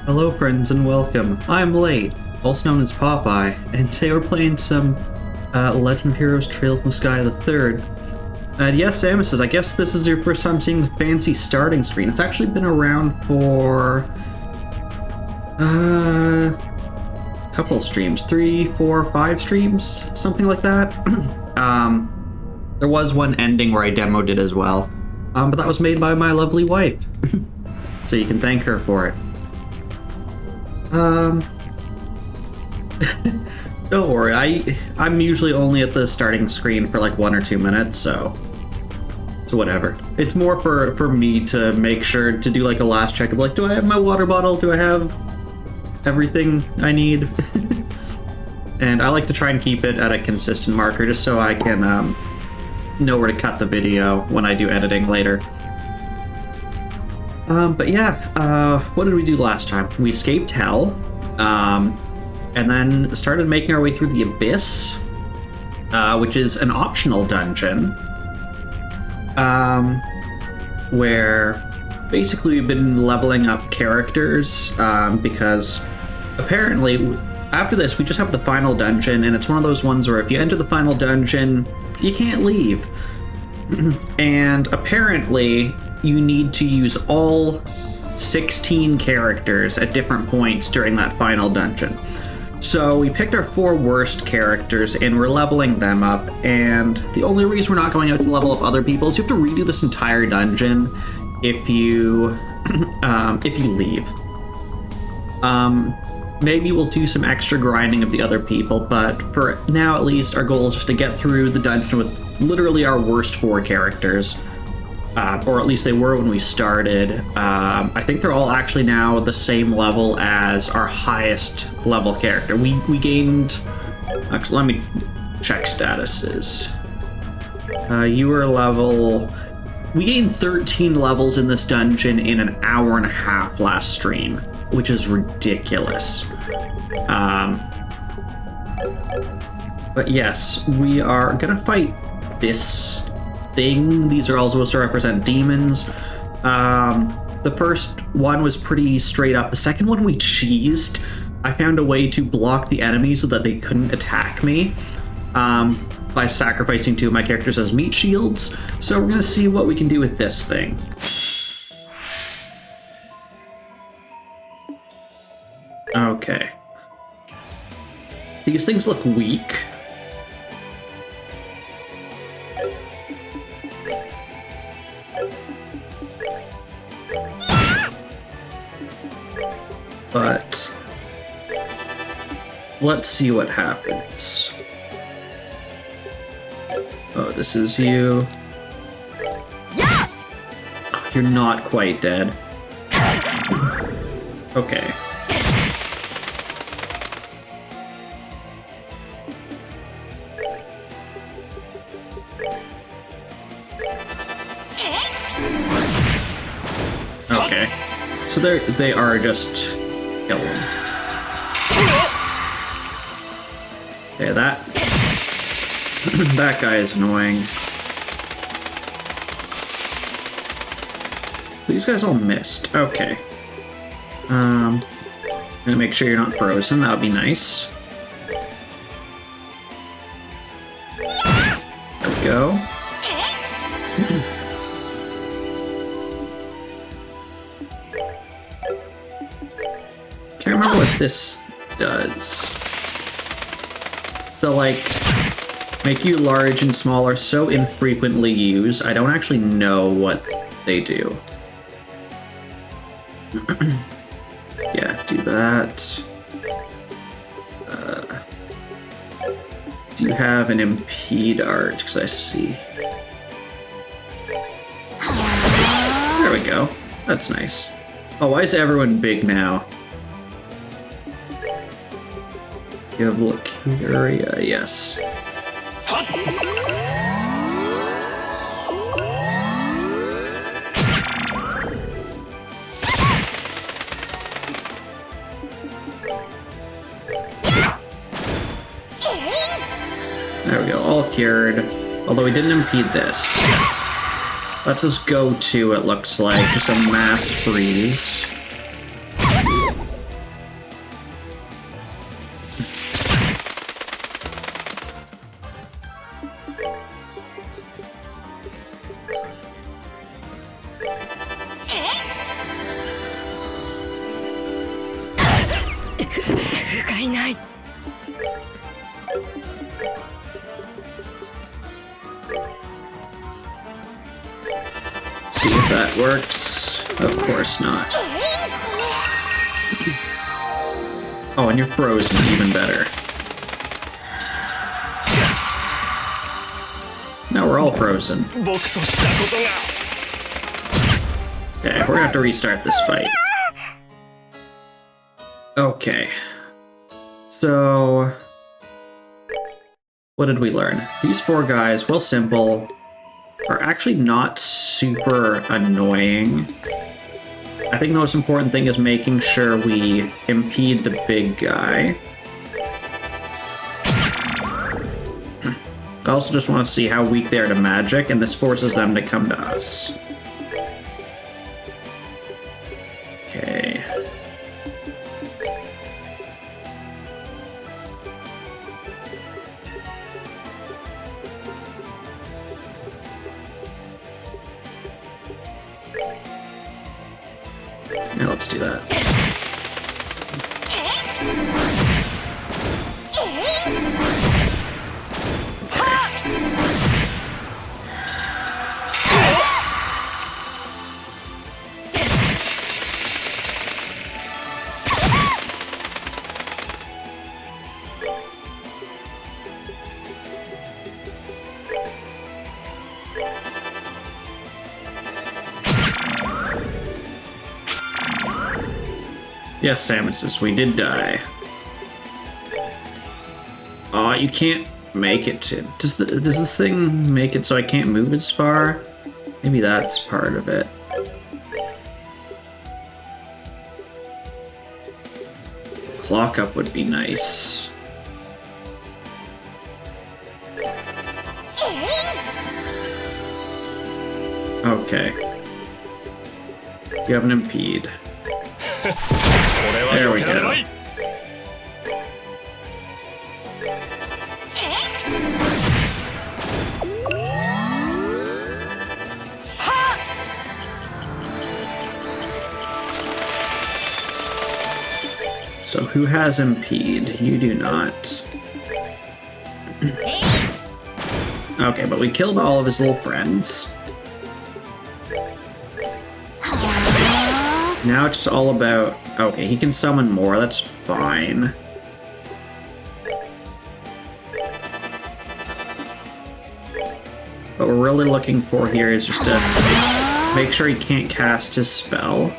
Hello, friends, and welcome. I'm Late, also known as Popeye, and today we're playing some Legend of Heroes Trails in the Sky the Third. And yes, Samus, I guess this is your first time seeing the fancy starting screen. It's actually been around for a couple of streams, 3, 4, 5 streams, something like that. There was one ending where I demoed it as well, but that was made by my lovely wife, so you can thank her for it. Don't worry, I'm usually only at the starting screen for like 1 or 2 minutes, so whatever. It's more for me to make sure to do like a last check of like, do I have my water bottle? Do I have everything I need? And I like to try and keep it at a consistent marker just so I can know where to cut the video when I do editing later. But yeah, what did we do last time? We escaped Hell, and then started making our way through the Abyss, which is an optional dungeon, where basically we've been leveling up characters, because apparently after this we just have the final dungeon, and it's one of those ones where if you enter the final dungeon, you can't leave. And apparently you need to use all 16 characters at different points during that final dungeon. So we picked our 4 worst characters and we're leveling them up, and the only reason we're not going out to level up other people is you have to redo this entire dungeon if you leave. Maybe we'll do some extra grinding of the other people, but for now at least our goal is just to get through the dungeon with literally our worst 4 characters. Or at least they were when we started. I think they're all actually now the same level as our highest level character. We gained... Actually, let me check statuses. You were level... We gained 13 levels in this dungeon in an hour and a half last stream, which is ridiculous. But yes, we are gonna fight this thing. These are all supposed to represent demons. The first one was pretty straight up. The second one we cheesed. I found a way to block the enemy so that they couldn't attack me, by sacrificing 2 of my characters as meat shields. So we're gonna see what we can do with this thing. Okay. These things look weak. But let's see what happens. Oh, this is you. You're not quite dead. Okay. Okay. So they are just kill him. Okay, that that guy is annoying. These guys all missed. Okay. I'm gonna make sure you're not frozen. That would be nice. There we go. Can't remember what this does. So, like, make you large and small are so infrequently used, I don't actually know what they do. Yeah, do that. Do you have an impede art? Because I see. There we go. That's nice. Oh, why is everyone big now? You have Lucaria, yes. There we go, all cured. Although we didn't impede this. Let's just go to, it looks like, just a mass freeze. 不甲斐ない。 See if that works. Of course not. Oh, and you're frozen, even better. Now we're all frozen. Okay, we're gonna have to restart this fight. Okay. So... what did we learn? These 4 guys, while simple, are actually not super annoying. I think the most important thing is making sure we impede the big guy. I also just want to see how weak they are to magic, and this forces them to come to us. Okay. Now let's do that. Yes, Samus, we did die. Aw, you can't make it to... Does this thing make it so I can't move as far? Maybe that's part of it. Clock up would be nice. Okay. You have an impede. There we go. So who has impede? You do not. Okay, but we killed all of his little friends. Now it's just all about... Okay, he can summon more, that's fine. What we're really looking for here is just to make sure he can't cast his spell.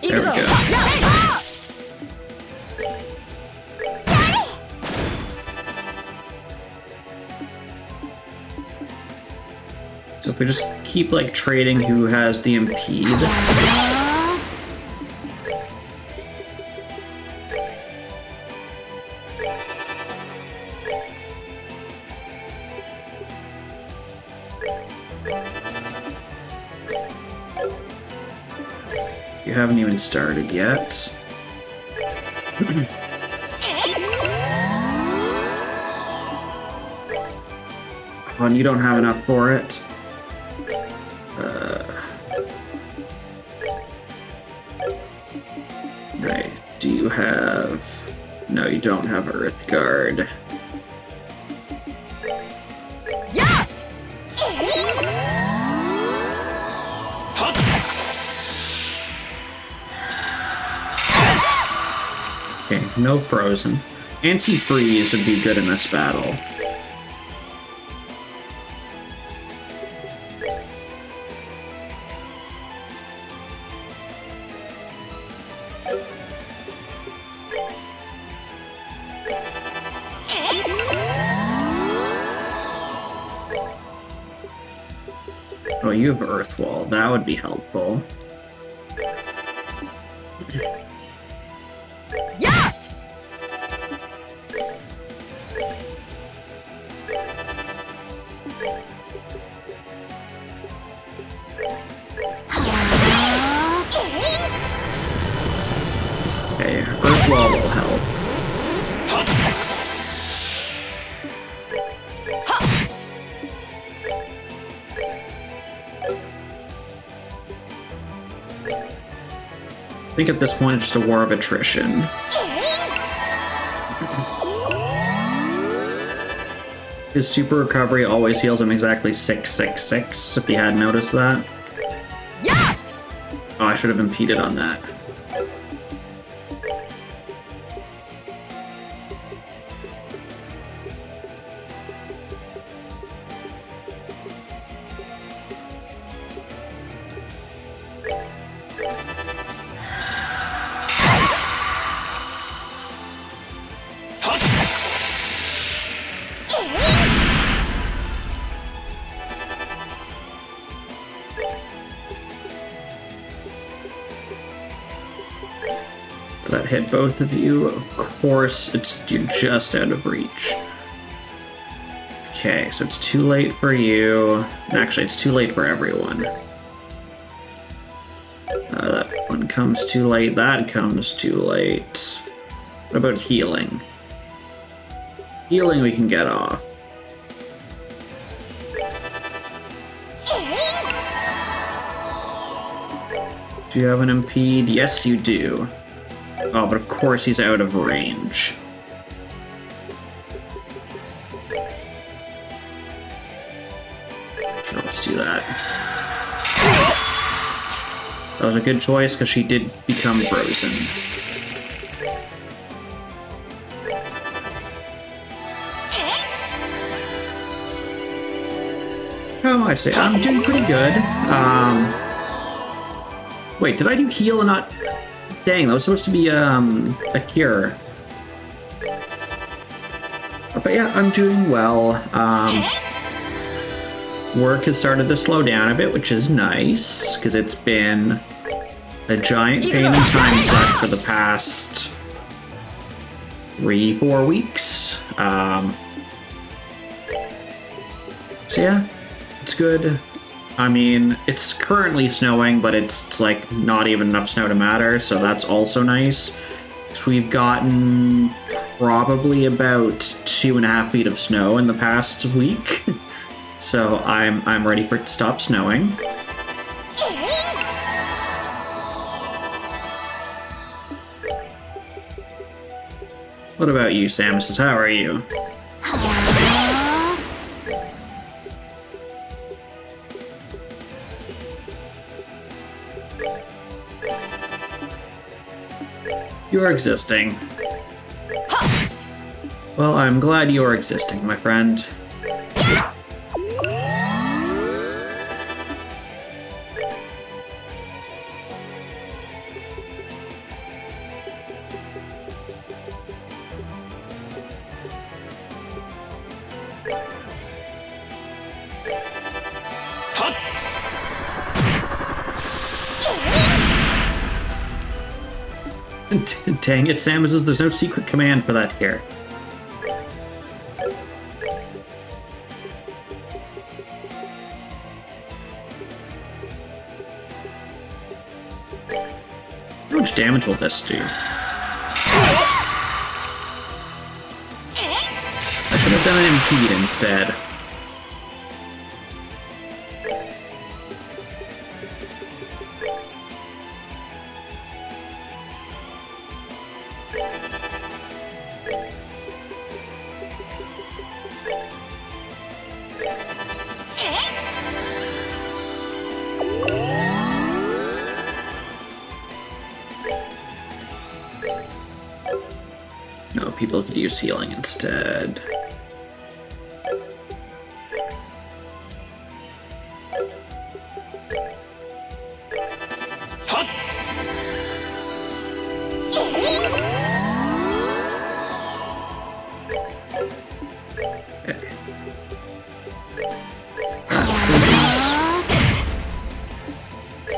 There we go. So if we just keep like trading who has the impede. You haven't even started yet. Oh, and you don't have enough for it. Right. Do you have... No, you don't have Earth Guard. Okay, no frozen. Anti-freeze would be good in this battle. Oh, you have Earth Wall. That would be helpful. Yeah! Okay, Earth Wall will help. I think at this point it's just a war of attrition. His super recovery always heals him exactly 666, if you hadn't noticed that. Yeah! Oh, I should have impeded on that. So that hit both of you. Of course, you're just out of reach. Okay, so it's too late for you. Actually, it's too late for everyone. That one comes too late. That comes too late. What about healing? Healing we can get off. Do you have an impede? Yes, you do. Oh, but of course he's out of range. Sure, let's do that. That was a good choice, because she did become frozen. How am I say? I'm doing pretty good. Wait, did I do heal and not... Dang, that was supposed to be a cure. But yeah, I'm doing well. Work has started to slow down a bit, which is nice, because it's been a giant pain in time suck for the past 3-4 weeks. So yeah, it's good. I mean, it's currently snowing, but it's like not even enough snow to matter, so that's also nice. So we've gotten probably about 2.5 feet of snow in the past week. So I'm ready for it to stop snowing. What about you, Samus? How are you? You're existing. Well, I'm glad you're existing, my friend. Dang it, Samus, there's no secret command for that here. How much damage will this do? I should have done an impede instead. No, people could use healing instead.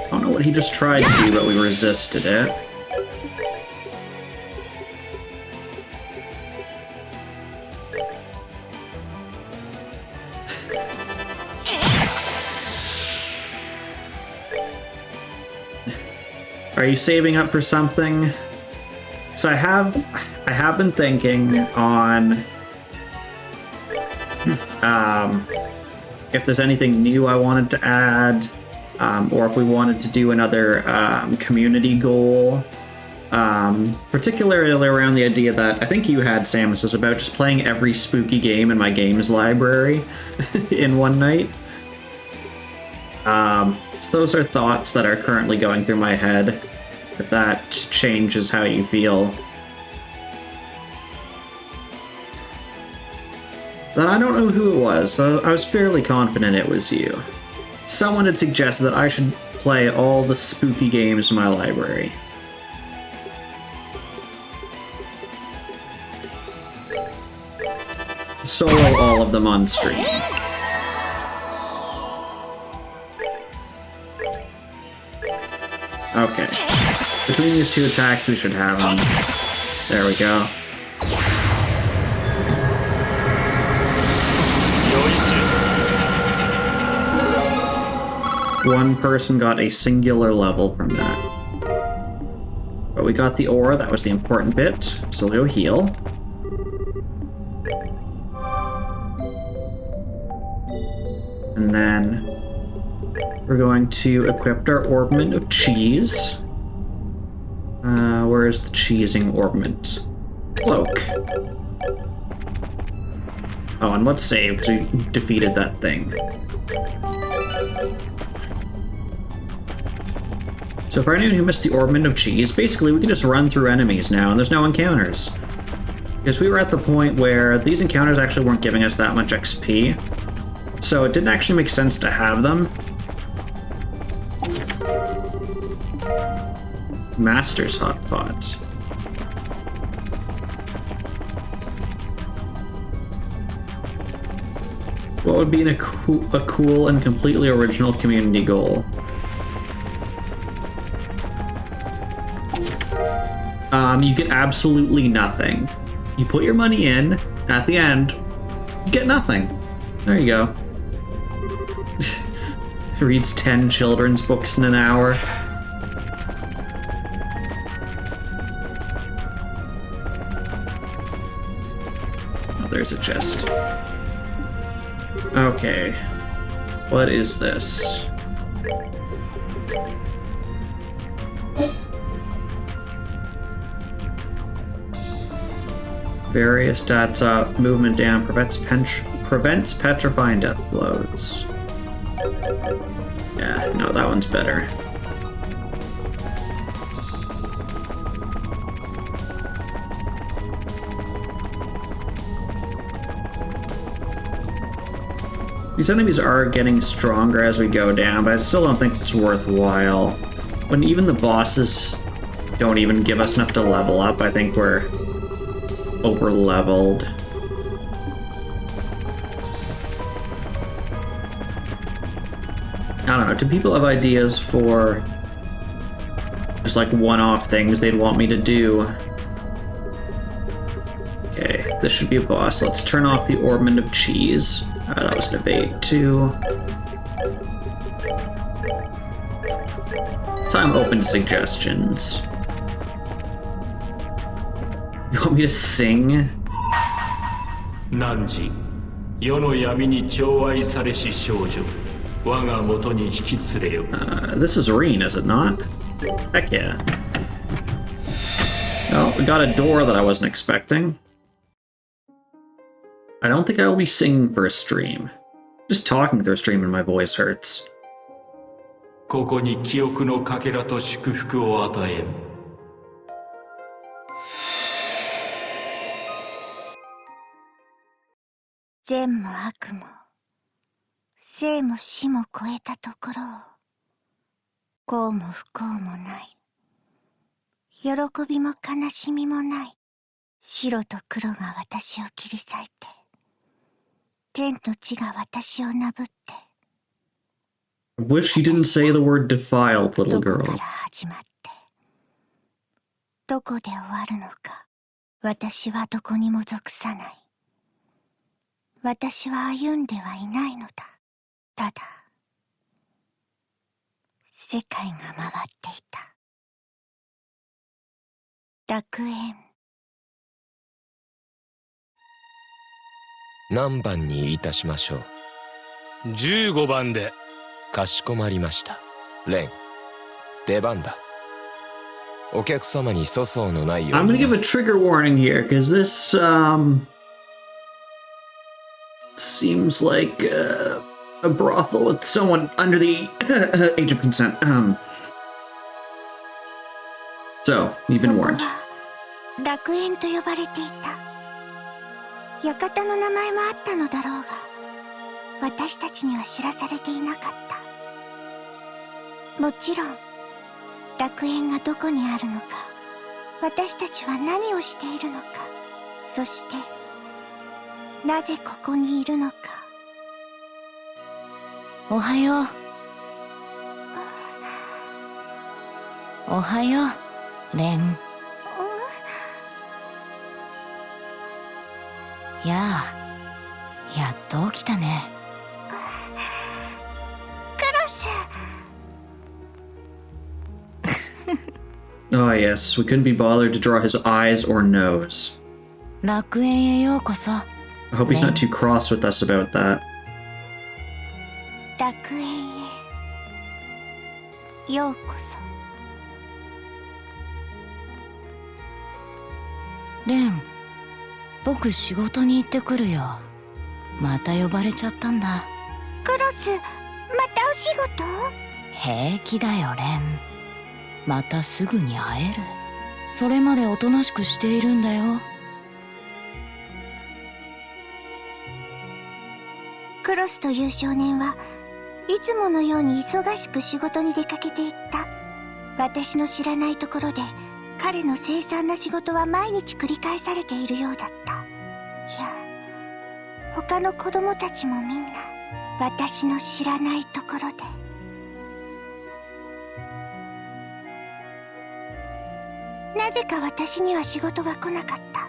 I don't know what he just tried to do, but we resisted it. Are you saving up for something? So I have been thinking on if there's anything new I wanted to add, or if we wanted to do another community goal. Particularly around the idea that I think you had, Samus, is about just playing every spooky game in my games library in one night. So those are thoughts that are currently going through my head. If that changes how you feel. But I don't know who it was, so I was fairly confident it was you. Someone had suggested that I should play all the spooky games in my library. Solo all of them on stream. Okay. Between these two attacks, we should have them. There we go. One person got a singular level from that. But we got the aura, that was the important bit. So we'll go heal. And then we're going to equip our Orbment of Cheese. Where is the cheesing Orbment? Cloak. Oh, and let's save, because we defeated that thing. So for anyone who missed the Orbment of Cheese, basically we can just run through enemies now, and there's no encounters. Because we were at the point where these encounters actually weren't giving us that much XP, so it didn't actually make sense to have them. Master's Hot Pot. What would be a cool and completely original community goal? You get absolutely nothing. You put your money in, at the end, you get nothing. There you go. Reads 10 children's books in an hour. Oh, there's a chest. Okay. What is this? Various stats up, movement down, prevents petrifying death blows. Yeah, no, that one's better. These enemies are getting stronger as we go down, but I still don't think it's worthwhile. When even the bosses don't even give us enough to level up, I think we're over-leveled. I don't know, do people have ideas for just like one-off things they'd want me to do? Okay, this should be a boss. Let's turn off the Orbment of Cheese. That was an evade too. So I'm open to suggestions. You want me to sing? Nanji, 世の闇に寵愛されし少女、我が元に引き連れよ。This is Reen, is it not? Heck yeah. Oh, we got a door that I wasn't expecting. I don't think I will be singing for a stream. Just talking through a stream and my voice hurts. ここに記憶のかけらと祝福を与えん。善も悪も生も死も超えたところを幸も不幸もない喜びも悲しみもない白と黒が私を切り裂いて天と地が私をなぶって I wish you didn't say the word defiled, little どこ girl. から始まってどこで終わるのか私はどこにも属さない私は歩んではいないのだ。ただ、世界が回っていた。楽園。何番にいたしましょう。15番で。かしこまりました。レン、出番だ。お客様に粗相のないよう I'm に。 gonna give a trigger warning here, because this, seems like, a brothel with someone under the age of consent. So, you've been そこ warned. は楽園と呼ばれていた。館の名前もあったのだろうが、私たちには知らされていなかった。もちろん楽園がどこにあるのか、私たちは何をしているのか、そしてなぜここにいるのか。おはよう。おはよう、レン。やあ、やっと起きたね。クロス。 Oh, yes, we couldn't be bothered to draw his eyes or nose. 楽園へようこそ。 I hope he's not too cross with us about that. 楽園へようこそ。レン、僕仕事に行ってくるよ。また呼ばれちゃったんだ。クロス、またお仕事？平気だよ、レン。またすぐに会える。それまでおとなしくしているんだよ。クロスという少年はいつものように忙しく仕事に出かけていった。私の知らないところで彼の凄惨な仕事は毎日繰り返されているようだった。いや、他の子供たちもみんな私の知らないところで。なぜか私には仕事が来なかった。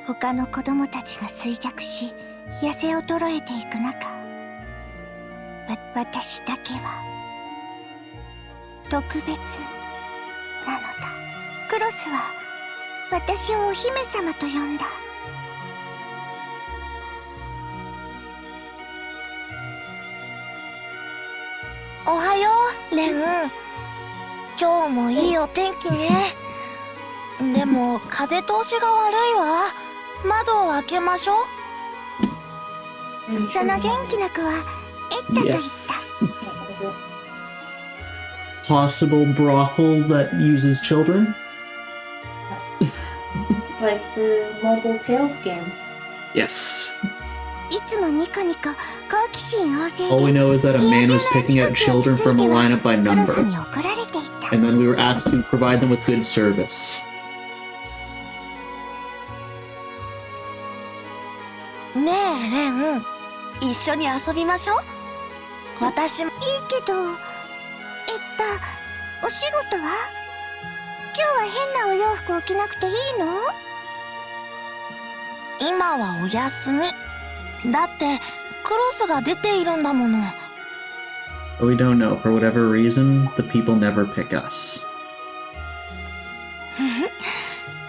他の子供たちが衰弱し痩せ衰えていく中、私だけは特別なのだ。クロスは私をお姫様と呼んだ。おはよう、レン。今日もいいお天気ね。でも風通しが悪いわ。窓を開けましょう。その元気な子はエッタと言った。Possible brothel that uses children? Like the mobile Tails game. Yes. いつもニコニコ好奇心旺盛で、 All we know is that a man was picking out children from a lineup by クロス number, に怒られていた。 and then we were asked to provide them with good service. ねえ、レン。一緒に遊びましょう。私も。いいけど、お仕事は？今日は変なお洋服を着なくていいの？今はお休み。だってクロスが出ているんだもの。 But we don't know. For whatever reason, the people never pick us.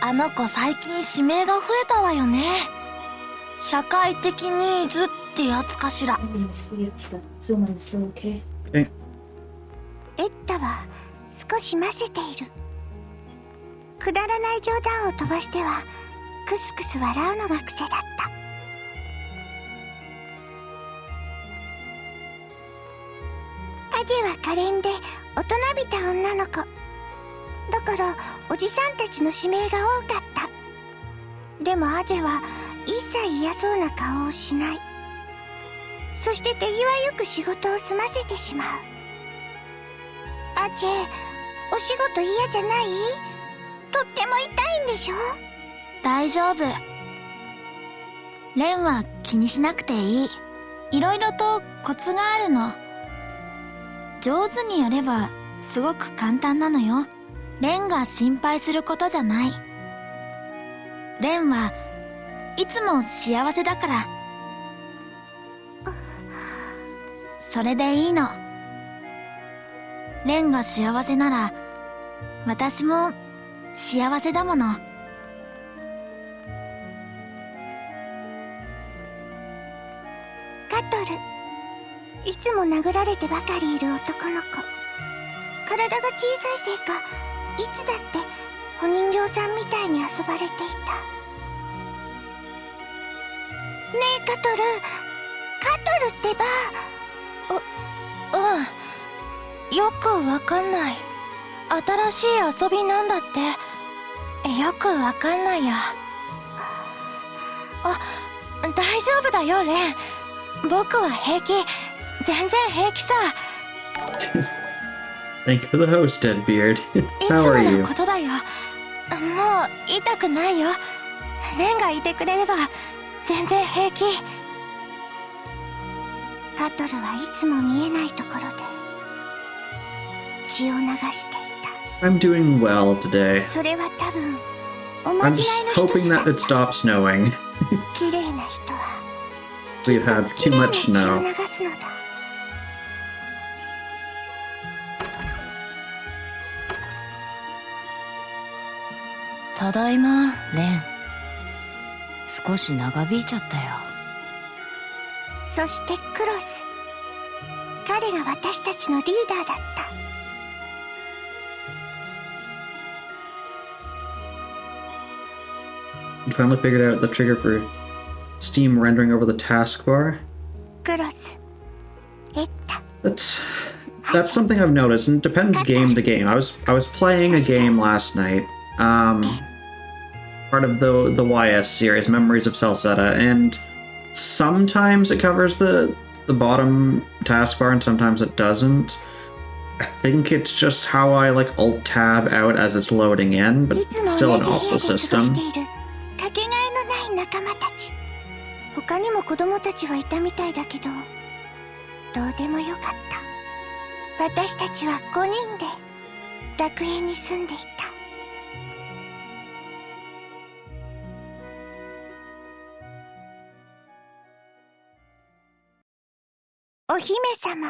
あの子最近指名が増えたわよね。社会的ニーズってやつかしら。 I'm gonna see if the Zoom is still okay. エッタは少しませている。くだらない冗談を飛ばしてはクスクス笑うのが癖だった。アジェは可憐で大人びた女の子だから、おじさんたちの指名が多かった。でもアジェは一切嫌そうな顔をしない。そして手際よく仕事を済ませてしまう。アジェ、お仕事嫌じゃない？とっても痛いんでしょ？大丈夫。レンは気にしなくていい。いろいろとコツがあるの。上手にやればすごく簡単なのよ。レンが心配することじゃない。レンはいつも幸せだから。それでいいの。レンが幸せなら私も幸せだもの。つも殴られてばかりいる男の子。体が小さいせいか、いつだってお人形さんみたいに遊ばれていた。ねえカトル、カトルってば。よくわかんない。新しい遊びなんだって。よくわかんないや。大丈夫だよレン。僕は平気。全然平気さ。Thank you for the host, Deadbeard. いつ How も are の you? ことだよ。もう痛くないよ。レンがいてくれれば全然平気。カトルはいつも見えないところで血を流していた。 I'm doing well today. それは多分おま I'm じ just ないの一 hoping つだ that っ it た。 stops snowing. 綺麗な人は We've had きっ too と綺麗な much 血を snow. 流すのだ。ただいまレン。少し長引いちゃったよ。そしてクロス、彼が私たちのリーダーだった。 You finally figured out the trigger for Steam rendering over the taskbar. クロス、エッタ、 That's something I've noticed, and it depends game to game. I was playing a game last night, part of the YS series, Memories of Celceta, and sometimes it covers the bottom taskbar, and sometimes it doesn't. I think it's just how I like Alt Tab out as it's loading in, but いつ it's も still 同 an じ部屋 awful で過ご system. しているかけがえのない仲間たち。他にも子供たちはいたみたいだけど、どうでもよかった。私たちは5人で楽園に住んでいた。お姫様。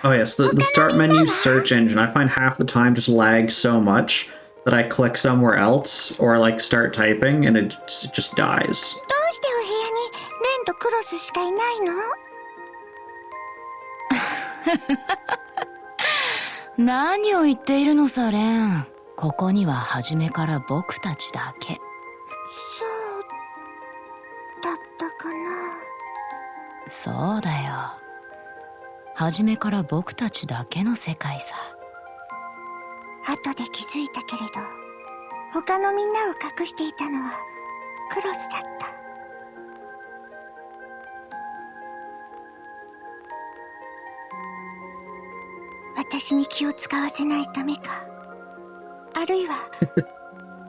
Oh yes, the start menu search engine, I find half the time just lags so much that I click somewhere else or like start typing and it just dies. どうしてお部屋にレンとクロスしかいないの？何を言っているのさレン。ここには初めから僕たちだけ。そうだったかな。そうだよ。初めから僕たちだけの世界さ。後で気づいたけれど、他のみんなを隠していたのはクロスだった。私に気を使わせないためか、あるいは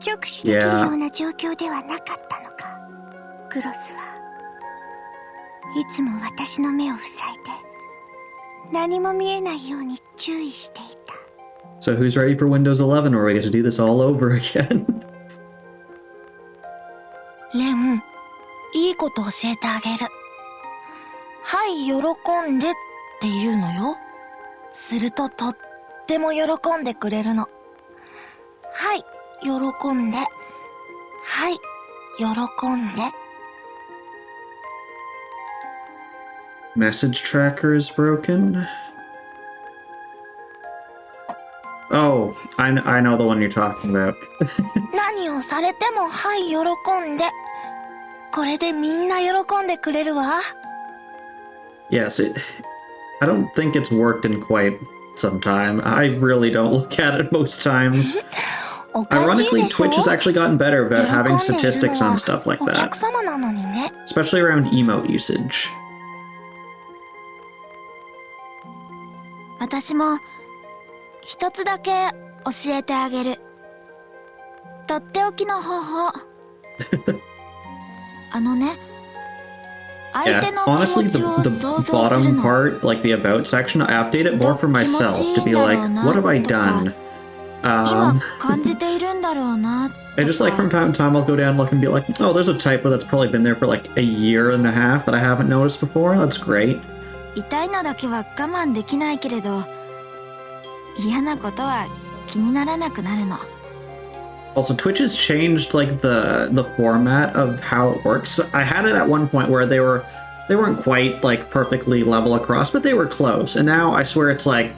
直視できるような状況ではなかったのか。クロスはいつも私の目を塞いで何も見えないように注意していた。 So who's ready for Windows 11 or we get to do this all over again? レン、いいこと教えてあげる。はい、喜んでって言うのよ。するととっても喜んでくれるの。はい、喜んで。はい、喜んで。 Message tracker is broken. Oh, I know the one you're talking about. 何をされてもはい喜んで。これでみんな喜んでくれるわ。 Yes, I don't think it's worked in quite some time. I really don't look at it most times. おかしい Ironically, でしょ？ Twitch has actually gotten better about 喜 having んでいる statistics の on は stuff like お that, 客様なのにね。 especially around emote usage. 私も一つだけ教えてあげる。とっておきの方法。あのね、相手 Yeah, の気 honestly, 持 the, ちを the 想像する bottom の。 part, like the about section, I update it more for myself to be like, what have I done? 今感じているんだろうな。 I just like from time to time I'll go down and look and be like, oh, there's a typo that's probably been there for like a year and a half that I haven't noticed before. That's great. 痛いのだけは我慢できないけれど、嫌なことは気にならなくなるの。Also, Twitch has changed like the format of how it works. I had it at one point where they weren't quite like perfectly level across, but they were close. And now I swear it's like.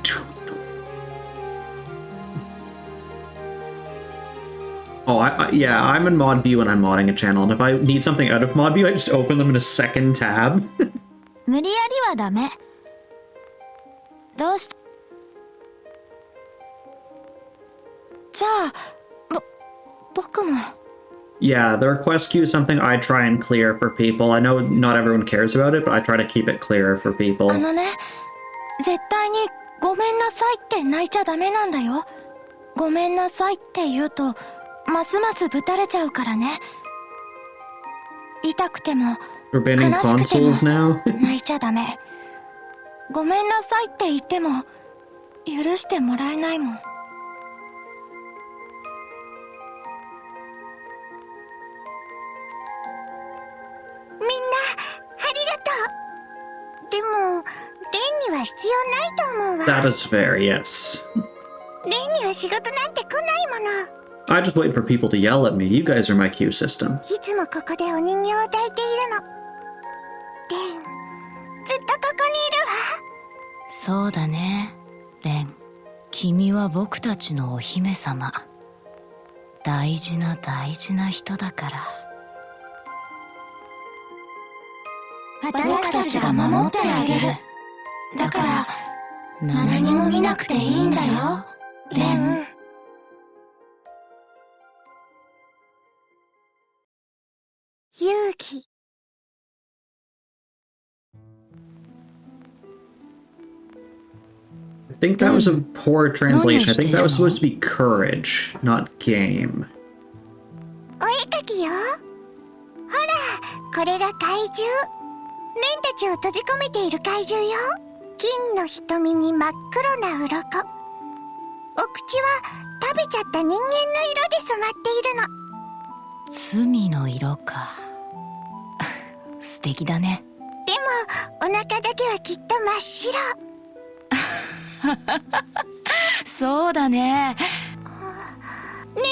Oh, yeah, I'm in mod view when I'm modding a channel, and if I need something out of mod view, I just open them in a second tab. 無理やりはダメ。どうして？じゃあ、僕も。Yeah, the request queue is something I try and clear for people. I know not everyone cares about it, but I try to keep it clear for people. あのね、絶対にごめんなさいって泣いちゃダメなんだよ。ごめんなさいって言うと、ますますぶたれちゃうからね。痛くても、 We're banning consoles now? 泣いちゃダメ。ごめんなさいって言っても、許してもらえないもん。みんな、ありがとう。でも、レンには必要ないと思うわ。 That is fair, yes. レンには仕事なんて来ないもの。 I just wait for people to yell at me. You guys are my queue system. いつもここでお人形を抱いているの。レン、ずっとここにいるわ。そうだね、レン。君は僕たちのお姫様。大事な大事な人だから。私たちが守ってあげる。だから、何も見なくていいんだよ、レン。勇気。I think that was a poor translation. I think that was supposed to be courage, not game. お絵かきよ。ほら、これが怪獣。レンたちを閉じ込めている怪獣よ。金の瞳に真っ黒な鱗。お口は食べちゃった人間の色で染まっているの。罪の色か。素敵だね。でも、お腹だけはきっと真っ白。そうだね。ね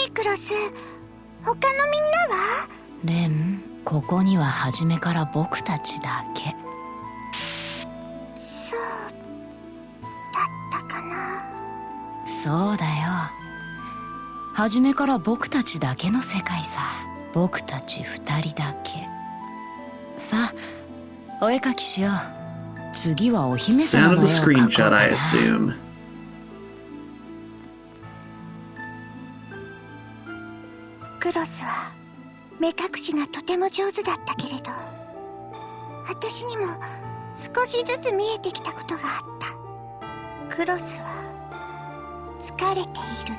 え、クロス。他のみんなは？レン、ここには初めから僕たちだけ。そうだったかな。そうだよ。初めから僕たちだけの世界さ。僕たち二人だけ。さあ、お絵かきしよう。次はお姫 Sound 様 of の the 絵を描こう screenshot, か I な。 assume. クロスは目隠しがとても上手だったけれど、私にも少しずつ見えてきたことがあった。クロスは疲れている。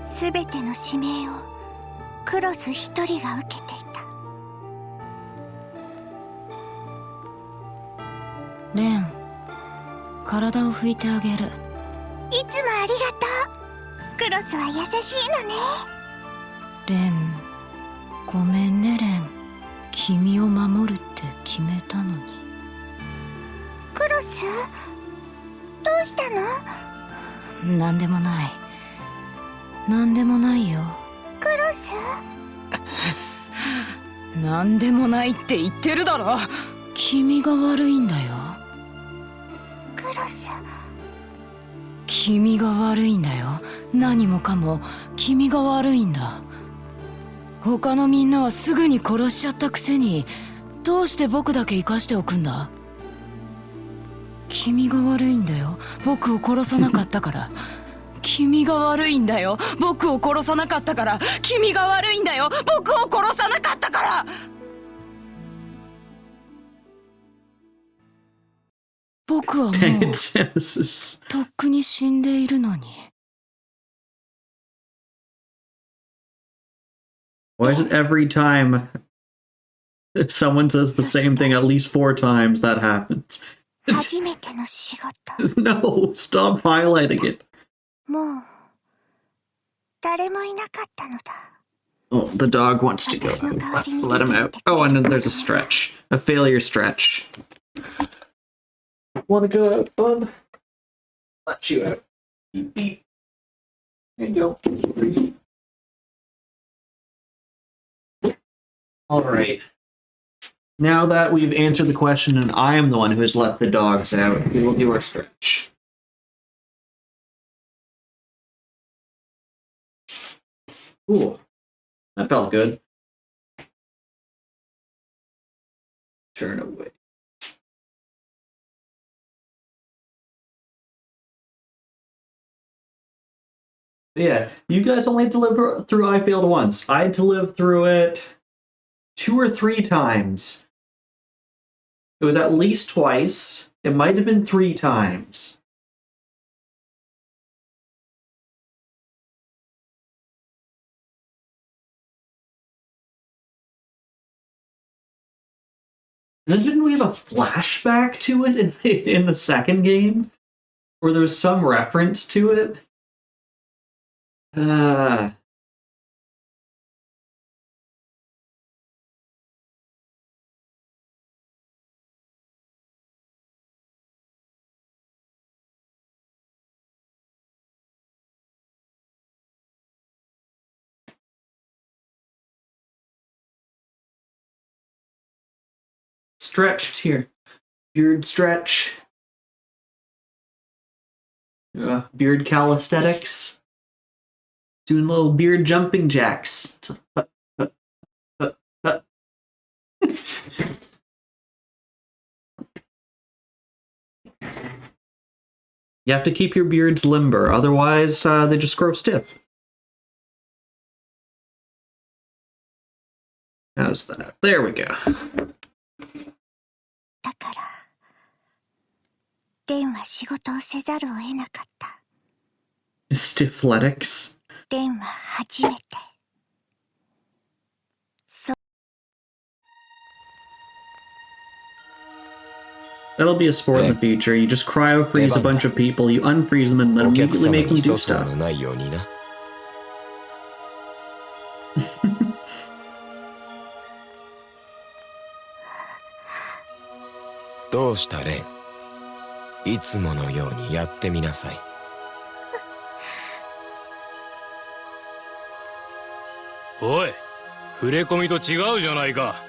すべての使命をクロス一人が受けていた。レン、体を拭いてあげる。いつもありがとう。クロスは優しいのね。レン、ごめんねレン。君を守るって決めたのに。クロス、どうしたの？なんでもない。なんでもないよ。クロス？なんでもないって言ってるだろ。君が悪いんだよ。クロス。君が悪いんだよ。何もかも君が悪いんだ。他のみんなはすぐに殺しちゃったくせに、どうして僕だけ生かしておくんだ？君が悪いんだよ。僕を殺さなかったから。君が悪いんだよ。僕を殺さなかったから。君が悪いんだよ。僕を殺さなかったから。僕はもう Dang it, Genesis. とっくに死んでいるのに。Why is it every time someone says the same thing at least 4 times that happens? 初めての仕事。 No, stop highlighting it. もう誰もいなかったのだ。 Oh, the dog wants to go out. Let him out. Oh, and then there's a stretch. A failure stretch. Want to go out, bub? Let you out. Beep, beep. There you go. All right. Now that we've answered the question and I am the one who has let the dogs out, we will do our stretch. Cool. That felt good. Turn away. Yeah, you guys only had to live through I Failed once. I had to live through it 2 or 3 times. It was at least twice. It might have been 3 times. And then didn't we have a flashback to it in the second game? Or there was some reference to it? Stretched here. Beard stretch. Beard calisthenics. Doing little beard jumping jacks. You have to keep your beards limber, otherwise they just grow stiff. How's that? There we go. だから、レンは仕事をせざるを得なかった。Stiffletics. レンは初めて。That'll be a sport in the future. You just cryo freeze a bunch of people, you unfreeze them, and then お客 immediately 様 make them に do 粗相 stuff. のないようにな。どうしたレン？いつものようにやってみなさい。おい、触れ込みと違うじゃないか。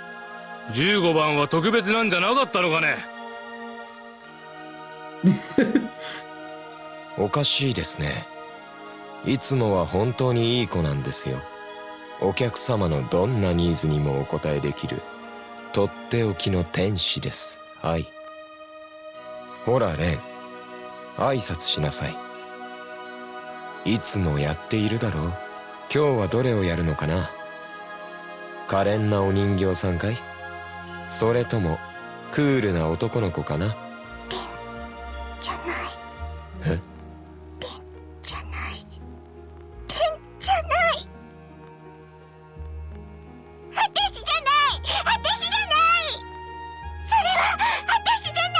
15番は特別なんじゃなかったのかね。おかしいですね。いつもは本当にいい子なんですよ。お客様のどんなニーズにもお応えできるとっておきの天使です。はい。ほらレン、挨拶しなさい。いつもやっているだろう。今日はどれをやるのかな。可憐なお人形さんかい？それともクールな男の子かな。レンじゃない。え？レンじゃない。レンじゃない。私じゃない。私じゃない。それは私じゃない。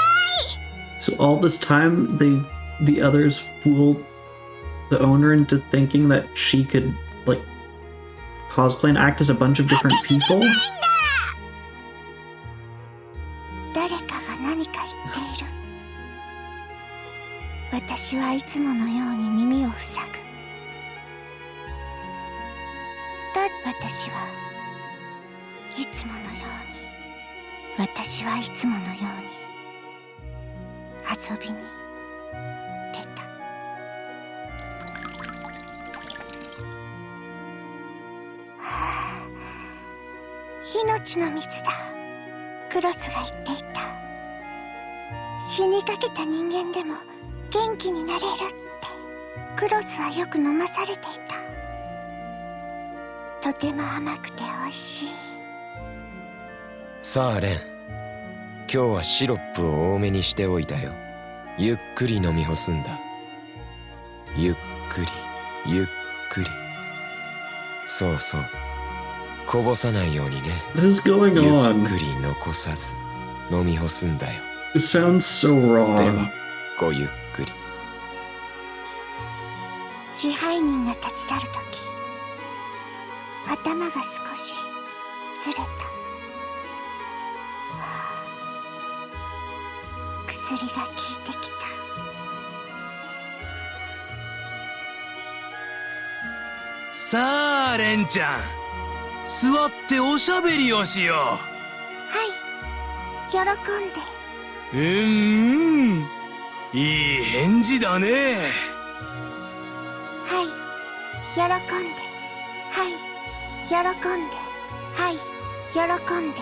So all this time, the others fooled the owner into thinking that she could, like, cosplay and act as a bunch of different people? 誰かが何か言っている。私はいつものように耳を塞ぐ。私はいつものように、私はいつものように遊びに出た。命の水だ。クロスが言っていた。死にかけた人間でも元気になれるって。クロスはよく飲まされていた。とても甘くて美味しい。さあレン、今日はシロップを多めにしておいたよ。ゆっくり飲み干すんだ。ゆっくりゆっくり。そうそう、こぼさないようにね。 What is going ゆっ on? くり残さず飲み干すんだよ。 It sounds so で wrong. はごゆっくり。支配人が立ち去るとき、頭が少しずれた。薬が効いてきた。さあレンちゃん、座っておしゃべりをしよはい喜んで。いい返事だね。はい喜んで。はい喜んで。はい喜んで。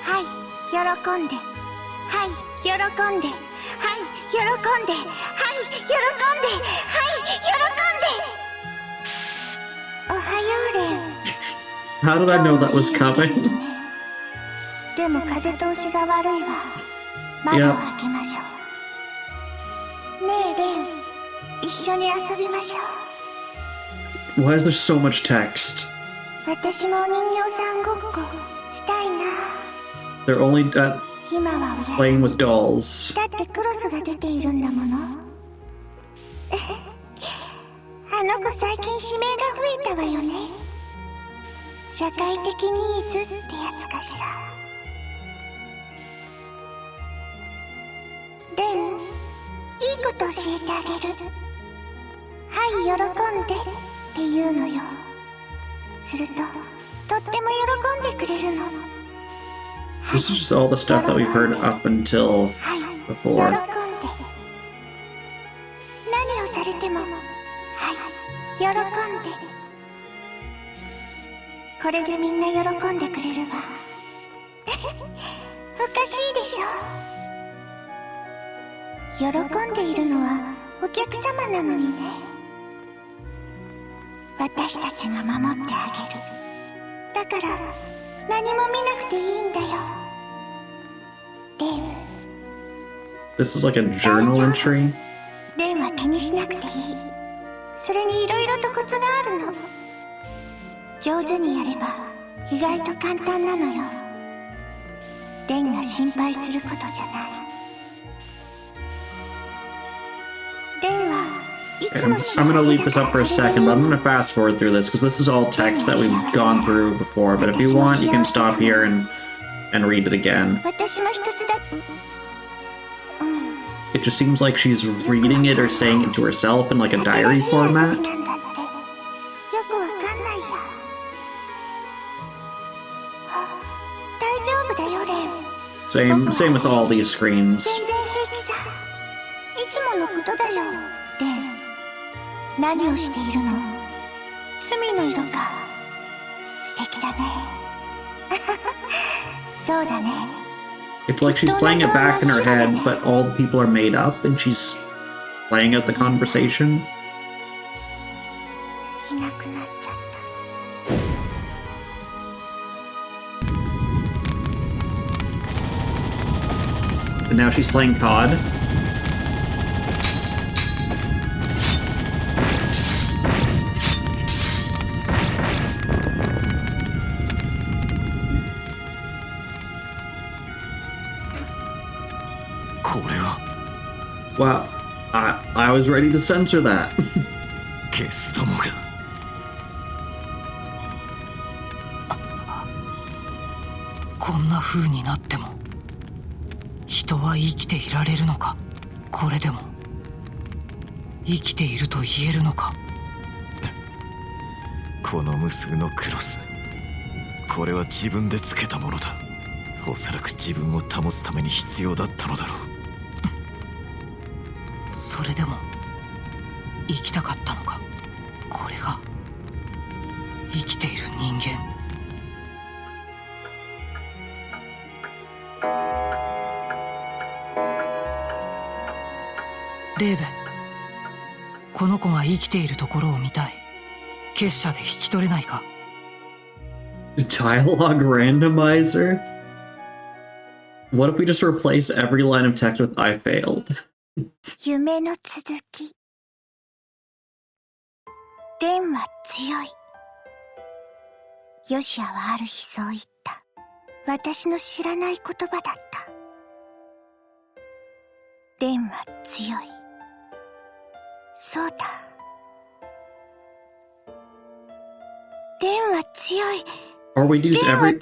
はい喜んで。はい喜んで。はい喜んで。はい喜んで。はい喜んで。おはようレン。 How did I know that was coming? でも風通しが悪いわ。窓を開けましょう。ねえレン、一緒に遊びましょう。 Why is there so much text? 私もお人形さんごっこしたいな。 They're only 今はお playing 休み。 with dolls. だってクロスが出ているんだもの。あの子最近指名が増えたわよね。社会的ニーズってやつかしら。レン、いいこと教えてあげる。はい喜んでって言うのよ。するととっても喜んでくれるの。 This is just all the stuff that we've heard up until はい、 before. 喜んで。何をされても、はい、喜んで。これでみんな喜んでくれるわ。おかしいでしょ。喜んでいるのはお客様なのにね。私たちが守ってあげる。だから何も見なくていいんだよ。レン。 This is like a journal entry. レンは気にしなくていい。それにいろいろとコツがあるの。上手にやれば意外と簡単なのよ。レンが心配することじゃない。レンはいつも I'm gonna leave this up for a second, but I'm gonna fast forward through this because this is all text that we've gone through before. But if you want, you can stop here and read it again. 私も一つだ。It just seems like she's reading it or saying it to herself in like a diary 新しい遊び format. なんだって。よくわかんないや。大丈夫だよレン。 Same with all these screens. 全然平気さ。いつものことだよレン。何をしているの？罪の色か。素敵だね。そうだね。 It's like she's playing it back in her head, but all the people are made up and she's playing out the conversation. いなくなっちゃった。 And now she's playing COD. これは Wow. I was ready to censor that. ゲスどもがこんな風になっても人は生きていられるのか。これでも生きていると言えるのか。この無数のクロス、これは自分でつけたものだ。おそらく自分を保つために必要だったのだろう。それでも生きたかったのか。これが生きている人間。レーベン、この子が生きているところを見たい。結社で引き取れないか。 Dialogue randomizer? What if we just replace every line of text with I failed? 夢の続き。レンは強い。ヨシアはある日そう言った。私の知らない言葉だった。レンは強い。そうだ。レンは強い。 Or reduce every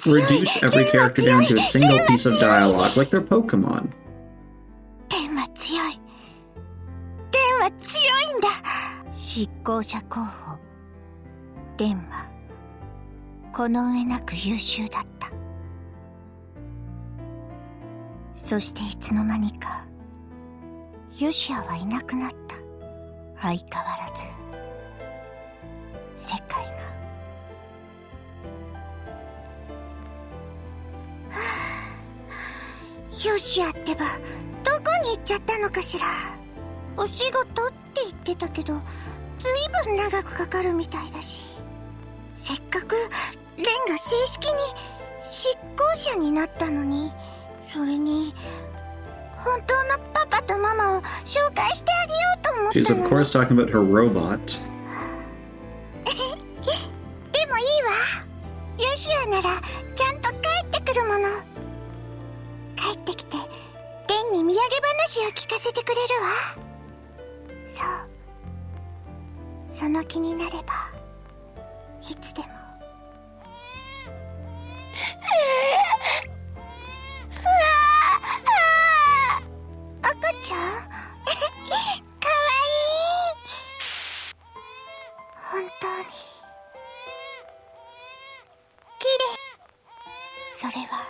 character down to a single piece of dialogue, like they're Pokemon. レンは強い。レンは強いんだ。執行者候補。レンはこの上なく優秀だった。そしていつの間にかヨシアはいなくなった。相変わらず世界が、ヨシアってばどこに行っちゃったのかしら。お仕事って言ってたけどずいぶん長くかかるみたいだし、せっかくレンが正式に執行者になったのに、それに本当のパパとママを紹介してあげようと思ったのに。 She's of course talking about her robot. でもいいわ。ヨシアならちゃんと帰ってくるもの。帰ってきてレンに土産話を聞かせてくれるわ。そう、その気になればいつでも。赤ちゃんかわいい。本当に綺麗。それは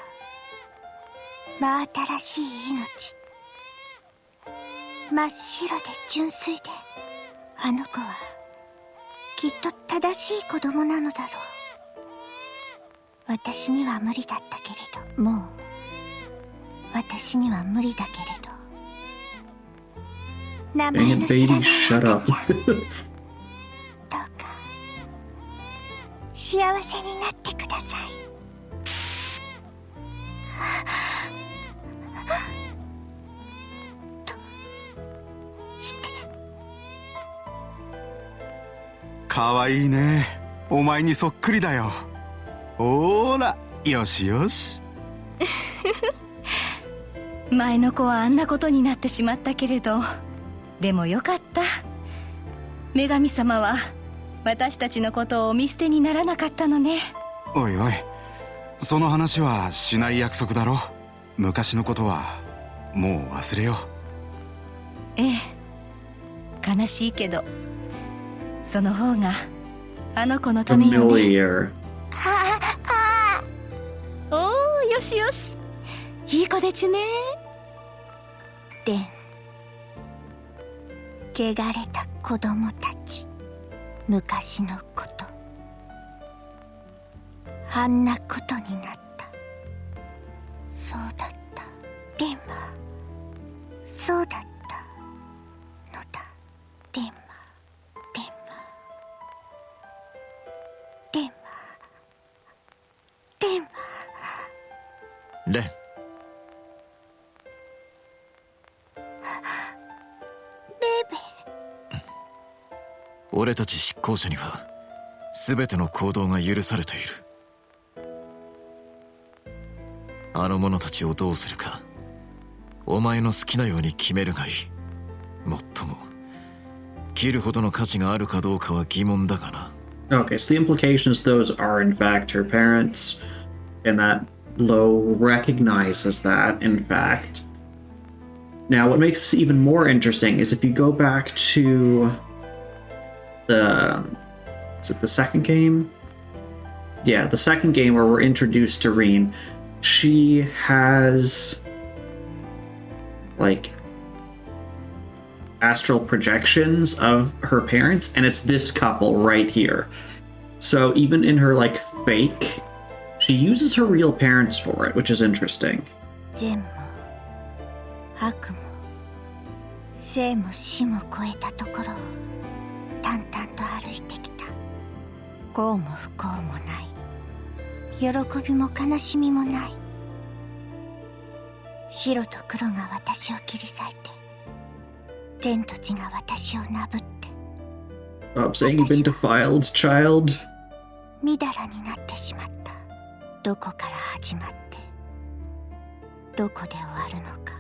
真新しい命。真っ白で純粋で、あの子はきっと正しい子供なのだろう。私には無理だったけれど、もう私には無理だけれど、名 Dang 前 it, の知らな baby, い shut 赤 up. ちゃん、どうか幸せになってください。として。かわいいね。お前にそっくりだよ。ほーら、よしよし。前の子はあんなことになってしまったけれど、でもよかった。女神様は私たちのことをお見捨てにならなかったのね。おいおい、その話はしない約束だろ。昔のことはもう忘れよう。ええ、悲しいけどその方があの子のためよね。 Familiar. おー、よしよし、いい子でちゅね。レン、汚れた子供たち、昔のこと、あんなことになった。そうだった。レンはそうだったのだ。レンはレン。ベベ。俺たち執行者には全ての行動が許されている。あの者たちをどうするかお前の好きなように決めるがいい。もっとも切るほどの価値があるかどうかは疑問だがな。 Okay, so the implication is those are in fact her parents, and that Lo recognizes that, in fact. Now, what makes this even more interesting is if you go back to is it the second game? Yeah, the second game where we're introduced to Reen. She has, like, astral projections of her parents, and it's this couple right here. So even in her, like, fake, she uses her real parents for it, which is interesting. 善も悪も生も死も超えたところを淡々と歩いてきた。幸も不幸もない。喜びも悲しみもない。白と黒が私を切り裂いて、天と地が私をなぶって。 Stop saying you've been defiled, child. みだらになってしまった。どこから始まってどこで終わるのか。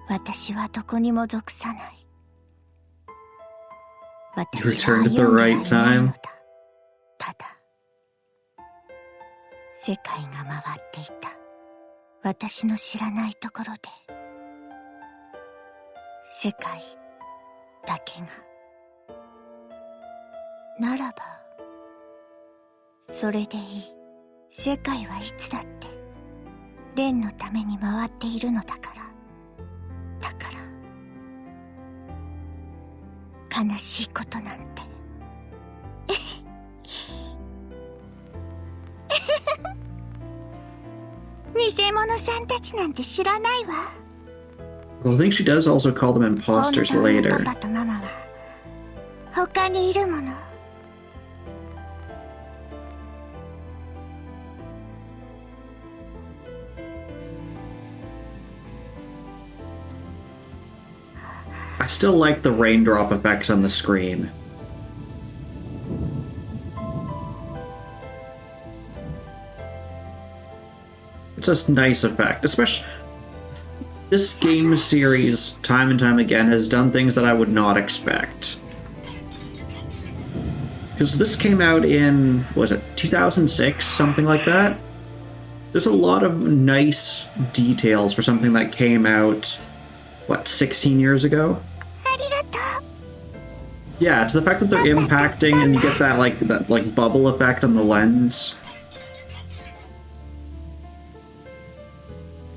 私はどこにも属さない。私は歩んではいないのだ。ただ世界が回っていた。私の知らないところで世界だけが。ならばそれでいい。世界はいつだってレンのために回っているのだから。だから悲しいことなんて偽物さんたちなんて知らないわ。 Well, I think she does also call them imposters 本当の later. パパとママは他にいるもの。I still like the raindrop effects on the screen. It's a nice effect, especially this game series time and time again has done things that I would not expect. Because this came out in, was it 2006, something like that? There's a lot of nice details for something that came out, what, 16 years ago? Yeah, it's the fact that they're impacting and you get that like bubble effect on the lens.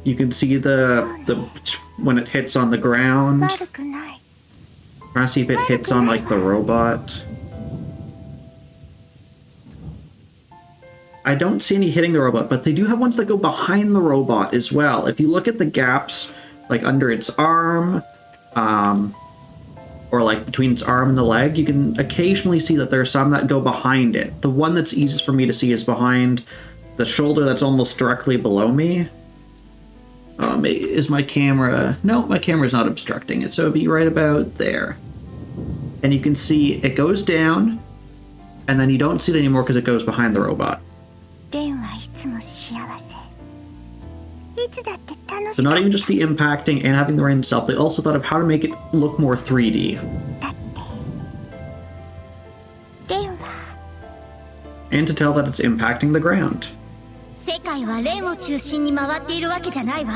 You can see the when it hits on the ground. Trying to see if it hits on like the robot. I don't see any hitting the robot, but they do have ones that go behind the robot as well. If you look at the gaps like under its arm, or like between its arm and the leg, you can occasionally see that there are some that go behind it. The one that's easiest for me to see is behind the shoulder that's almost directly below me. Is my camera... No, my camera's not obstructing it, so it'd be right about there. And you can see it goes down, and then you don't see it anymore because it goes behind the robot. So not even just the impacting and having the rain itself, they also thought of how to make it look more 3D. And to tell that it's impacting the ground. 世界はレンを中心に回っているわけじゃないわ。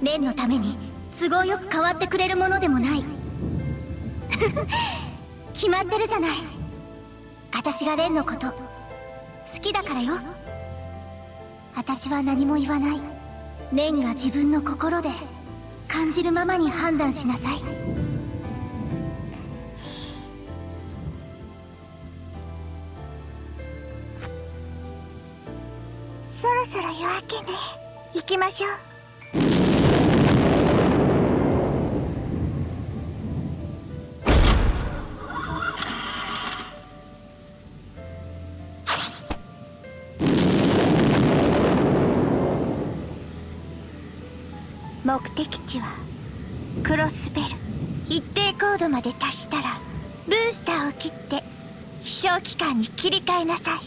レンのために都合よく変わってくれるものでもない。決まってるじゃない。私がレンのこと好きだからよ。私は何も言わない。レンが自分の心で感じるままに判断しなさい。そろそろ夜明けね。行きましょう。目的地はクロスベル。一定高度まで達したらブースターを切って飛翔機関に切り替えなさい。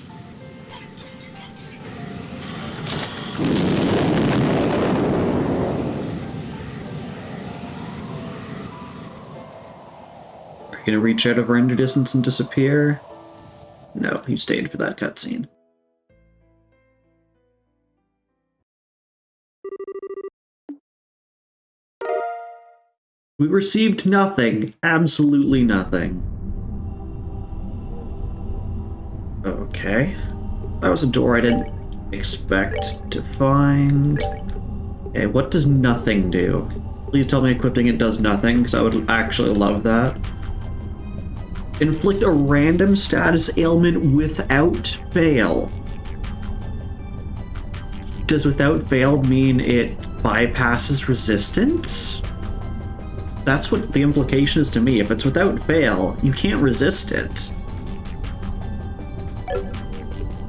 Are you gonna reach out of render distance and disappear? No, you stayed for that cutscene. We received nothing. Absolutely nothing. Okay. That was a door I didn't expect to find. Okay, what does nothing do? Please tell me equipping it does nothing, because I would actually love that. Inflict a random status ailment without fail. Does without fail mean it bypasses resistance? That's what the implication is to me. If it's without fail, you can't resist it.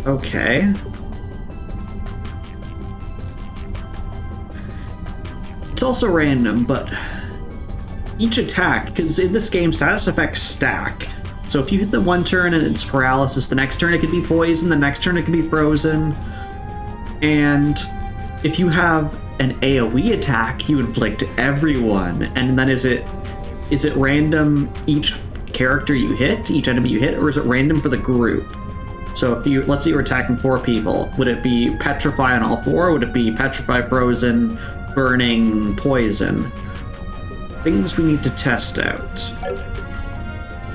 Okay. It's also random, but each attack, because in this game, status effects stack. So if you hit the one turn and it's paralysis, the next turn it could be poison, the next turn it could be frozen. And if you have an AoE attack, you inflict everyone. And then is it random each character you hit, each enemy you hit, or is it random for the group? So if you, let's say you're attacking 4 people, would it be Petrify on all 4, or would it be Petrify, Frozen, Burning, Poison? Things we need to test out.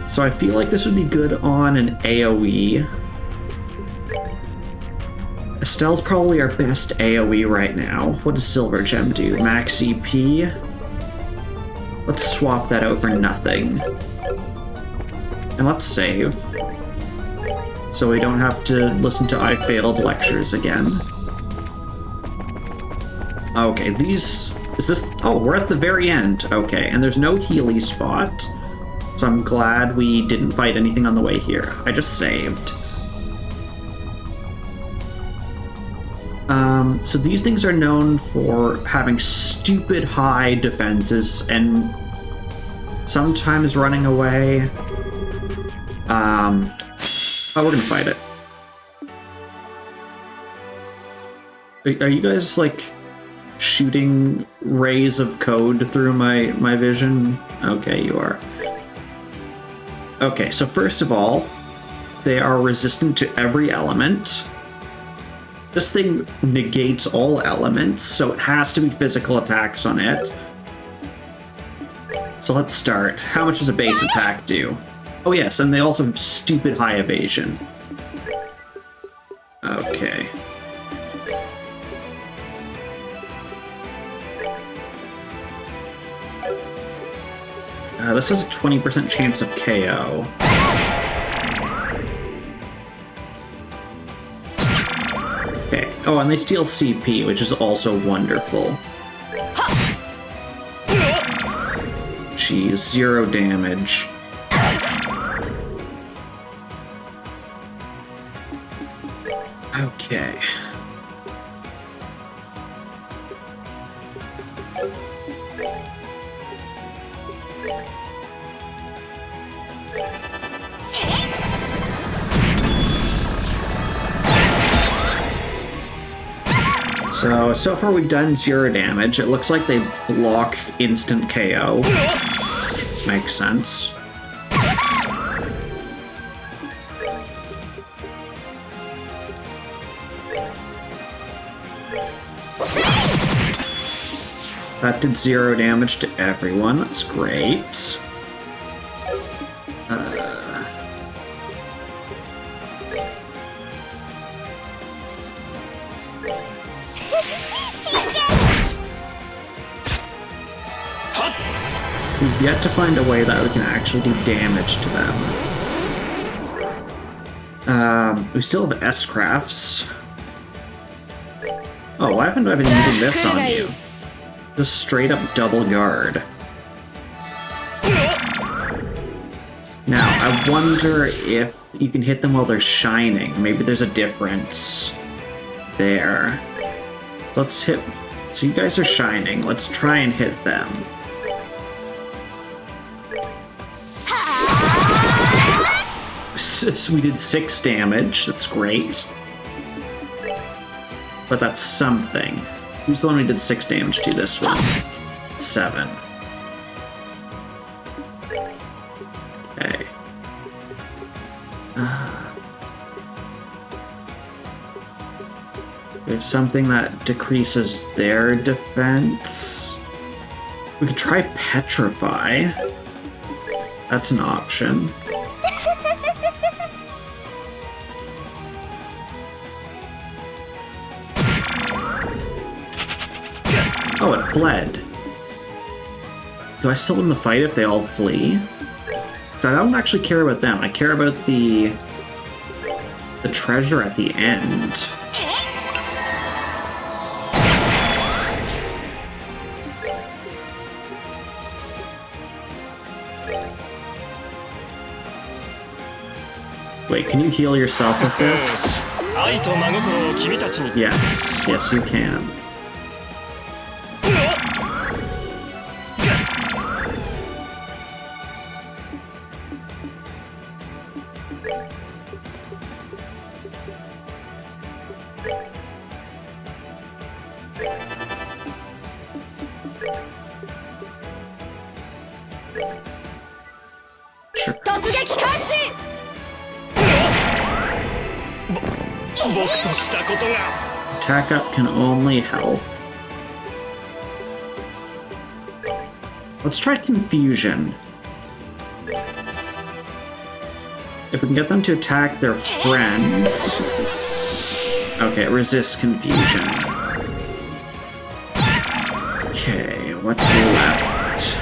So I feel like this would be good on an AoE. Stealth's probably our best AoE right now. What does Silver Gem do? Max EP? Let's swap that out for nothing. And let's save. So we don't have to listen to I Failed lectures again. Okay, these... Is this... Oh, we're at the very end. Okay, and there's no Healy spot. So I'm glad we didn't fight anything on the way here. I just saved. So these things are known for having stupid high defenses and sometimes running away. Oh, we're gonna fight it. Are you guys, like, shooting rays of code through my vision? Okay, you are. Okay, so first of all, they are resistant to every element. This thing negates all elements, so it has to be physical attacks on it. So let's start. How much does a base attack do? Oh yes, and they also have stupid high evasion. Okay. This has a 20% chance of KO. Okay. Oh, and they steal CP, which is also wonderful. Jeez, 0 damage. Okay. So far we've done 0 damage. It looks like they block instant KO. Makes sense. That did 0 damage to everyone. That's great. We've yet to find a way that we can actually do damage to them. We still have S-crafts. Oh, why haven't I been using this on you? Just straight up double guard. Now, I wonder if you can hit them while they're shining. Maybe there's a difference there. Let's hit... So you guys are shining. Let's try and hit them. So we did 6 damage. That's great. But that's something. Who's the one we did 6 damage to? This one. 7. Okay. We have something that decreases their defense. We could try Petrify. That's an option. Oh, it fled. Do I still win the fight if they all flee? So I don't actually care about them. I care about the treasure at the end. Wait, can you heal yourself with this? Yes, yes you can. Sure. Attack up can only help. Let's try Confusion. If we can get them to attack their friends... Okay, resist confusion. Okay, what's left?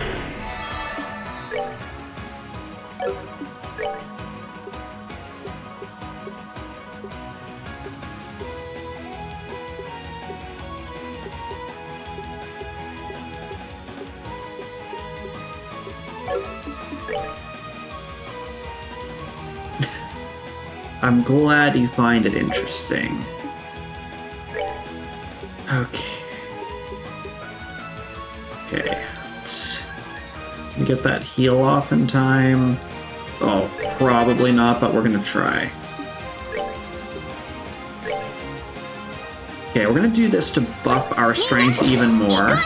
I'm glad you find it interesting. Okay. Okay. Let's get that heal off in time. Oh, probably not, but we're gonna try. Okay, we're gonna do this to buff our strength even more.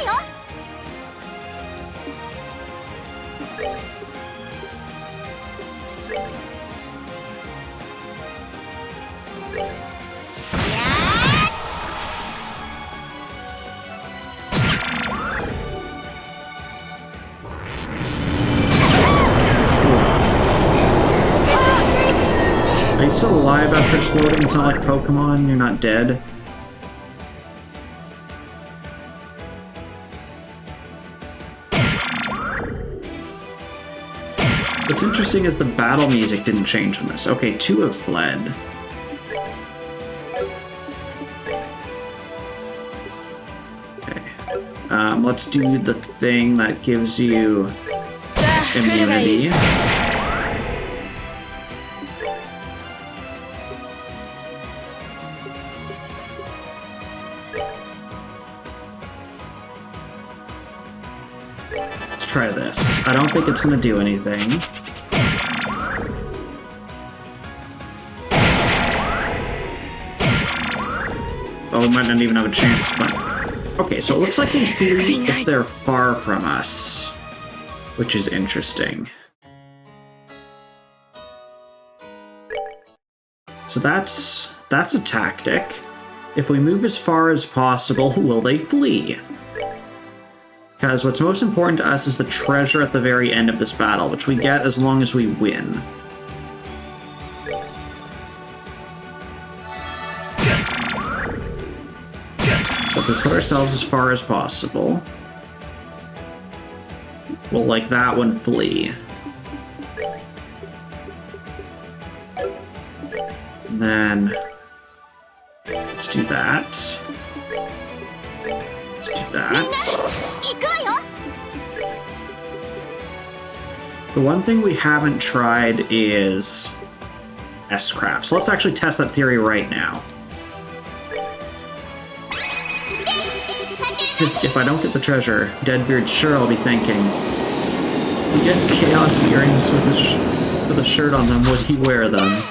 Are you still alive after exploding? It's not like Pokemon, you're not dead. What's interesting is the battle music didn't change on this. Okay, 2 have fled. Okay. Let's do the thing that gives you immunity. Let's try this. I don't think it's gonna do anything. Oh, we might not even have a chance to find. Okay, so it looks like they flee if they're far from us, which is interesting. So that's a tactic. If we move as far as possible, will they flee? Because what's most important to us is the treasure at the very end of this battle, which we get as long as we win. But we put ourselves as far as possible. We'll, like that one, flee. And then let's do that. Let's do that. The one thing we haven't tried is S-Craft. So let's actually test that theory right now. If I don't get the treasure, Deadbeard's sure I'll be thinking, we get Chaos earrings with a shirt on them, would he wear them?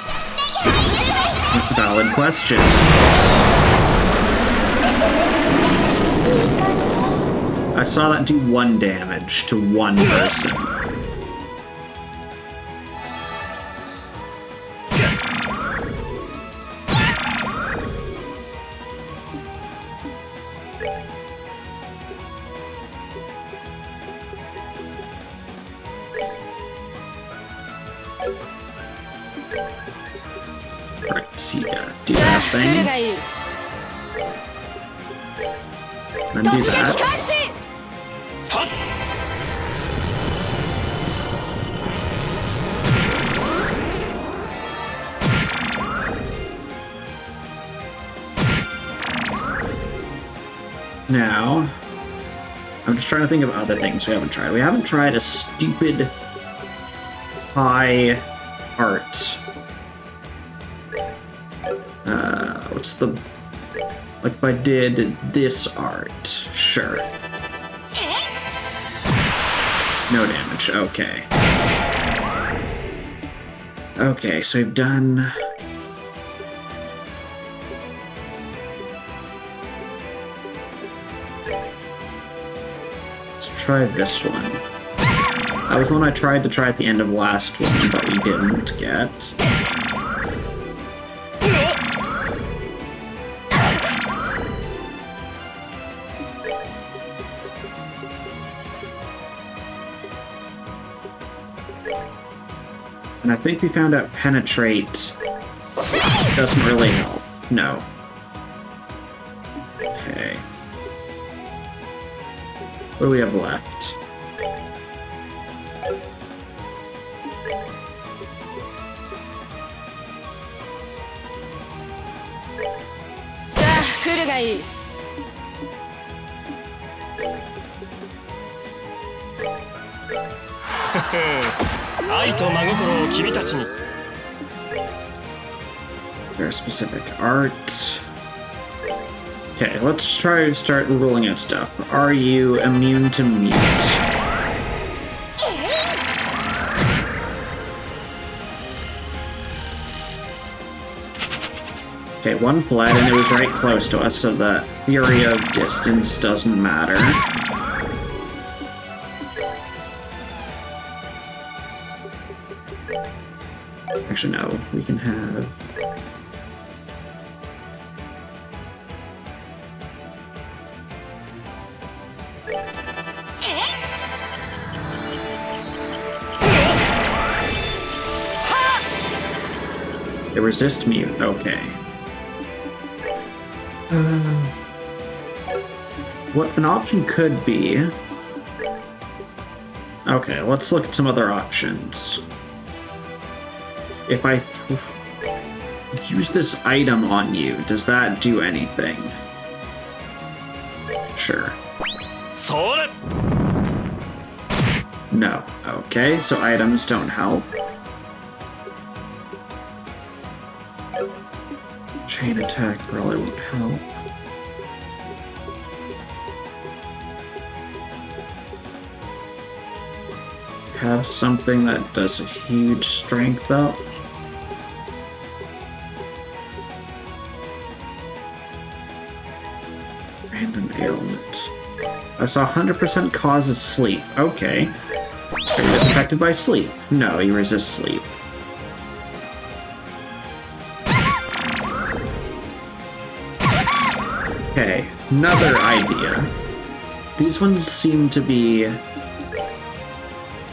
Valid question. I saw that do 1 damage to 1 person. Right, so you gotta do that thing. Then do that. Now, I'm just trying to think of other things we haven't tried. We haven't tried a stupid high art. What's the... Like if I did this art. Sure. No damage, okay. Okay, so we've done... Try this one. That was the one I tried to try at the end of last one, but we didn't get. And I think we found out Penetrate doesn't really help. No. What do we have left? Very specific art. Okay, let's try to start ruling out stuff. Are you immune to mute? Okay, one fled, and it was right close to us, so the theory of distance doesn't matter. Actually, no, we can have... They resist mute, okay. What an option could be... Okay, let's look at some other options. If I use this item on you, does that do anything? Sure. No. Okay, so items don't help. Chain attack probably won't help. Have something that does a huge strength up. Random ailment. I saw 100% causes sleep. Okay. Are you just affected by sleep? No, you resist sleep. Okay, another idea. These ones seem to be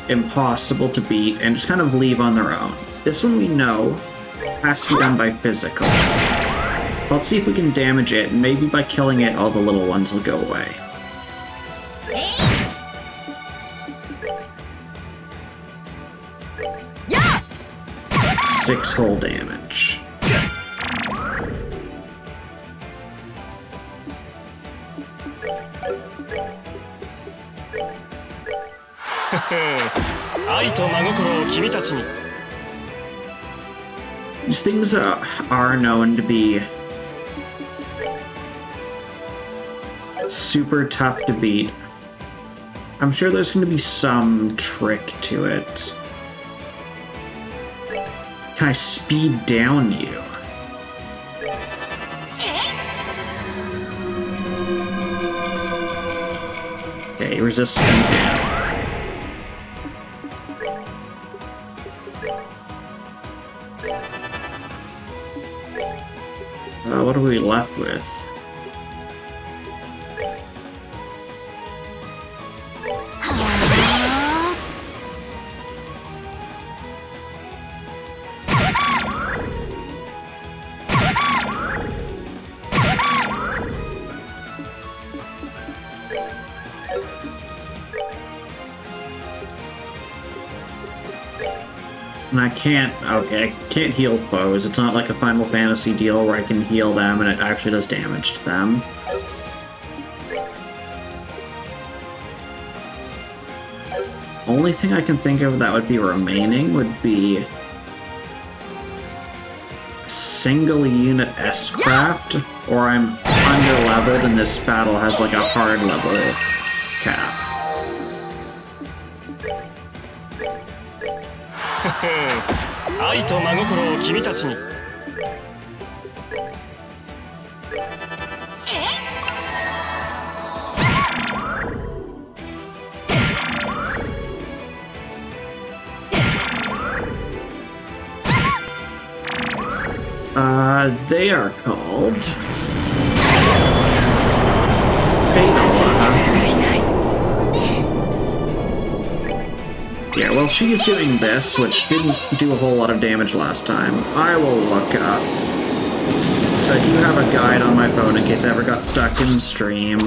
impossible to beat and just kind of leave on their own. This one we know has to be done by physical. So let's see if we can damage it, and maybe by killing it, all the little ones will go away. Yeah! 6 whole damage. These things are known to be super tough to beat. I'm sure there's going to be some trick to it. Can I speed down you? Okay, resist speed down. What are we left with? And I can't heal foes. It's not like a Final Fantasy deal where I can heal them and it actually does damage to them. Only thing I can think of that would be remaining would be single unit S-Craft, or I'm under-leveled and this battle has like a hard level cap. They are called Yeah, well, she's doing this, which didn't do a whole lot of damage last time. I will look up. So I do have a guide on my phone in case I ever got stuck in stream.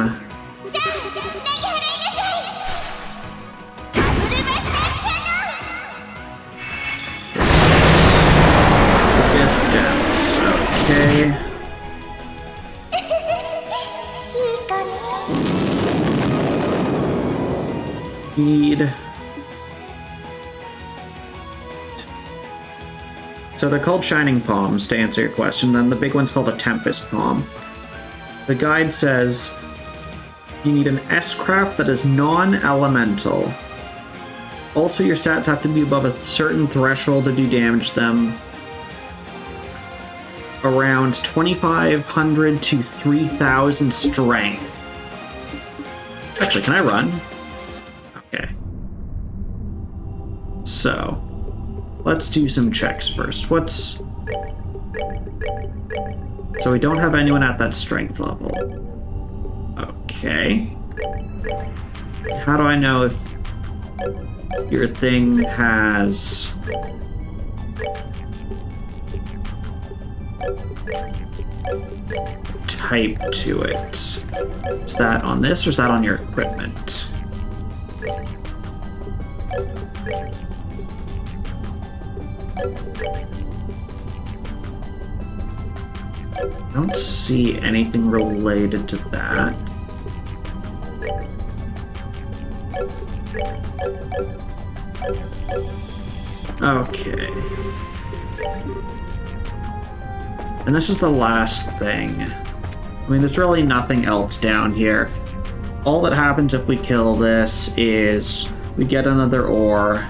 Need... So they're called Shining Palms, to answer your question. Then the big one's called a Tempest Palm. The guide says you need an S-craft that is non-elemental. Also, your stats have to be above a certain threshold to do damage to them. Around 2,500 to 3,000 strength. Actually, can I run? Okay. So, let's do some checks first. What's... So we don't have anyone at that strength level. Okay. How do I know if your thing has... type to it? Is that on this or is that on your equipment? I don't see anything related to that. Okay. And this is the last thing. I mean, there's really nothing else down here. All that happens if we kill this is we get another ore.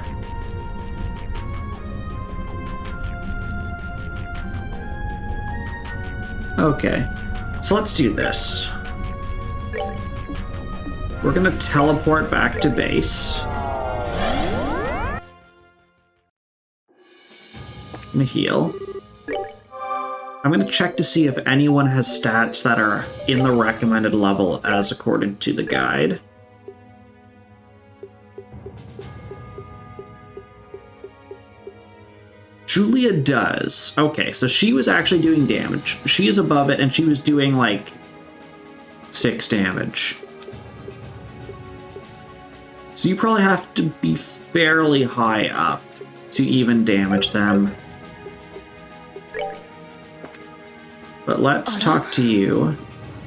Okay, so let's do this. We're gonna teleport back to base. I'm gonna heal. I'm gonna check to see if anyone has stats that are in the recommended level as according to the guide. Julia does. Okay, so she was actually doing damage. She is above it, and she was doing, like, 6 damage. So you probably have to be fairly high up to even damage them. But let's talk to you.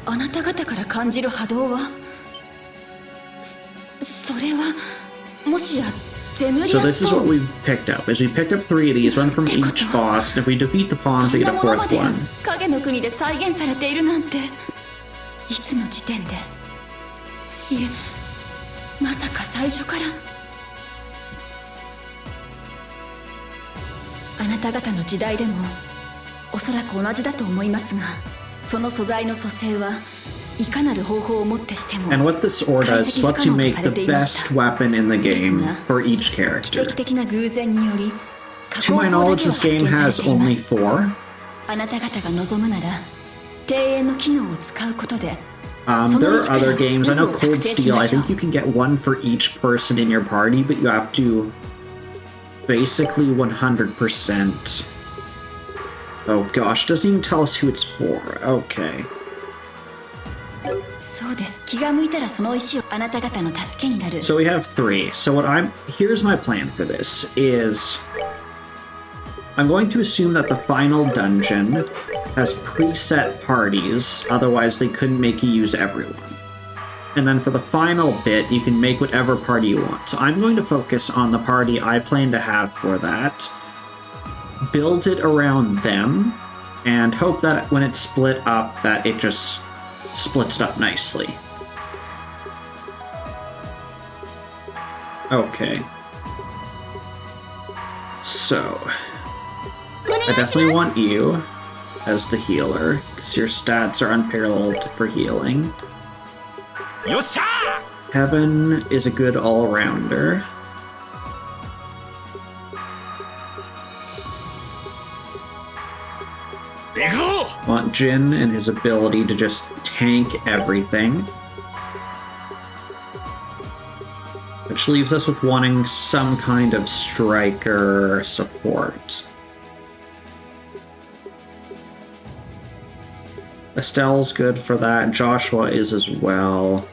あなた方から感じる波動はそれはもしや So this is what we've picked up. Is we picked up 3 of these, one from each boss, and if we defeat the pawns, we get a 4th one. 影の国で再現されているなんていつの時点でいえまさか最初からあなた方の時代でもおそらく同じだと思いますがその素材の組成はいかなる方法をもってしても And what this ore does is lets you make the best weapon in the game for each 奇 character. 跡的な偶然により To my knowledge, this game has only 4. あなた方が望むなら庭園の機能を使うことで There are other games. I know Cold Steel, I think you can get one for each person in your party, but you have to basically 100%. Oh gosh, doesn't even tell us who it's for. Okay. そうです気が向いたらその石をあなた方の助けになる So we have 3. So here's my plan for this is I'm going to assume that the final dungeon has preset parties, otherwise they couldn't make you use everyone. And then for the final bit, you can make whatever party you want. So I'm going to focus on the party I plan to have for that, build it around them, and hope that when it's split up, that it just splits it up nicely. Okay. So, I definitely want you as the healer, because your stats are unparalleled for healing. Heaven is a good all-rounder. Want Jin and his ability to just tank everything. Which leaves us with wanting some kind of striker support. Estelle's good for that. Joshua is as well.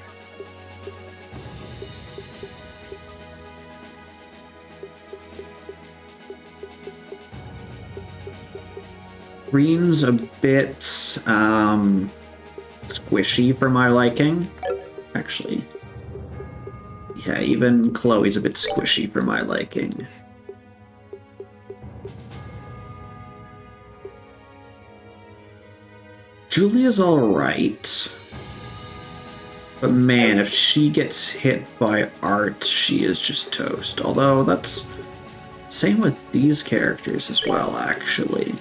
Green's a bit squishy for my liking. Actually, Yeah, even Chloe's a bit squishy for my liking. Julia's alright. But man, if she gets hit by art, she is just toast. Although, that's... same with these characters as well, actually.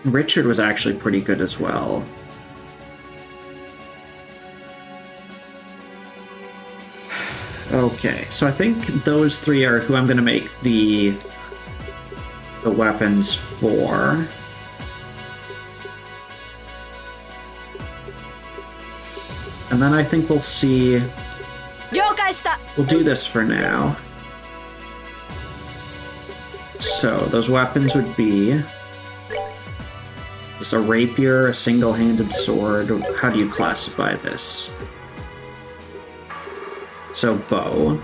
Richard was actually pretty good as well. Okay, so I think those three are who I'm going to make the weapons for. And then I think we'll see... We'll do this for now. So, those weapons would be... Is a rapier, a single-handed sword? How do you classify this? So, bow.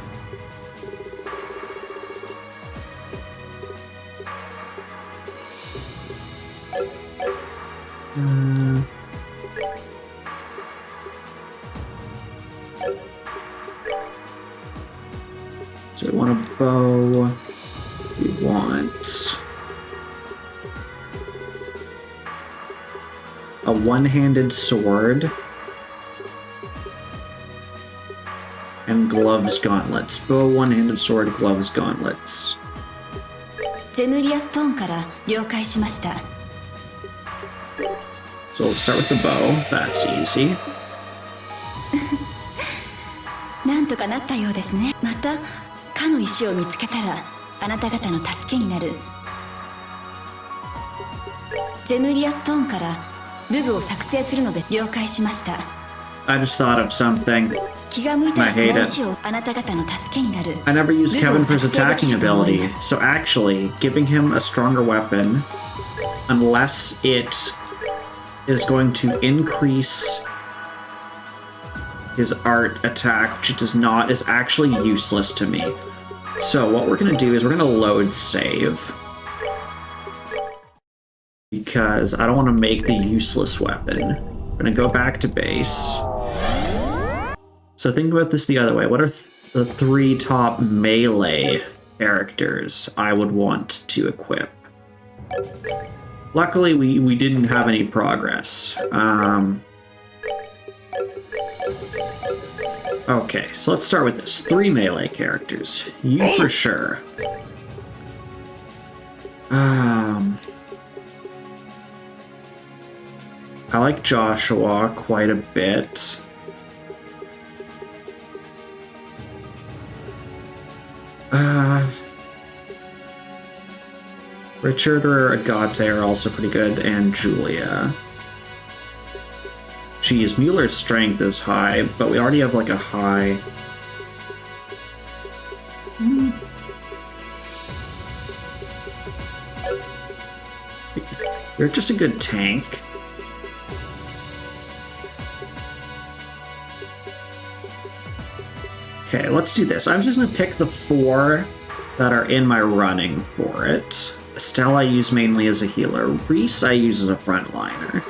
So we want a bow. We want a one-handed sword and gloves, gauntlets. Bow, one-handed sword, gloves, gauntlets. ゼヌリアストーンから了解しました。 So we'll start with the bow. That's easy. なんとかなったようですね。またかの石を見つけたらあなた方の助けになる。ゼヌリアストーンから武具を作成するので了解しました。 I just thought of something. 気が向いたらそ I hate の it. 石をあなた方の助けになる。 I never used Kevin for his attacking ability, so actually, giving him a stronger weapon, unless it is going to increase his art attack, which it does not, is actually useless to me. So what we're going to do is we're going to load save. Because I don't want to make the useless weapon. We're going to go back to base. So think about this the other way. What are the three top melee characters I would want to equip? Luckily, we didn't have any progress. Okay, so let's start with this. 3 melee characters. You for sure. I like Joshua quite a bit. Richard or Agate are also pretty good, and Julia. Geez, Mueller's strength is high, but we already have like a high... You're just a good tank. Okay, let's do this. I'm just gonna pick the 4 that are in my running for it. Estelle I use mainly as a healer. Reese I use as a frontliner.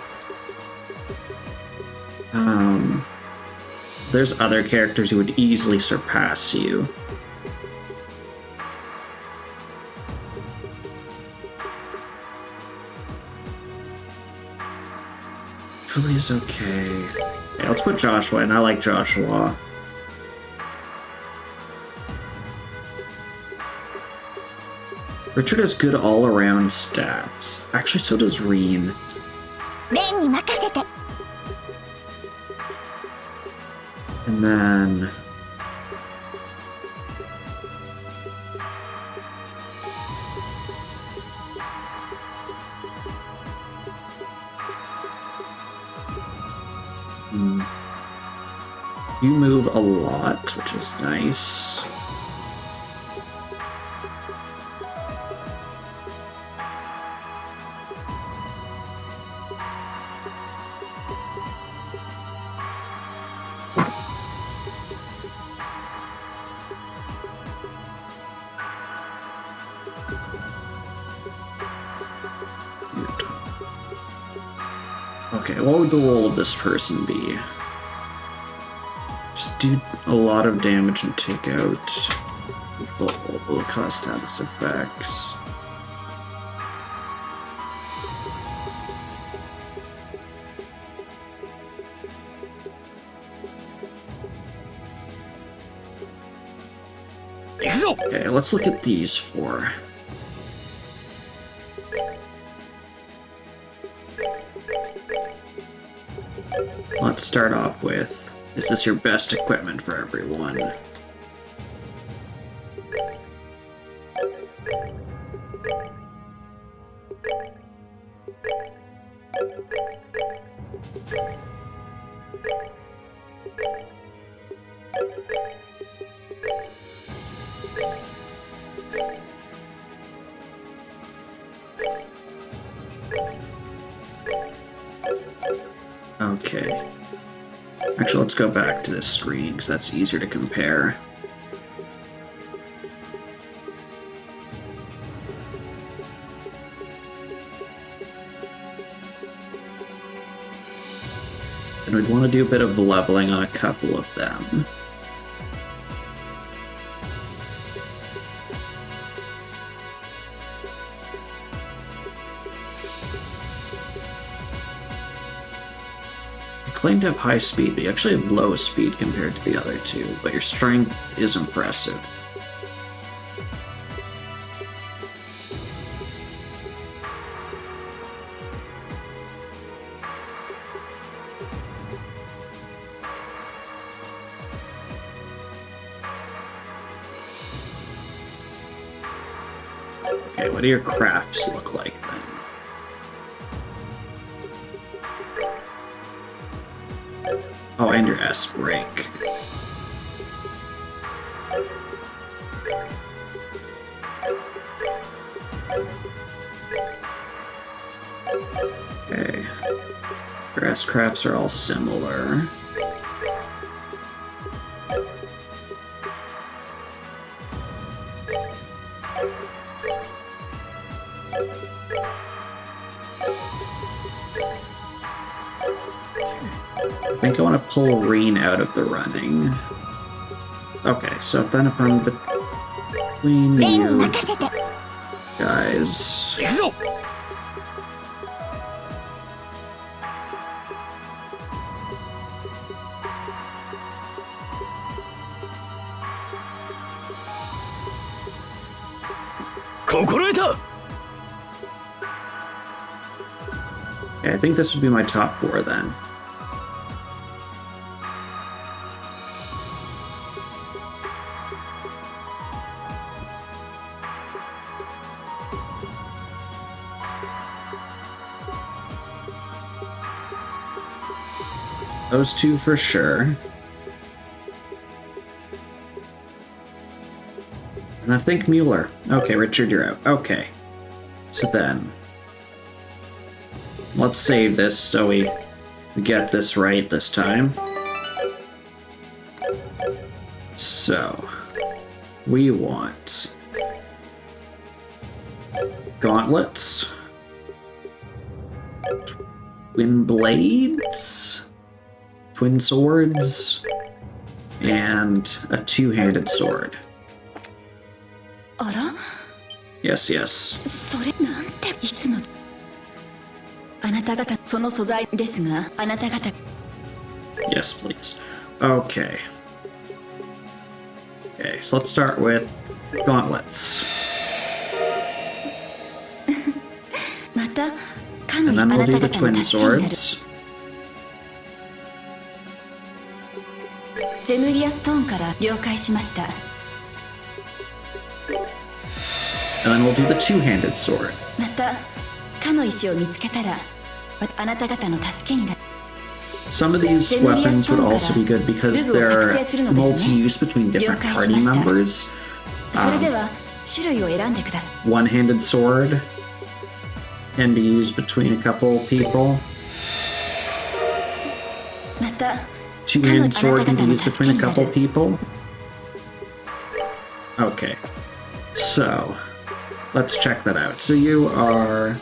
There's other characters who would easily surpass you. Julie's okay. Yeah, let's put Joshua in. I like Joshua. Richard has good all-around stats. Actually, so does Reen. レンに任せて。 And then... You move a lot, which is nice. Okay, what would the role of this person be? Just do a lot of damage and take out will cause status effects. Okay, let's look at these four. Let's start off with, is this your best equipment for everyone? Okay. Actually, let's go back to this screen, because that's easier to compare. And we'd want to do a bit of leveling on a couple of them. Claim to have high speed, but you actually have low speed compared to the other two, but your strength is impressive. Okay, what do your crafts look like then? Oh, and your S break. Okay. Your S crafts are all similar. I think I want to pull Reen out of the running. Okay, so then if I'm between you guys... Okay, I think this would be my top four then. Those two for sure. And I think Mueller. Okay, Richard, you're out. Okay. So then, let's save this so we get this right this time. So, we want gauntlets, twin blades, twin swords, and a two-handed sword. Yes, yes. それなんていつのあなた方その素材ですがあなた方 Yes, please. Okay. Okay, so let's start with gauntlets. また And 神あ then な we'll た do the 方の twin 助けになる swords. ゼヌリアストーンから了解しました And then we'll do the two-handed sword. またかの石を見つけたらあなた方の助けになる Some of these weapons would also be good because they're multi-use between different party members. それでは種類を選んでください One-handed sword can be used between a couple people. また Two-handed sword can be used between a couple people. Okay. So, let's check that out. So you are...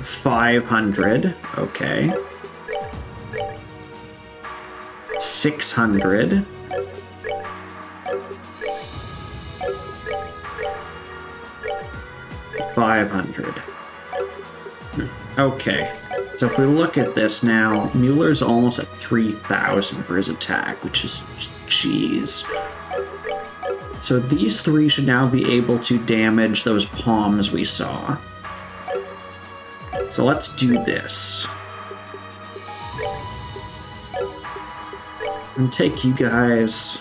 500. Okay. 600. 500. Okay. So if we look at this now, Mueller's almost at 3,000 for his attack, which is jeez. So these three should now be able to damage those palms we saw. So let's do this. And take you guys.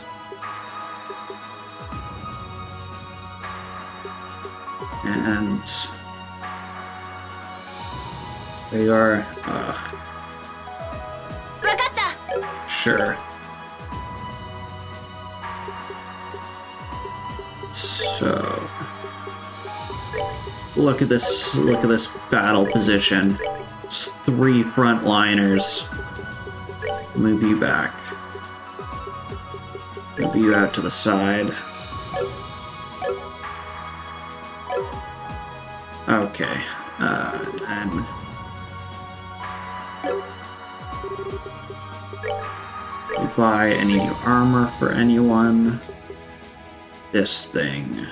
And they are, sure. So look at this battle position. It's 3 frontliners. Move you back. Move you out to the side. Okay, and buy any new armor for anyone. This thing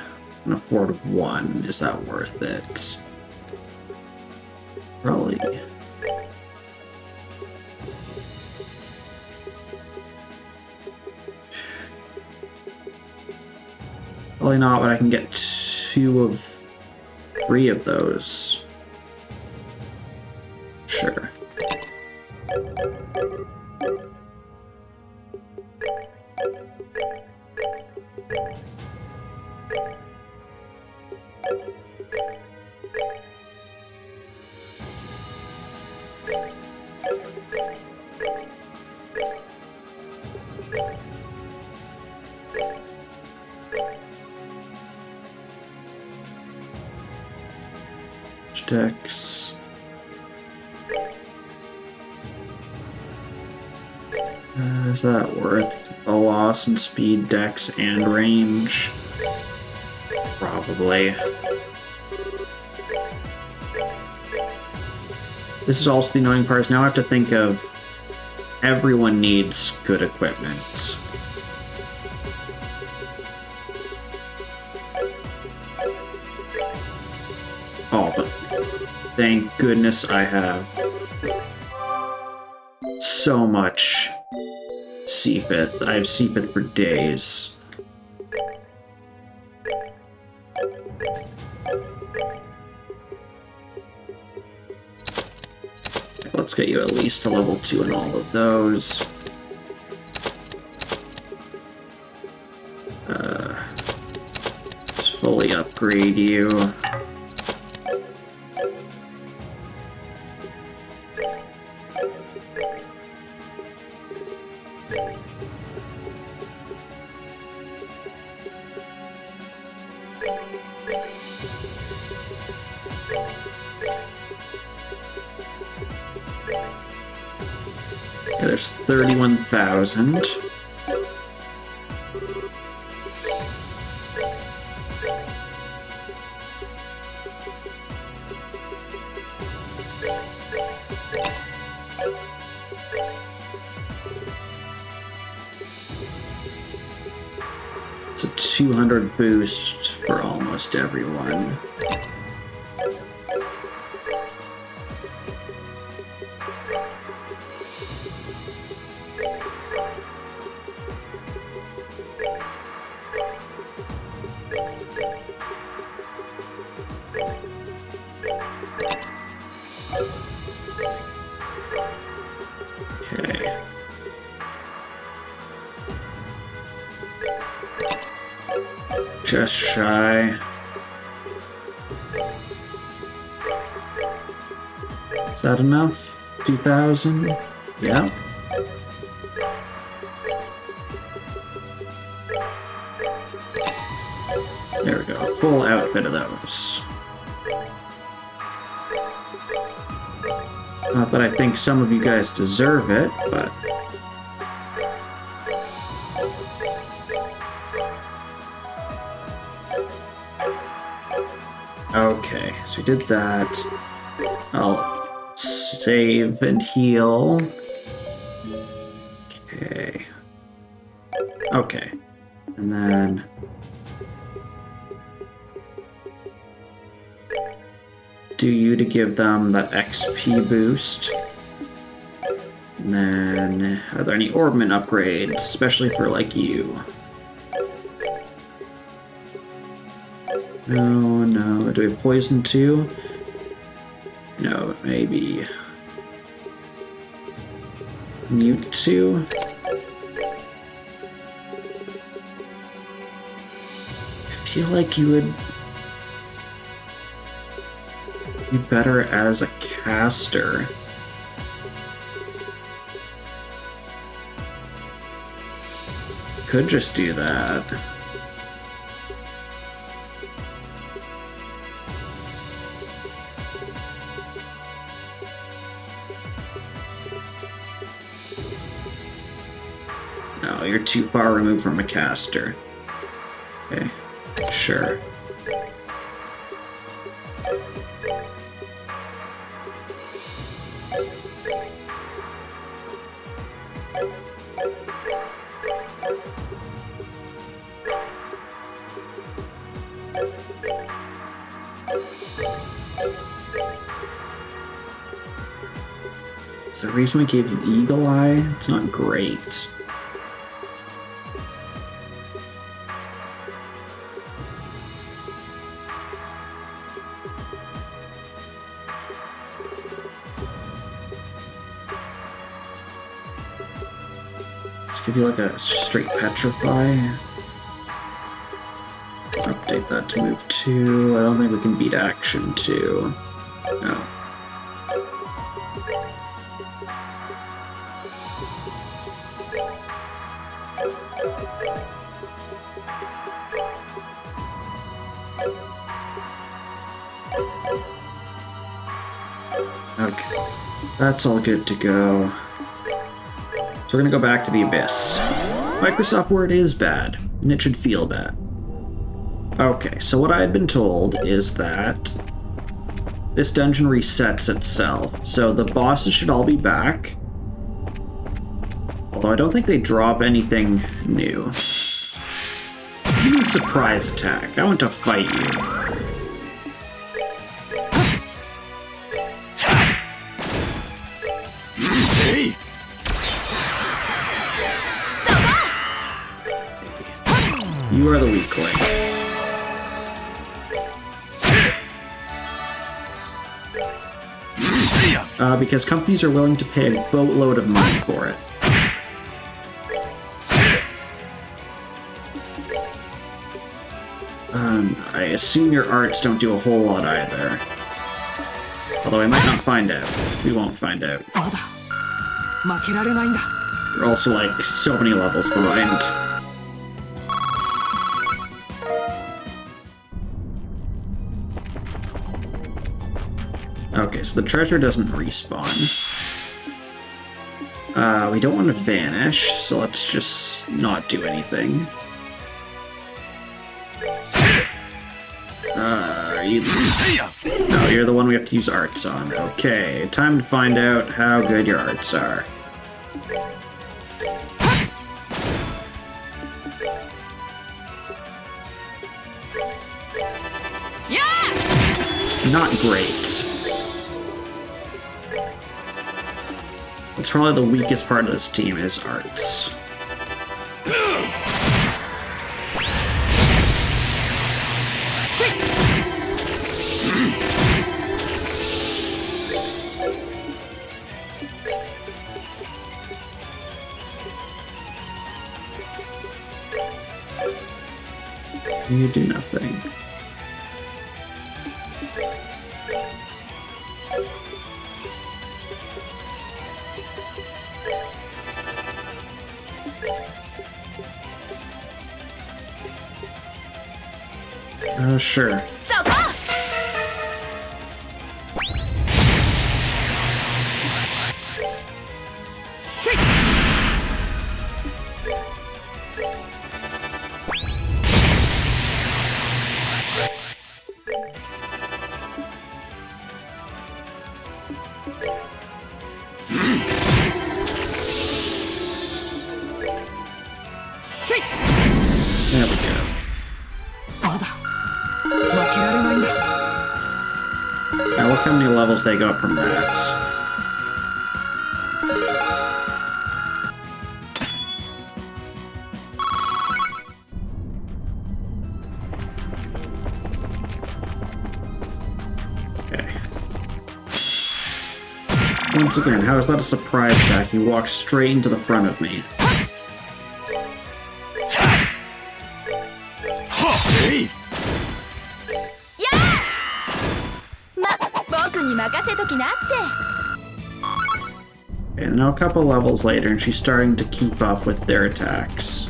can afford 1. Is that worth it? Probably. Probably not, but I can get 3 of those. Sure. Dex. Is that worth a loss in speed, dex, and range? Probably. This is also the annoying part, is now I have to think of everyone needs good equipment. Oh, but thank goodness I have so much Seepith. I have Seepith for days. Let's get you at least to level 2 in all of those. Just fully upgrade you. Yeah, there's 31,000. It's a 200 boost for almost everyone. Okay. Just shy. Is that enough? 2,000? Yeah. There we go. Full outfit of those. Not that I think some of you guys deserve it, but... Okay, so we did that. I'll save and heal. Okay. Okay. And then... do you to give them that XP boost. And then, are there any Orbment upgrades, especially for, like, you? No, no. Do we have Poison too? No, maybe... Mute 2? I feel like you would be better as a caster. Could just do that. No, you're too far removed from a caster. Okay, sure. The reason we gave you Eagle Eye, it's not great. Let's give you like a straight Petrify. Update that to move 2. I don't think we can beat action 2. No. Okay, that's all good to go. So we're gonna go back to the Abyss. Microsoft Word is bad, and it should feel bad. Okay, so what I had been told is that this dungeon resets itself, so the bosses should all be back. Although I don't think they drop anything new. Give me a surprise attack. I want to fight you. You are the weak link. Because companies are willing to pay a boatload of money for it. I assume your arts don't do a whole lot either. Although I might not find out. We won't find out. You're also like so many levels behind. Okay, so the treasure doesn't respawn. We don't want to vanish, so let's just not do anything. Are you... No, you're the one we have to use arts on. Okay, time to find out how good your arts are. Not great. It's probably the weakest part of this team is arts. You do nothing. Sure. There we go. まだ負けられないんだ。 Now look how many levels they go up from that. Okay. Once again, how is that a surprise attack? You walk straight into the front of me. 僕に任せときなって。 And now a couple levels later, and she's starting to keep up with their attacks.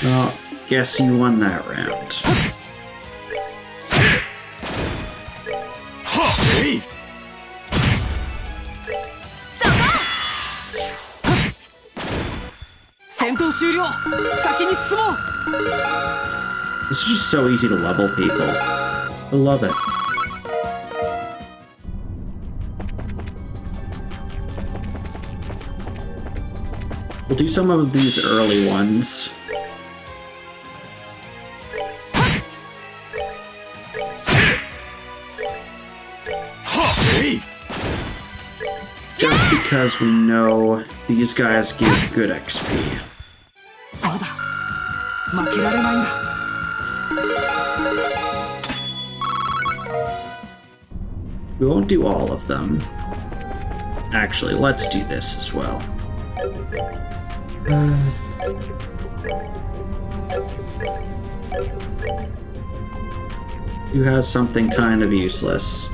Well, guess you won that round. 戦闘終了。先に進もう。 This is just so easy to level people. I love it. We'll do some of these early ones. Just because we know these guys give good XP. まだ負けられないんだ。 We won't do all of them. Actually, let's do this as well. Who has something kind of useless?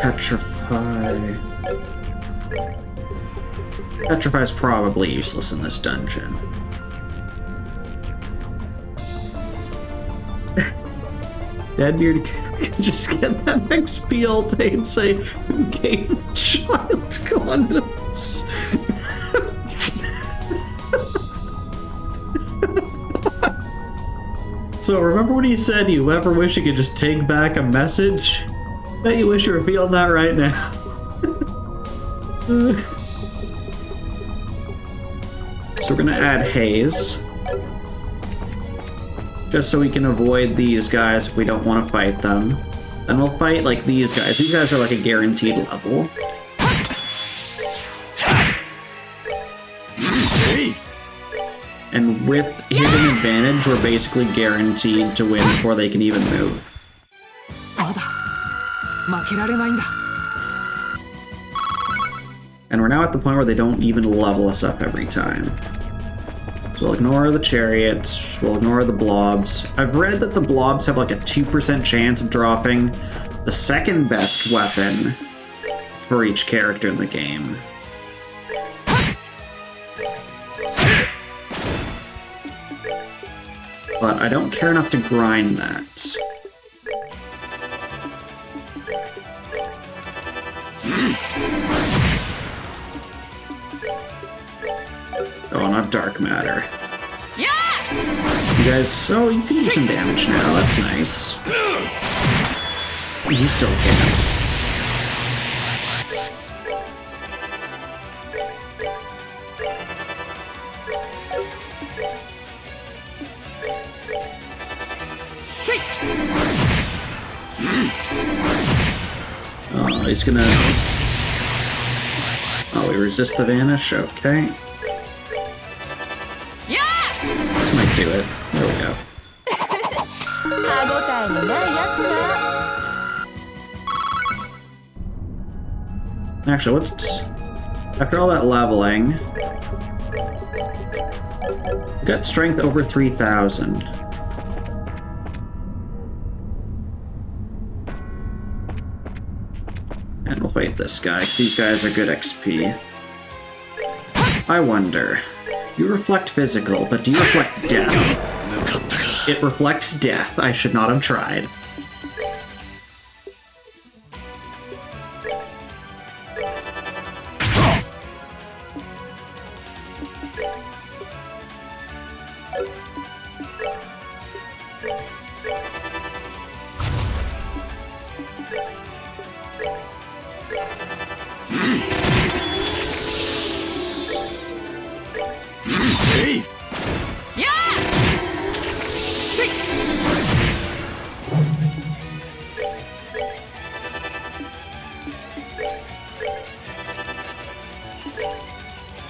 Petrify. Petrify is probably useless in this dungeon. Deadbeard can just get that XP all day and say, who gave the child condoms? So remember when he said, you ever wish you could just take back a message? Bet you wish you were feeling that right now. So we're gonna add Haze. Just so we can avoid these guys if we don't want to fight them. Then we'll fight like these guys. These guys are like a guaranteed level. And with hidden advantage, we're basically guaranteed to win before they can even move. まだ負けられないんだ。 And we're now at the point where they don't even level us up every time. So we'll ignore the chariots, we'll ignore the blobs. I've read that the blobs have like a 2% chance of dropping the second best weapon for each character in the game. But I don't care enough to grind that. Oh, not dark matter. You guys, so you can do some damage now, that's nice. You still can't. Oh, he's gonna... Oh, we resist the vanish? Okay. This might do it. There we go. Actually, what's... After all that leveling... We got strength over 3,000. And we'll fight this guy, 'cause these guys are good XP. I wonder... You reflect physical, but do you reflect death? It reflects death. I should not have tried.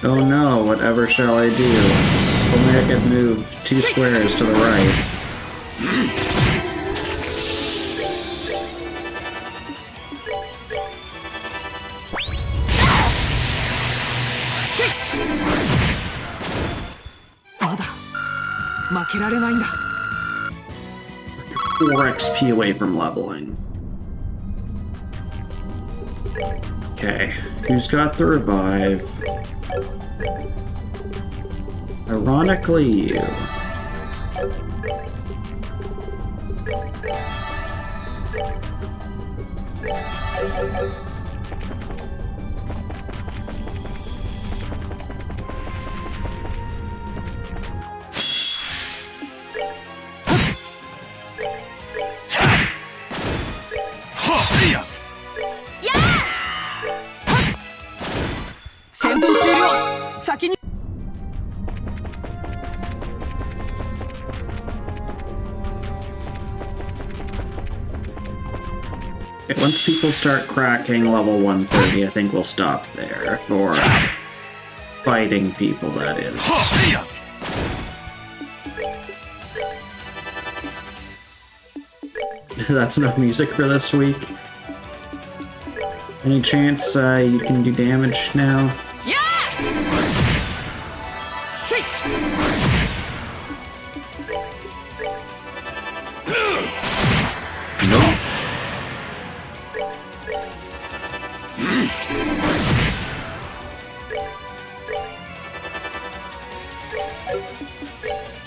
Oh no, whatever shall I do? Only I could move 2 squares to the right. Mada, 負けられないんだ. 4 XP away from leveling. Okay, who's got the revive? Ironically, you. Okay, once people start cracking level 130, I think we'll stop there. Or fighting people, that is. That's enough music for this week. Any chance you can do damage now? No.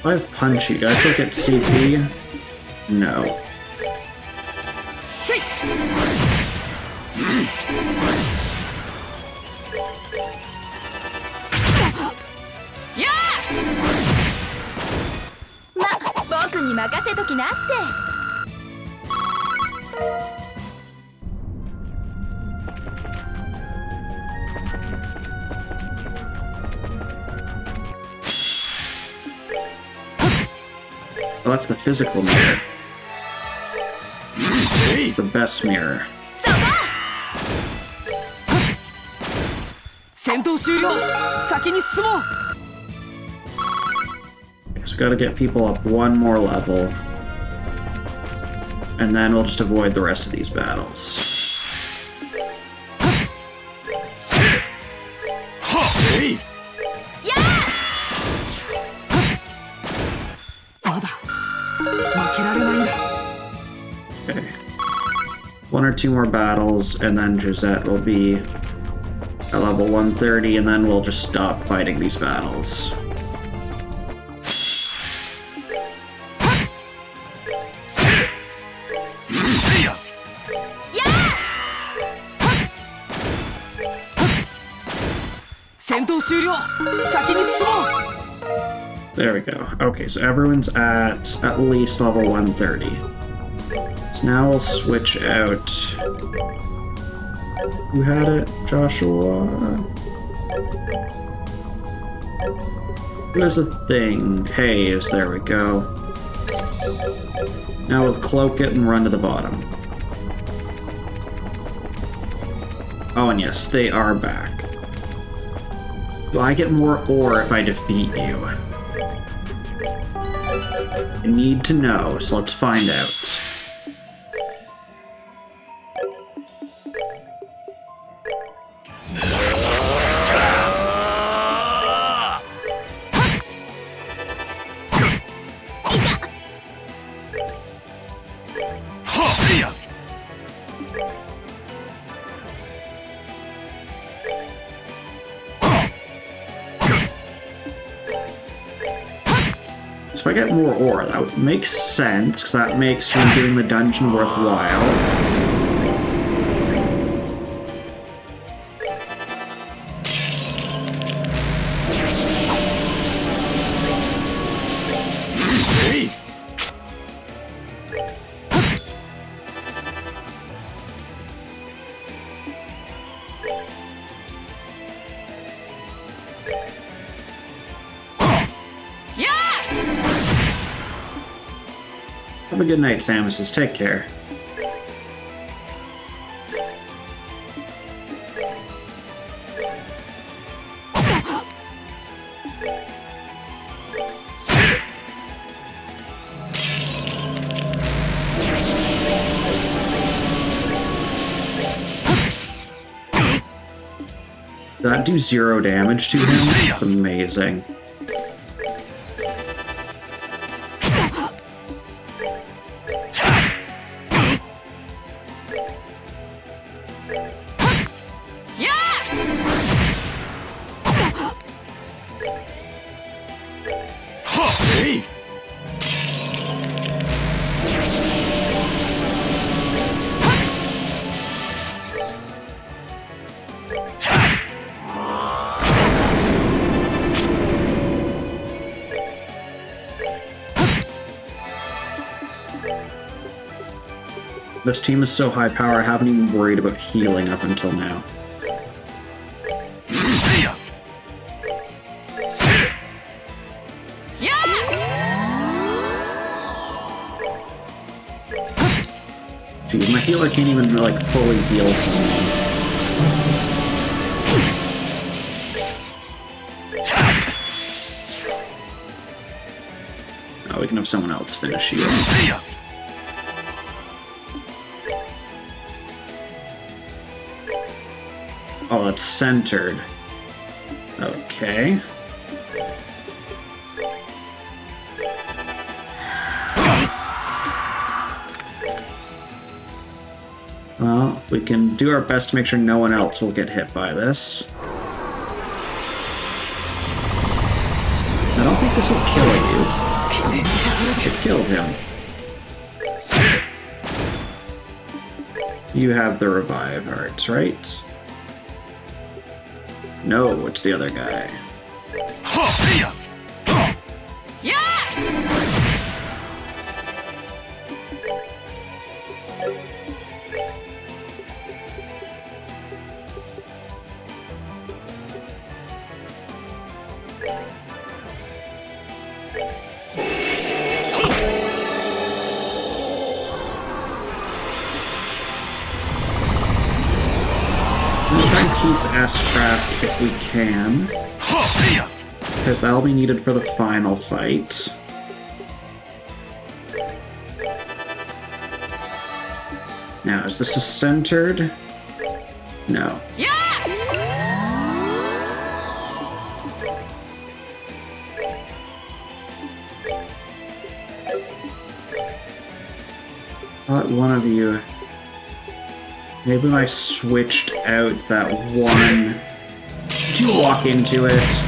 I have punchy. Do I still get CP? No. Oh, that's the physical mirror. It's the best mirror. Guess we gotta get people up 1 more level. And then we'll just avoid the rest of these battles. Okay. 1 or 2 more battles, and then Josette will be at level 130, and then we'll just stop fighting these battles. There we go. Okay, so everyone's at least level 130. So now we'll switch out. Who had it? Joshua? Who has a thing? Haze, there we go. Now we'll cloak it and run to the bottom. Oh, and yes, they are back. Will I get more ore if I defeat you? I need to know, so let's find out. So if I get more ore, that would make sense, because that makes me doing the dungeon worthwhile. Have a good night, Samuses. Take care. Did that do 0 damage to him? That's amazing. This team is so high power, I haven't even worried about healing up until now. Jeez, my healer can't even, like, fully heal someone. Oh, we can have someone else finish you. Oh, it's centered. Okay. Well, we can do our best to make sure no one else will get hit by this. I don't think this will kill you. It killed him. You have the revive hearts, right? No, it's the other guy. Let's try and keep S-Craft if we can, because that'll be needed for the final fight. Now, is this a centered? No. Thought one of you. Maybe I switched out that one. Did you walk into it?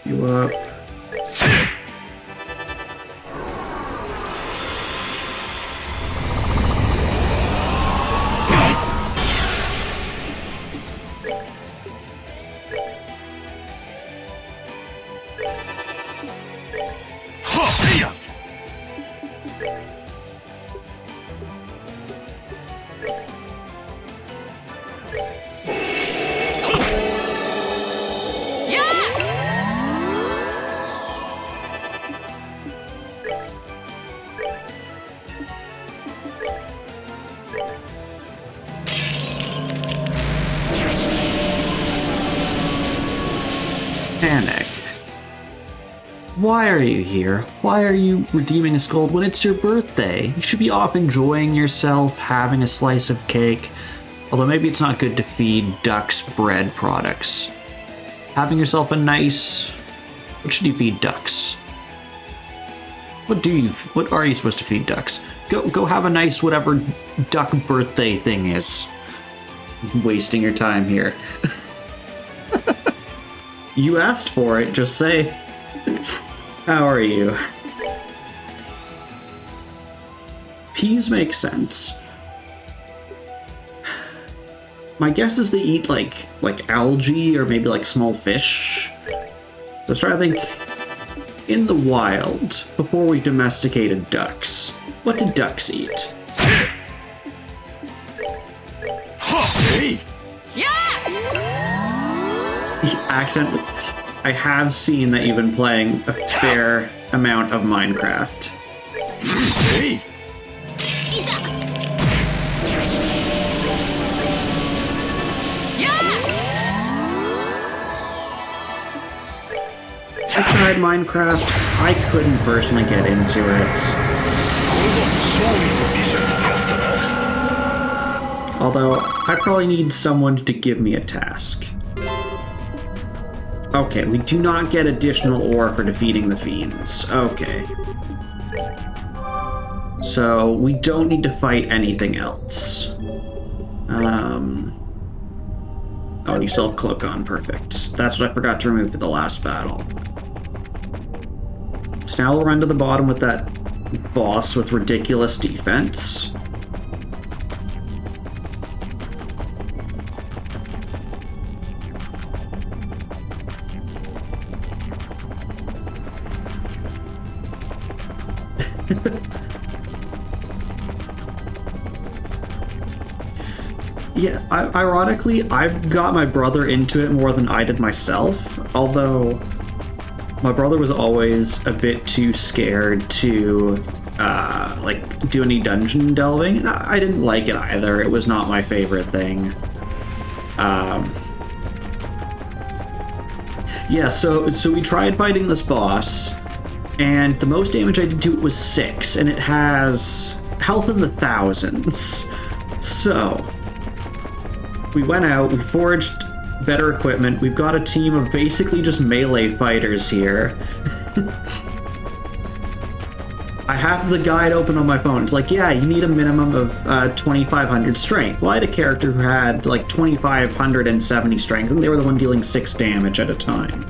You up. Panic. Why are you here? Why are you redeeming a gold when it's your birthday? You should be off enjoying yourself, having a slice of cake. Although maybe it's not good to feed ducks bread products. Having yourself a nice... What should you feed ducks? What are you supposed to feed ducks? Go have a nice whatever duck birthday thing is. Wasting your time here. You asked for it, just say, how are you? Peas make sense. my guess is they eat like algae or maybe like small fish. So let's try to think in the wild before we domesticated ducks. What did ducks eat? Accidentally. I have seen that you've been playing a fair amount of Minecraft. I tried Minecraft. I couldn't personally get into it. Although, I probably need someone to give me a task. Okay, we do not get additional ore for defeating the fiends. Okay. So, we don't need to fight anything else. Oh, and you still have Cloak on. Perfect. That's what I forgot to remove for the last battle. So now we'll run to the bottom with that boss with ridiculous defense. Yeah, ironically, I've got my brother into it more than I did myself, although my brother was always a bit too scared to, like, do any dungeon delving, and I didn't like it either. It was not my favorite thing. Yeah, so we tried fighting this boss, and the most damage I did to it was 6, and it has health in the thousands. So we went out, we forged better equipment, we've got a team of basically just melee fighters here. I have the guide open on my phone. It's like, yeah, you need a minimum of 2,500 strength. Well, I had a character who had like 2,570 strength, and they were the one dealing 6 damage at a time.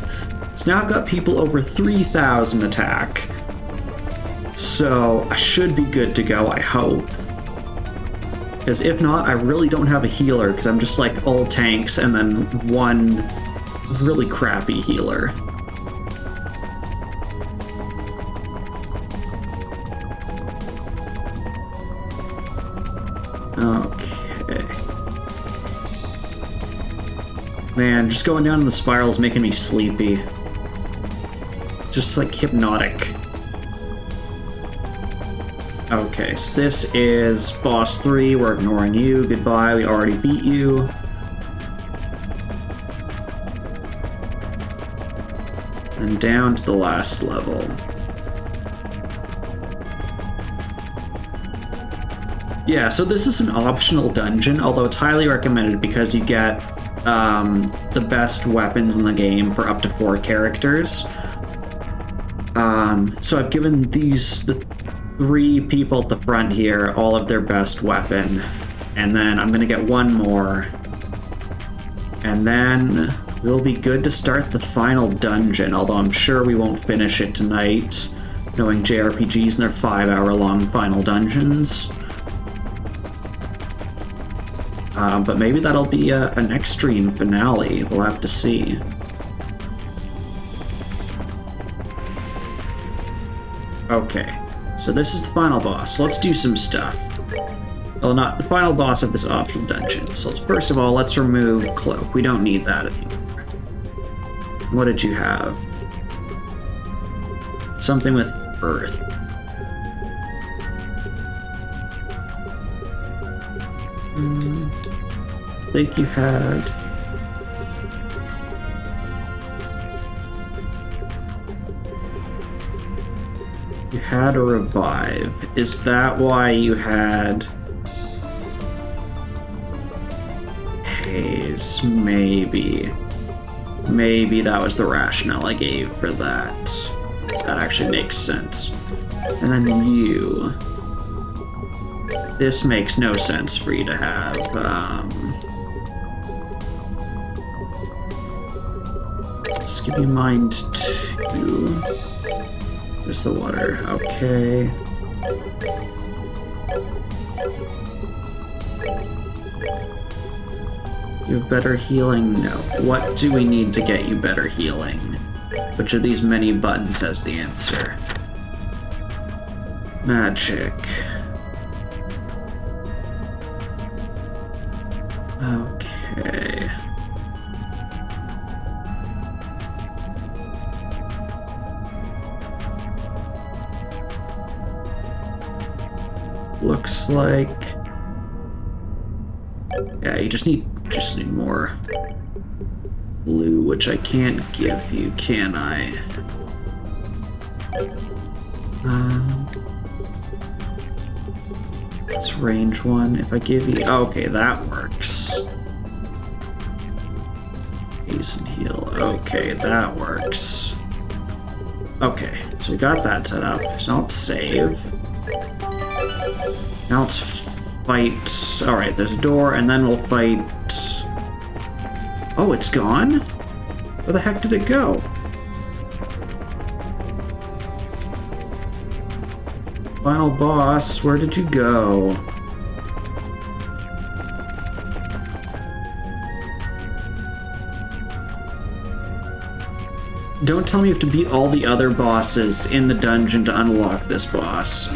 So now I've got people over 3,000 attack. So I should be good to go, I hope. Because if not, I really don't have a healer, because I'm just like all tanks and then one really crappy healer. Okay. Man, just going down in the spiral is making me sleepy. Just like hypnotic. Okay, so this is boss 3. We're ignoring you. Goodbye, we already beat you. And down to the last level. Yeah, so this is an optional dungeon, although it's highly recommended because you get the best weapons in the game for up to 4 characters. So I've given the 3 people at the front here all of their best weapon, and then I'm gonna get one more, and then we'll be good to start the final dungeon, although I'm sure we won't finish it tonight, knowing JRPGs and their 5-hour-long final dungeons. But maybe that'll be a next stream finale. We'll have to see. Okay. So this is the final boss. Let's do some stuff. Well, not the final boss of this optional dungeon. So first of all, let's remove Cloak. We don't need that anymore. What did you have? Something with Earth. I think you had... You had a revive. Is that why you had haze? Maybe. Maybe that was the rationale I gave for that. That actually makes sense. And then you. This makes no sense for you to have. Let's give you mind 2. There's the water. Okay. You have better healing? No. What do we need to get you better healing? Which of these many buttons has the answer? Magic. Okay. Looks like... Yeah, you just need more blue, which I can't give you, can I? It's range 1. If I give you... Okay, that works. Haze and heal. Okay, that works. Okay, so we got that set up. So now let's save. Now let's fight... Alright, there's a door, and then we'll fight... Oh, it's gone? Where the heck did it go? Final boss, where did you go? Don't tell me you have to beat all the other bosses in the dungeon to unlock this boss.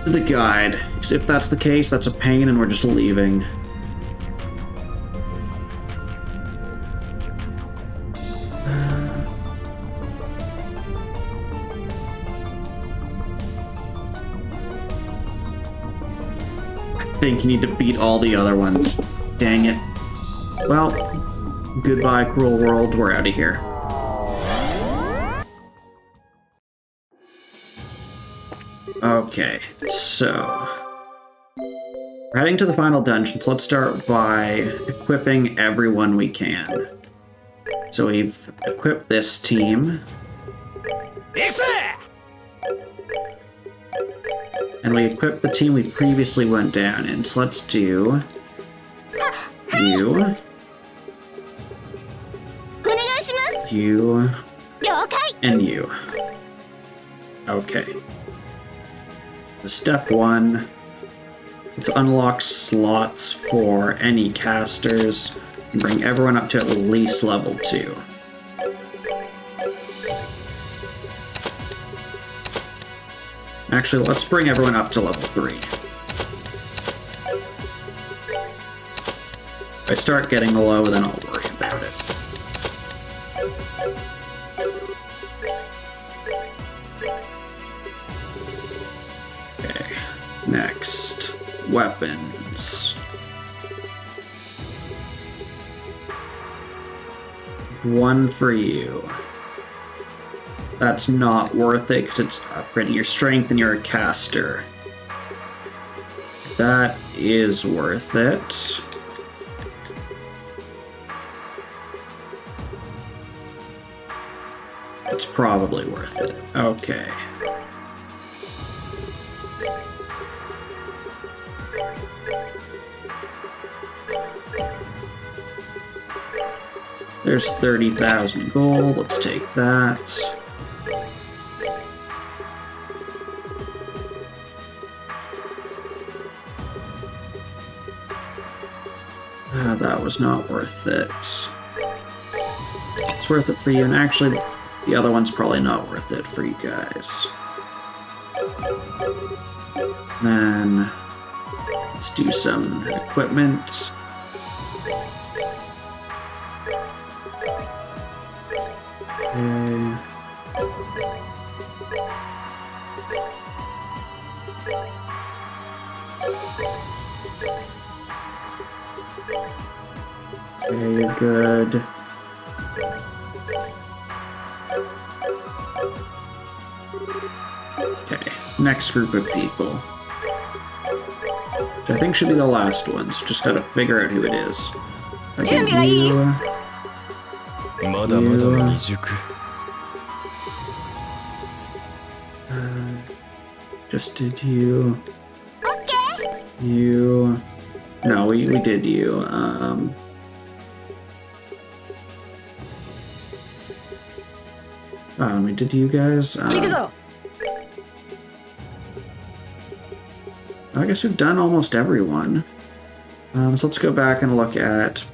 The guide. If that's the case, that's a pain and we're just leaving. I think you need to beat all the other ones. Dang it. Well, goodbye, cruel world. We're out of here. Okay, so we're heading to the final dungeon, so let's start by equipping everyone we can. So we've equipped this team. And we equipped the team we previously went down in, so let's do you, you, and you. Okay. Step 1, let's unlock slots for any casters and bring everyone up to at least level 2. Actually, let's bring everyone up to level 3. If I start getting low, then I'll worry about it. Next, weapons. One for you. That's not worth it because it's upgrading your strength and you're a caster. That is worth it. It's probably worth it. Okay. There's 30,000 gold. Let's take that. That was not worth it. It's worth it for you, and actually, the other one's probably not worth it for you guys. Then, let's do some equipment. Okay. Okay, good. Okay, next group of people. Which I think should be the last ones. Just gotta figure out who it is. I get you. Just did you. Okay. You. No, we did you. We did you guys. I guess we've done almost everyone. So let's go back and look at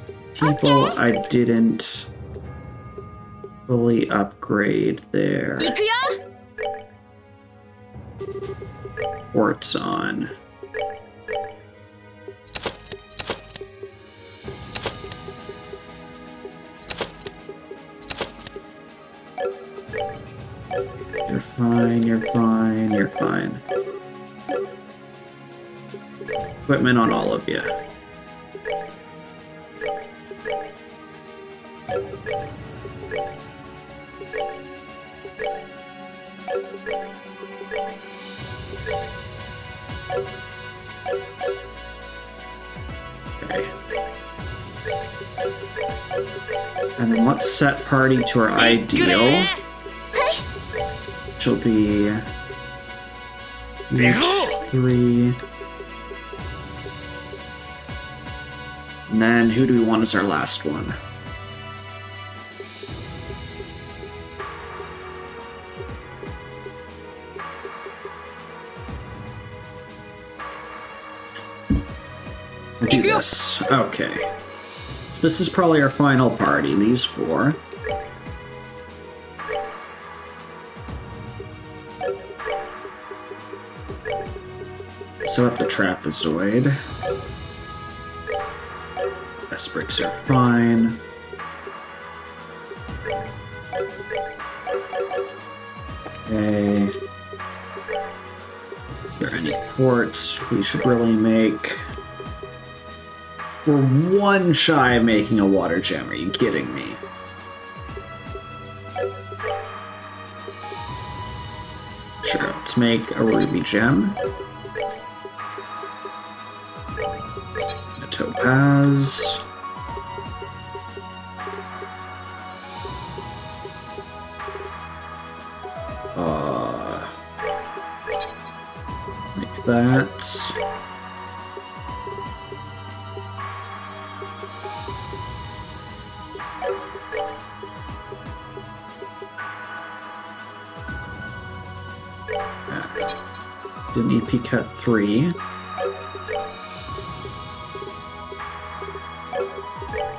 people I didn't fully upgrade their ports on. You're fine, you're fine, you're fine. Equipment on all of you. Okay. And then let's set party to our ideal. Which will be 3. And then who do we want as our last one? We'll do this. Okay. So this is probably our final party, these 4. Set up the trapezoid. Best bricks are fine. Okay. Is there any ports we should really make? We're 1 shy of making a water gem. Are you kidding me? Sure, let's make a ruby gem. A topaz. Like that. Didn't EP cut 3.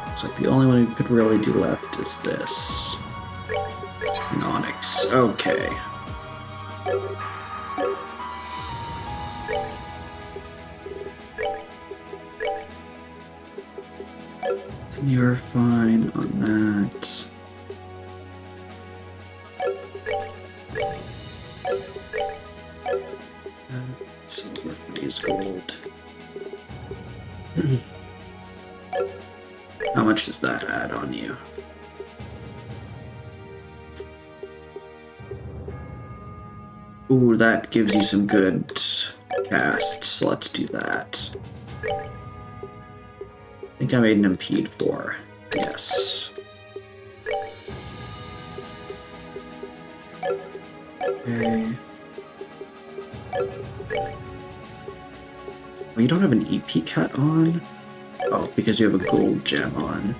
Looks like the only one we could really do left is this. An onyx. Okay. You're fine on that. Silver freeze gold. How much does that add on you? Ooh, that gives you some good casts, so let's do that. I think I made an impede 4. Yes. Okay. Oh, you don't have an EP cut on? Oh, because you have a gold gem on.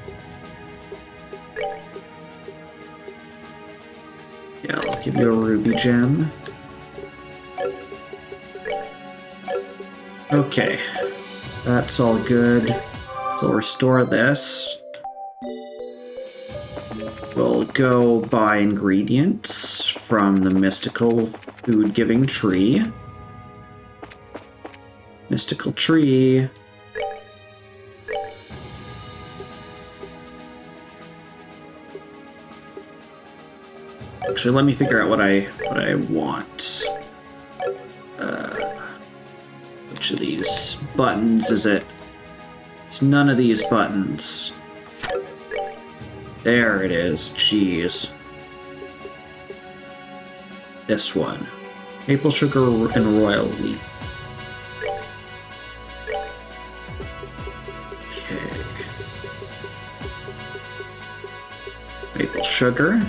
Yeah, I'll give you a ruby gem. Okay. That's all good. So we'll restore this. We'll go buy ingredients from the mystical food-giving tree. Mystical tree. Actually, let me figure out what I want. Which of these buttons is it? It's none of these buttons. There it is. Jeez. This one. Maple sugar and royal leaf. Okay. Maple sugar.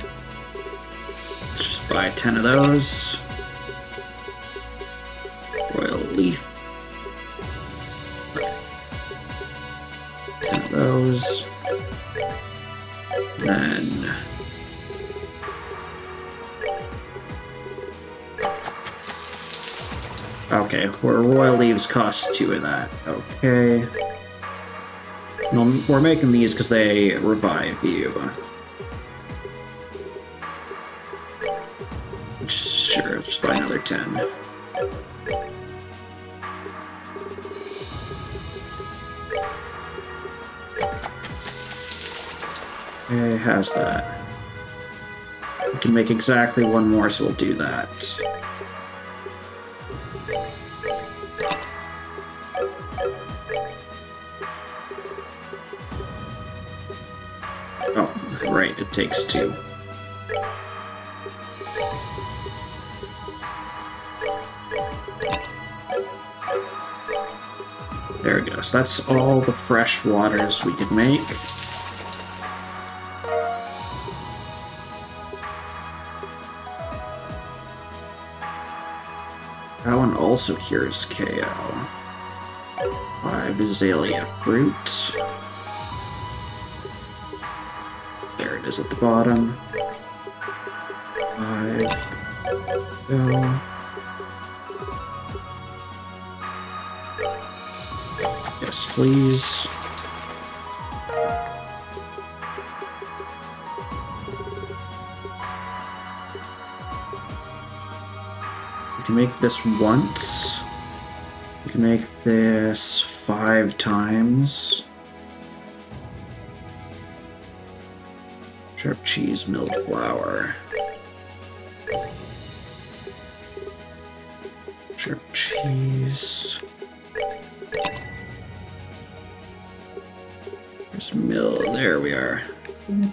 Let's just buy 10 of those. Royal leaf. 10 of those. Then okay, where royal leaves cost 2 of that. Okay. No, we're making these because they revive you. Sure, just buy another 10. Okay, how's that? We can make exactly one more, so we'll do that. Oh, right, it takes 2. There we go. So that's all the fresh waters we can make. That one also cures KO. 5 Azalea fruit. There it is at the bottom. 5. Go. Yes, please. We can make this once. We can make this 5 times. Sharp cheese, milled flour. Sharp cheese. There's mill. There we are. Food.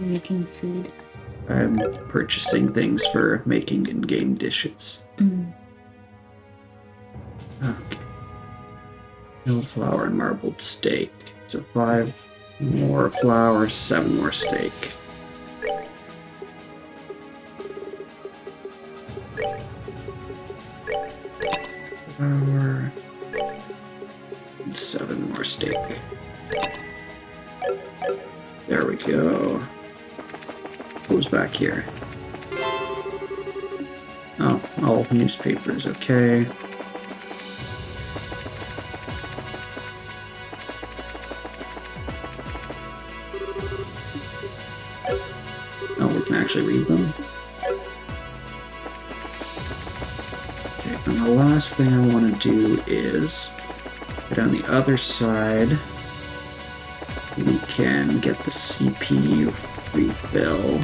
Making food. I'm purchasing things for making in-game dishes. Okay. Milled flour and marbled steak. So 5 more flour, 7 more steak. Flour. And 7 more steak. There we go. Who's back here? Oh, all newspapers, okay. Oh, we can actually read them. Okay, and the last thing I want to do is get on the other side. We can get the CPU refill.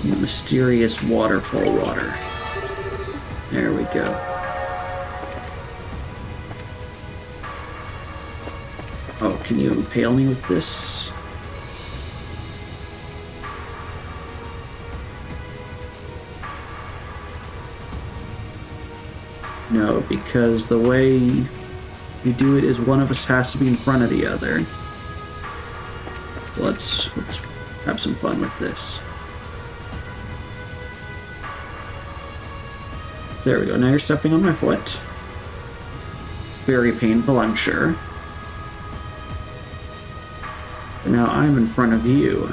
The mysterious waterfall water. There we go. Oh, can you impale me with this? No, because the way you do it is one of us has to be in front of the other. So let's have some fun with this. There we go. Now you're stepping on my foot. Very painful, I'm sure. But now I'm in front of you.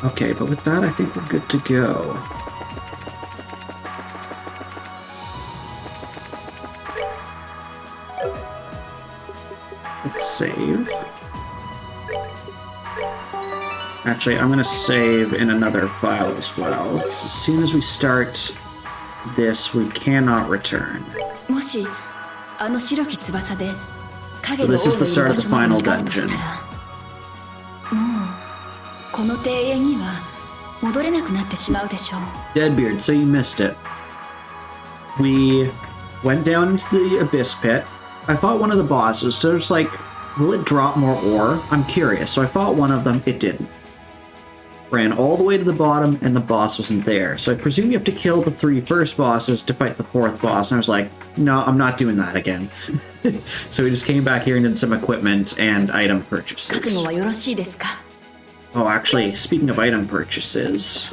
Okay, but with that, I think we're good to go. Let's save. Actually, I'm gonna save in another file as well. So as soon as we start this, we cannot return. So this is the start of the final dungeon. Deadbeard, so you missed it. We went down into the Abyss Pit. I fought one of the bosses, so it's like, will it drop more ore? I'm curious. So I fought one of them, it didn't. Ran all the way to the bottom, and the boss wasn't there. So I presume you have to kill the 3 first bosses to fight the 4th boss, and I was like, no, I'm not doing that again. So we just came back here and did some equipment and item purchases. Oh, actually, speaking of item purchases...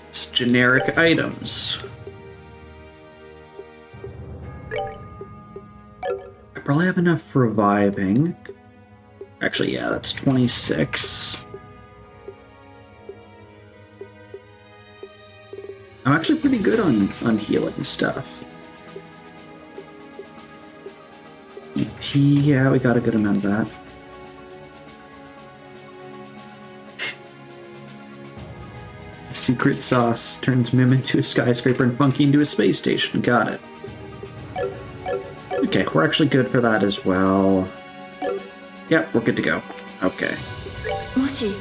It's generic items. I probably have enough for reviving. Actually, yeah, that's 26. I'm actually pretty good on healing stuff. EP, yeah, we got a good amount of that. Secret sauce turns Mim into a skyscraper and Funky into a space station. Got it. Okay, we're actually good for that as well. Yep, we're good to go. Okay. もし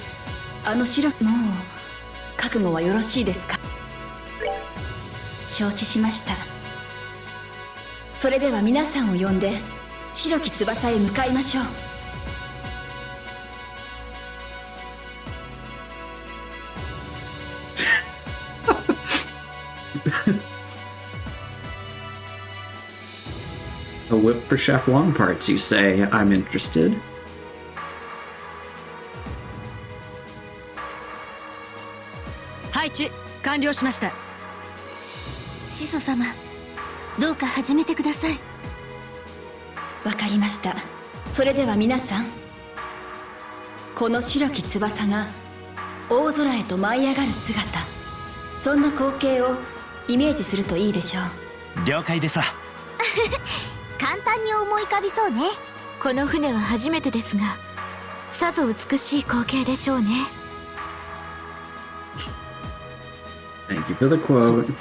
白もう覚悟はよろしいですか？承知しました。それでは皆さんを呼んで白き翼へ向かいましょう。A whip for Chef Long parts, you say? I'm interested. 配置完了しました。始祖様、どうか始めてください。わかりました。それでは皆さん、この白き翼が大空へと舞い上がる姿、そんな光景をイメージするといいでしょう。了解でさ。簡単に思い浮かびそうね。この船は初めてですが、さぞ美しい光景でしょうね。Thank you for the quote.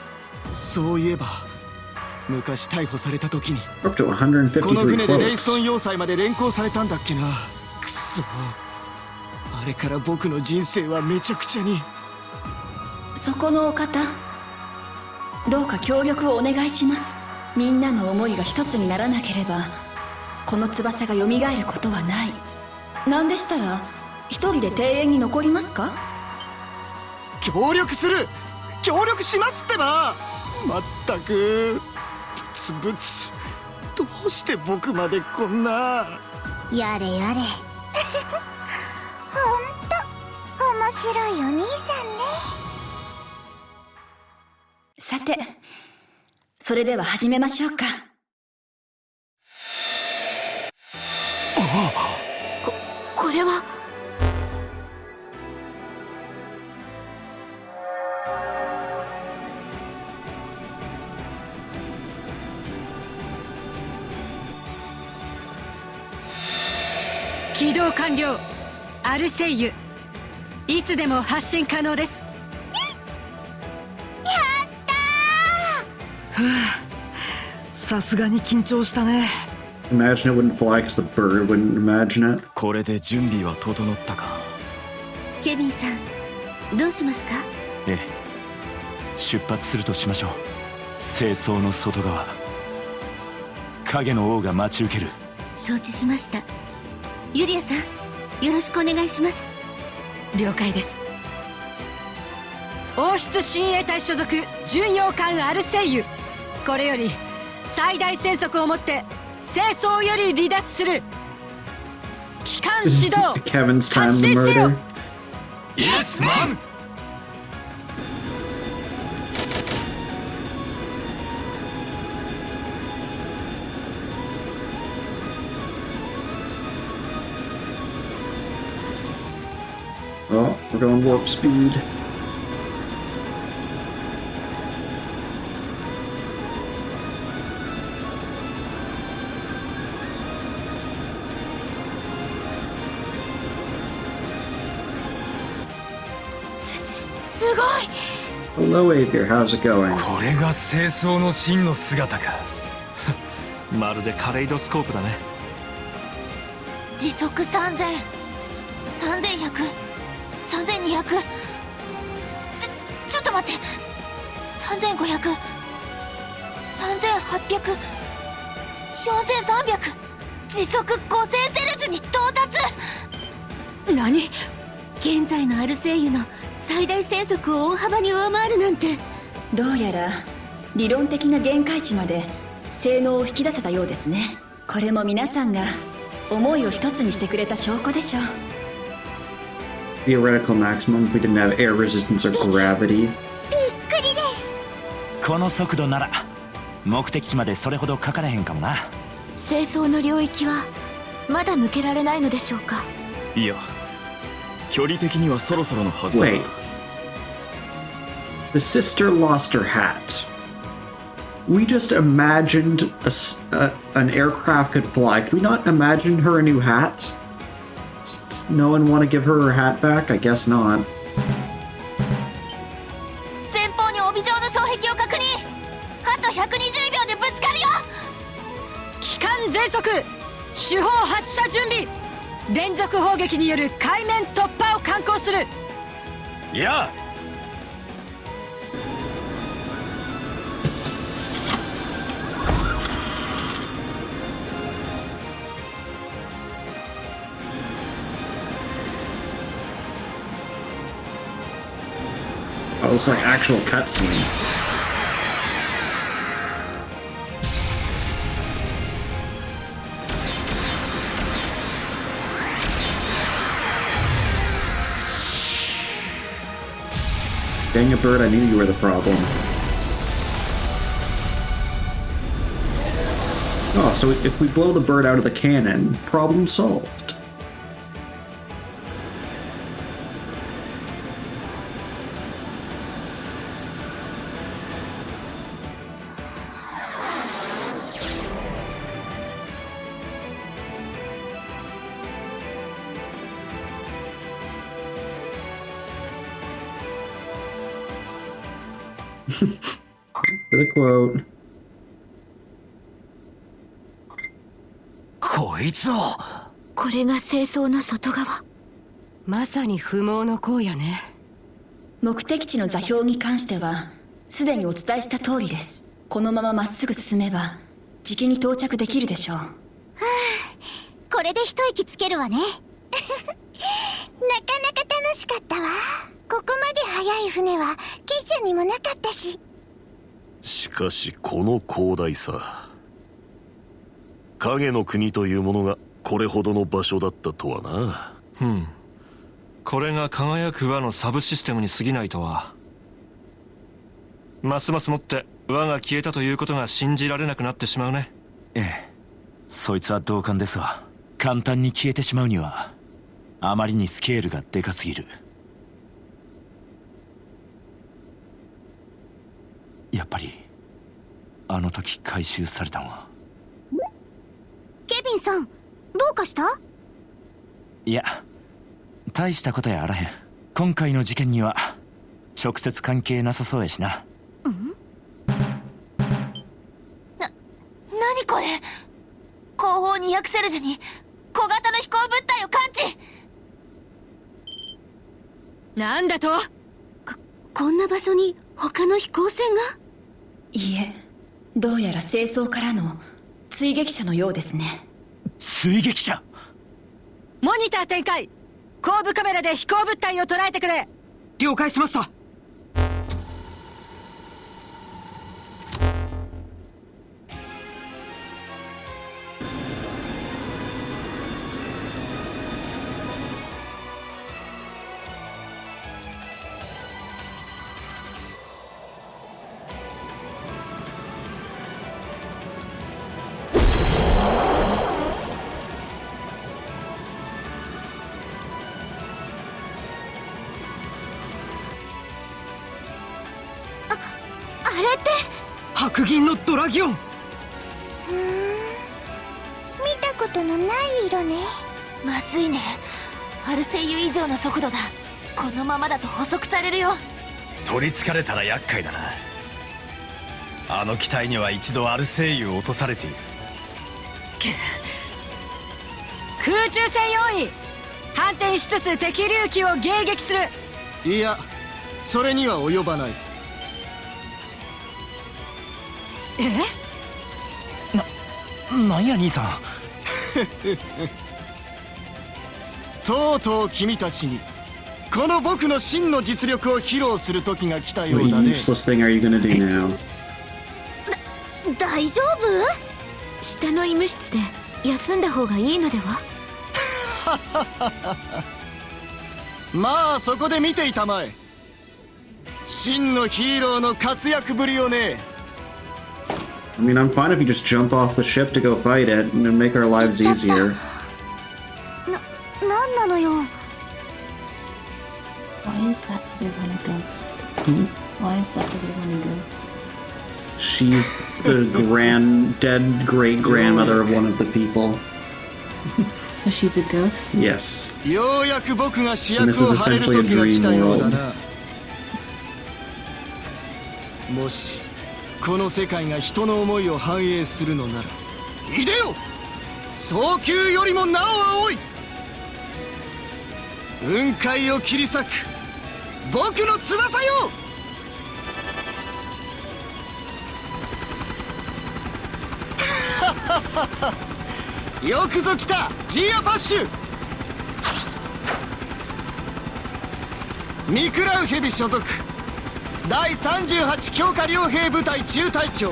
そういえば昔逮捕された時に Up to 153この船でレイ quotes. ストン要塞まで連行されたんだっけな。くそ、あれから僕の人生はめちゃくちゃに。そこのお方、どうか協力をお願いします。みんなの思いが一つにならなければこの翼が蘇ることはない。なんでしたら一人で庭園に残りますか？協力する、協力しますってば。まったくブツブツ、どうして僕までこんな。やれやれ。ほんと面白いお兄さんね。さて、それでは始めましょうか。これは。起動完了。アルセイユ、いつでも発進可能です。さすがに緊張したね。 Imagine it wouldn't fly because the bird wouldn't imagine it. これで準備は整ったか？ケビンさん、どうしますか？ええ、出発するとしましょう。清掃の外側、影の王が待ち受ける。承知しました。ユリアさん、よろしくお願いします。了解です。王室親衛隊所属巡洋艦アルセイユ、これより最大戦速をもって清掃より離脱する。機関始動。 Kevin's time 発 to 進せよ。 murder. Yes, man! Oh, we're going warp speed. Hello, Avier. How's it going? これが清掃の真の姿か。まるでカレイドスコープだね。時速3000、3100、3200。ちょっと待って。3500、3800、4300。時速5000セルツに到達。何？現在のアルセイユの最大戦速を大幅に上回るなんて。どうやら理論的な限界値まで性能を引き出せたようですね。これも皆さんが思いを一つにしてくれた証拠でしょう。 Theoretical maximum if we didn't have air resistance or gravity. びっくりです。この速度なら目的地までそれほどかからへんかもな。清掃の領域はまだ抜けられないのでしょうか。いや、距離的にはそろそろのはずだ。 Wait. The sister lost her hat. We just imagined an aircraft could fly. Could we not imagine her a new hat? No one want to give her her hat back? I guess not. 前方に帯状の障壁を確認。あと120秒でぶつかるよ。機関全速、主砲発射準備。連続砲撃による海面突破を敢行する。いや、Oh, it's like actual cutscene. Dang it, Bird, I knew you were the problem. Oh, so if we blow the bird out of the cannon, problem solved. For the quote. こいつを。これが清掃の外側。まさに不毛の荒野ね。目的地の座標に関してはすでにお伝えした通りです。このまままっすぐ進めばじきに到着できるでしょう。はあ、これで一息つけるわね。なかなか楽しかったわ。ここまで速い船は汽車にもなかったし。しかしこの広大さ、影の国というものがこれほどの場所だったとはな。これが輝く輪のサブシステムに過ぎないとは。ますますもって輪が消えたということが信じられなくなってしまうね。ええ、そいつは同感ですわ。簡単に消えてしまうにはあまりにスケールがでかすぎる。やっぱりあの時回収されたのは。ケビンさん、どうかした？いや、大したことやあらへん。今回の事件には直接関係なさそうやしな。何これ。後方200セルジュに小型の飛行物体を感知。なんだと？こんな場所に他の飛行船が？いいえ、どうやら清掃からの追撃者のようですね。追撃者？モニター展開。後部カメラで飛行物体を捉えてくれ。了解しました。あれって白銀のドラギオン。見たことのない色ね。まずいね。アルセイユ以上の速度だ。このままだと捕捉されるよ。取りつかれたら厄介だな。あの機体には一度アルセイユを落とされている。空中戦用意。反転しつつ敵竜機を迎撃する。いや、それには及ばない。なんや兄さん。とうとう君たちにこの僕の真の実力を披露する時が来たよう What だね。 useless thing are you gonna do now? 大丈夫？下の医務室で休んだ方がいいのでは？まあそこで見ていたまえ。真のヒーローの活躍ぶりをね。I mean, I'm fine if you just jump off the ship to go fight it and make our lives easier. 何なのよ。 Why is that other one a ghost? Why is that other one a ghost? She's the dead great grandmother of one of the people. So she's a ghost? Yes. ようやく僕が主 And 役 this を is 張れる essentially a 時が来 dream たようだ world. な。もしこの世界が人の思いを反映するのなら、いでよ、早急よりもなお青い雲海を切り裂く僕の翼よ。よくぞ来たジーアパッシュ。ミクラウヘビ所属第38強化両兵部隊中隊長、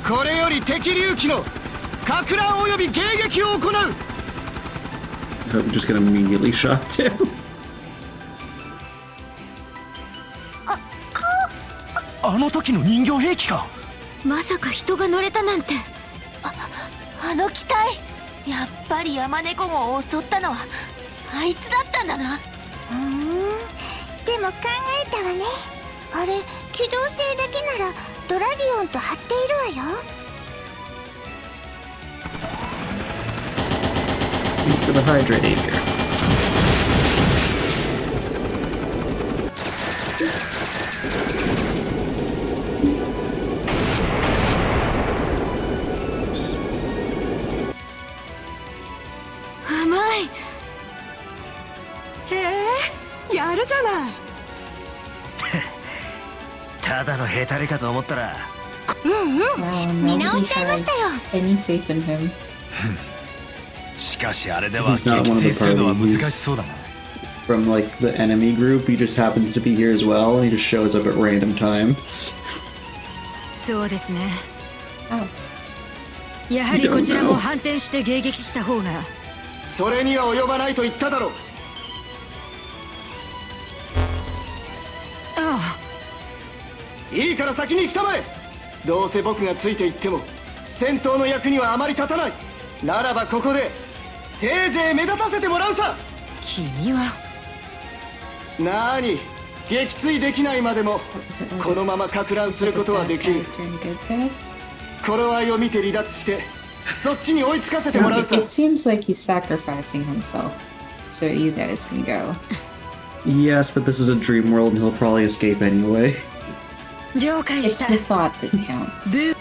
これより敵竜騎のか乱及び迎撃を行う。 I hope you just get immediately shot down. あの時の人形兵器か。まさか人が乗れたなんて。あの機体、やっぱり山猫号を襲ったのはあいつだったんだな。でも考えたわね。あれ、機動性だけならドラディオンと張っているわよ。For the hydrator. うまい。へえ、やるじゃない。ただのヘタレかと思ったら。見直しちゃいましたよ。 Any faith in him? しかしあれでは He's not one of 撃 the 墜するのは party. 難しそうだな。 From like the enemy group, he just happens to be here as well, and he just shows up at random times. そうですね。やはりこちらも反転して迎撃した方が。それには及ばないと言っただろう。ああ、いいから先に来たまえ。どうせ僕がついていっても戦闘の役にはあまり立たない。ならばここでせいぜい目立たせてもらうさ。君はなーに、撃墜できないまでもこのままか乱することはできる。頃合いを見て離脱してそっちに追いつかせてもらうさ。 It seems like he's sacrificing himself so you guys can go. Yes, but this is a dream world, and he'll probably escape anyway. 了解 It's した。 the thought that counts.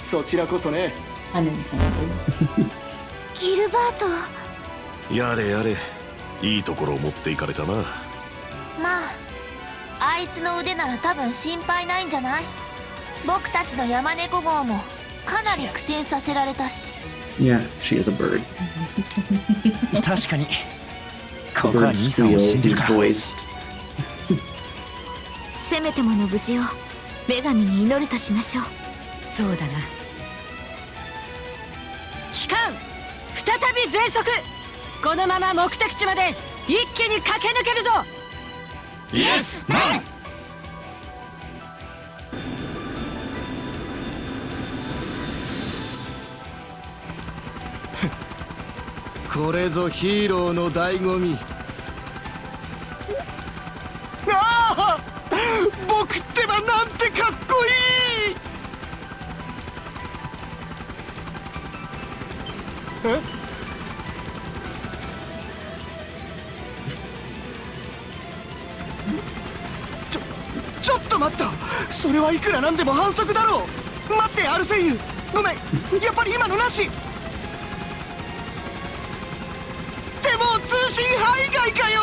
そちらこそね。 Unintended. ギルバート。やれやれ、いいところを持っていかれたな。まああいつの腕なら多分心配ないんじゃない。僕たちの山猫号もかなり苦戦させられたし。 Yeah, she is a bird. 確かに。 The ここは bird 兄さんを squeals, 信じ he's るから。 voiced. せめてもの無事を女神に祈るとしましょう。そうだな。機関再び全速。このまま目的地まで一気に駆け抜けるぞ。イエスマン。これぞヒーローの醍醐味。ああ、僕ってばなんてかっこいい。え、ちょっと待った。それはいくらなんでも反則だろう。待って、アルセイユ、ごめん、やっぱり今のなし。でも通信範囲外かよ。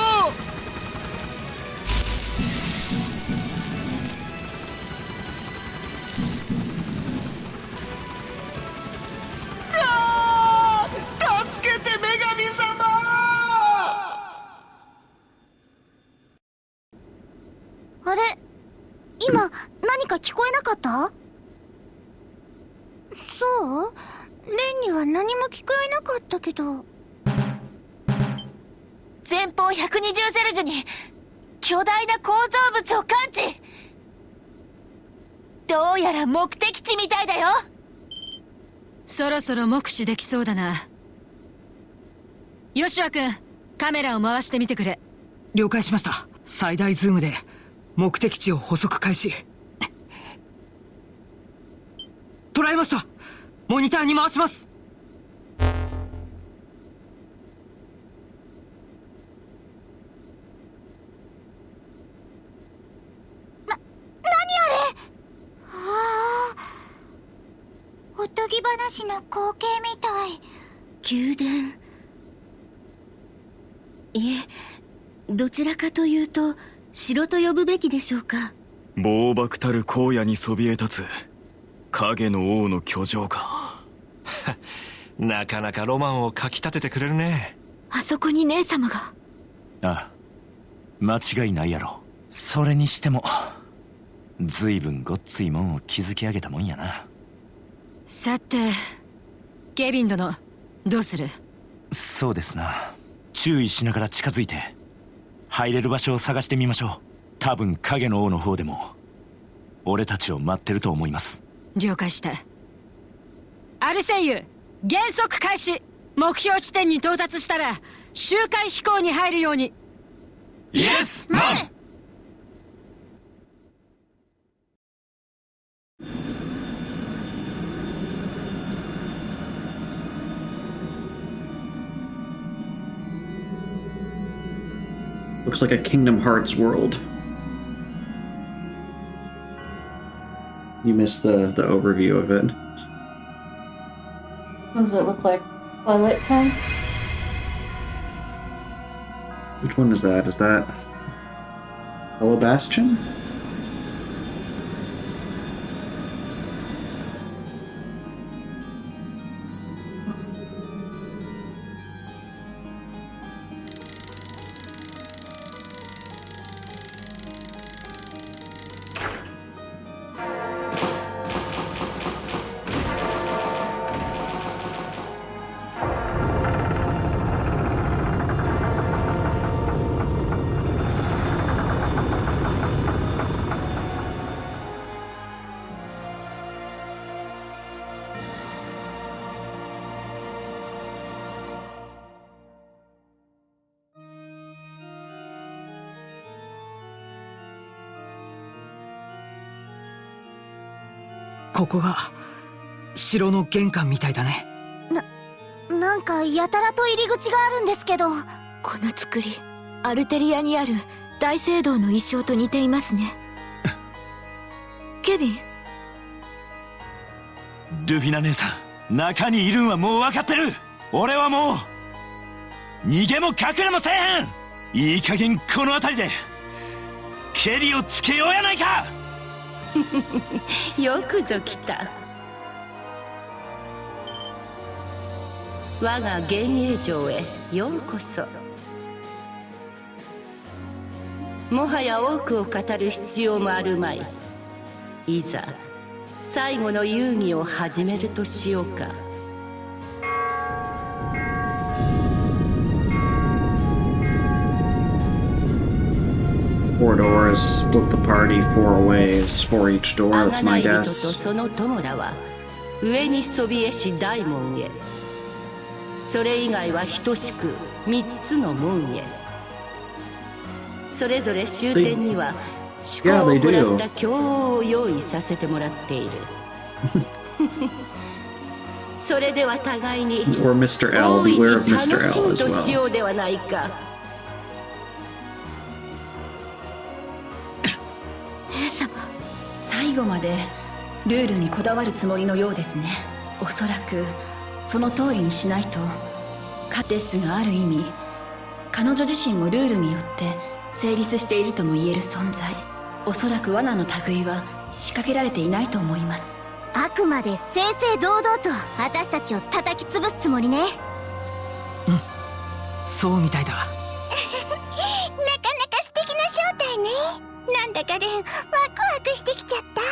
ああ、助けて女神様。あれ、今何か聞こえなかった？そう？レンには何も聞こえなかったけど。前方120セルジュに巨大な構造物を感知。どうやら目的地みたいだよ。そろそろ目視できそうだな。ヨシュア君、カメラを回してみてくれ。了解しました。最大ズームで目的地を補足開始。捉えました。モニターに回します。おとぎ話の光景みたい。宮殿。いえ、どちらかというと城と呼ぶべきでしょうか。暴漠たる荒野にそびえ立つ影の王の居城か。なかなかロマンをかきたててくれるね。あそこに姉様が。ああ、間違いないやろ。それにしても随分ごっついもんを築き上げたもんやな。さてケビン殿、どうする？そうですな、注意しながら近づいて入れる場所を探してみましょう。多分影の王の方でも俺たちを待ってると思います。了解した。アルセイユ、減速開始。目標地点に到達したら周回飛行に入るように。イエスマン。Looks like a Kingdom Hearts world. You missed the overview of it. What does it look like? Twilight Town? Which one is that? Is that Hello Bastion?ここが城の玄関みたいだね。なんかやたらと入り口があるんですけど、この作りアルテリアにある大聖堂の意匠と似ていますね。ケビン？ルフィナ姉さん、中にいるんはもう分かってる。俺はもう逃げも隠れもせえへん。いい加減この辺りでケリをつけようやないか。よくぞ来た。我が幻影城へようこそ。もはや多くを語る必要もあるまい。いざ最後の遊戯を始めるとしようか。Four doors, split the party 4 ways, for each door, that's my 人と guess. その友らは上にそびえし大門へ。それ以外は等しく3つの門へ。それぞれ終点には趣向を凝らした教王を用意させてもらっている。それでは互いに Or Mr. L, 大いに beware of 楽 Mr. し L む as とし well. ようではないか。姉様、最後までルールにこだわるつもりのようですね。おそらくその通りにしないと。カテスがある意味、彼女自身もルールによって成立しているとも言える存在。おそらく罠の類は仕掛けられていないと思います。あくまで正々堂々と私たちを叩き潰すつもりね。うん、そうみたいだ。なかなか素敵な正体ね。なんだかレン、ワクワクしてきちゃった。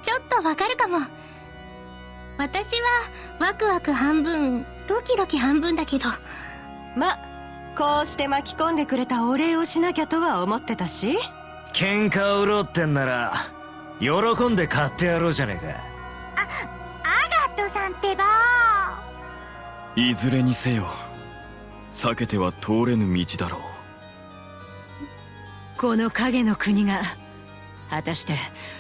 ちょっとわかるかも。私はワクワク半分、ドキドキ半分だけど。ま、こうして巻き込んでくれたお礼をしなきゃとは思ってたし。喧嘩を売ろうってんなら喜んで買ってやろうじゃねえか。アガットさんってば。いずれにせよ避けては通れぬ道だろう。この影の国が果たして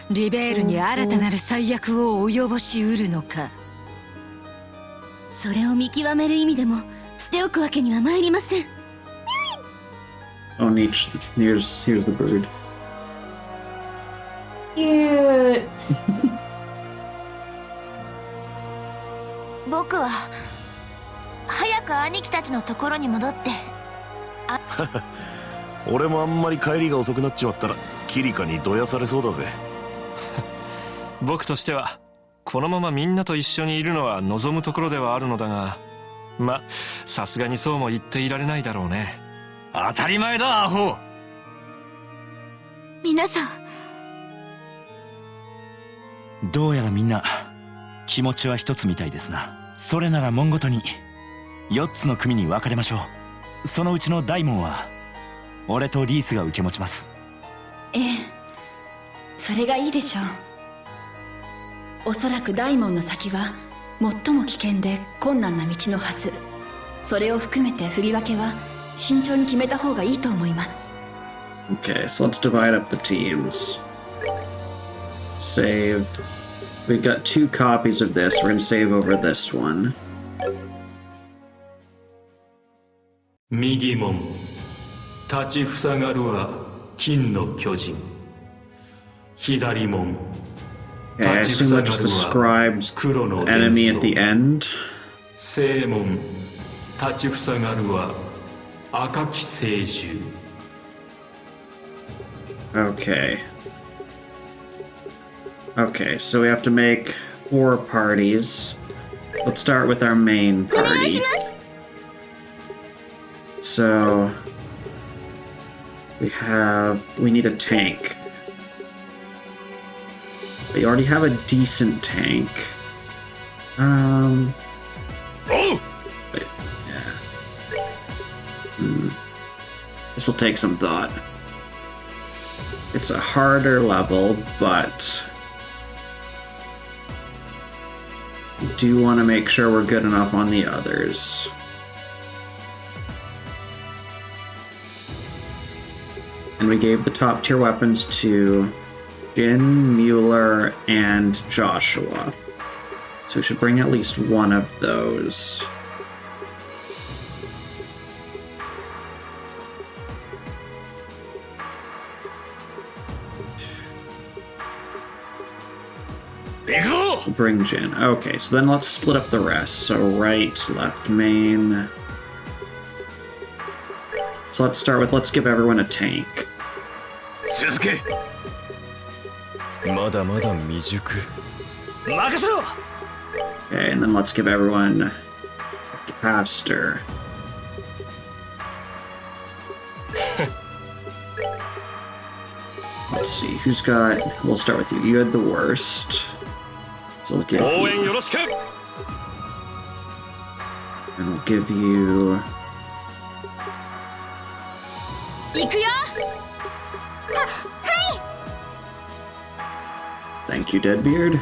リベールに新たなる災悪を及ぼしうるのか。それを見極める意味でも捨ておくわけには参りません。Oh, Nietzsche, here's the bird. Cute. 僕は早く兄貴たちのところに戻って。俺もあんまり帰りが遅くなっちまったらキリカにどやされそうだぜ。僕としてはこのままみんなと一緒にいるのは望むところではあるのだが、ま、さすがにそうも言っていられないだろうね。当たり前だアホ。皆さん、どうやらみんな気持ちは一つみたいですな。それなら門ごとに4つの組に分かれましょう。そのうちの大門は俺とリースが受け持ちます。ええ、それがいいでしょう。おそらく大門の先は最も危険で困難な道のはず。それを含めて振り分けは慎重に決めた方がいいと思います。 Okay, so let's divide up the teams. Save. We've got 2 copies of this. We're gonna save over this one. 右門立ちふさがるは金の巨人。左門 Okay, I assume that just describes the enemy at the end. 正門立ちふさがるは赤き聖獣。 Okay. Okay, so we have to make 4 parties. Let's start with our main party. So we need a tank. We already have a decent tank. Wait, yeah. This will take some thought. It's a harder level, but we do want to make sure we're good enough on the others. And we gave the top tier weapons to Jin, Mueller, and Joshua. So we should bring at least one of those. We'll bring Jin. Okay, so then let's split up the rest. So right, left, main. So let's start with, let's give everyone a tank. 続け。まだまだ未熟。任せろ。 Okay, and then let's give everyone a caster. Let's see, who's got... We'll start with you. You had the worst. So we'll give you... And we'll give you... Thank you, Deadbeard.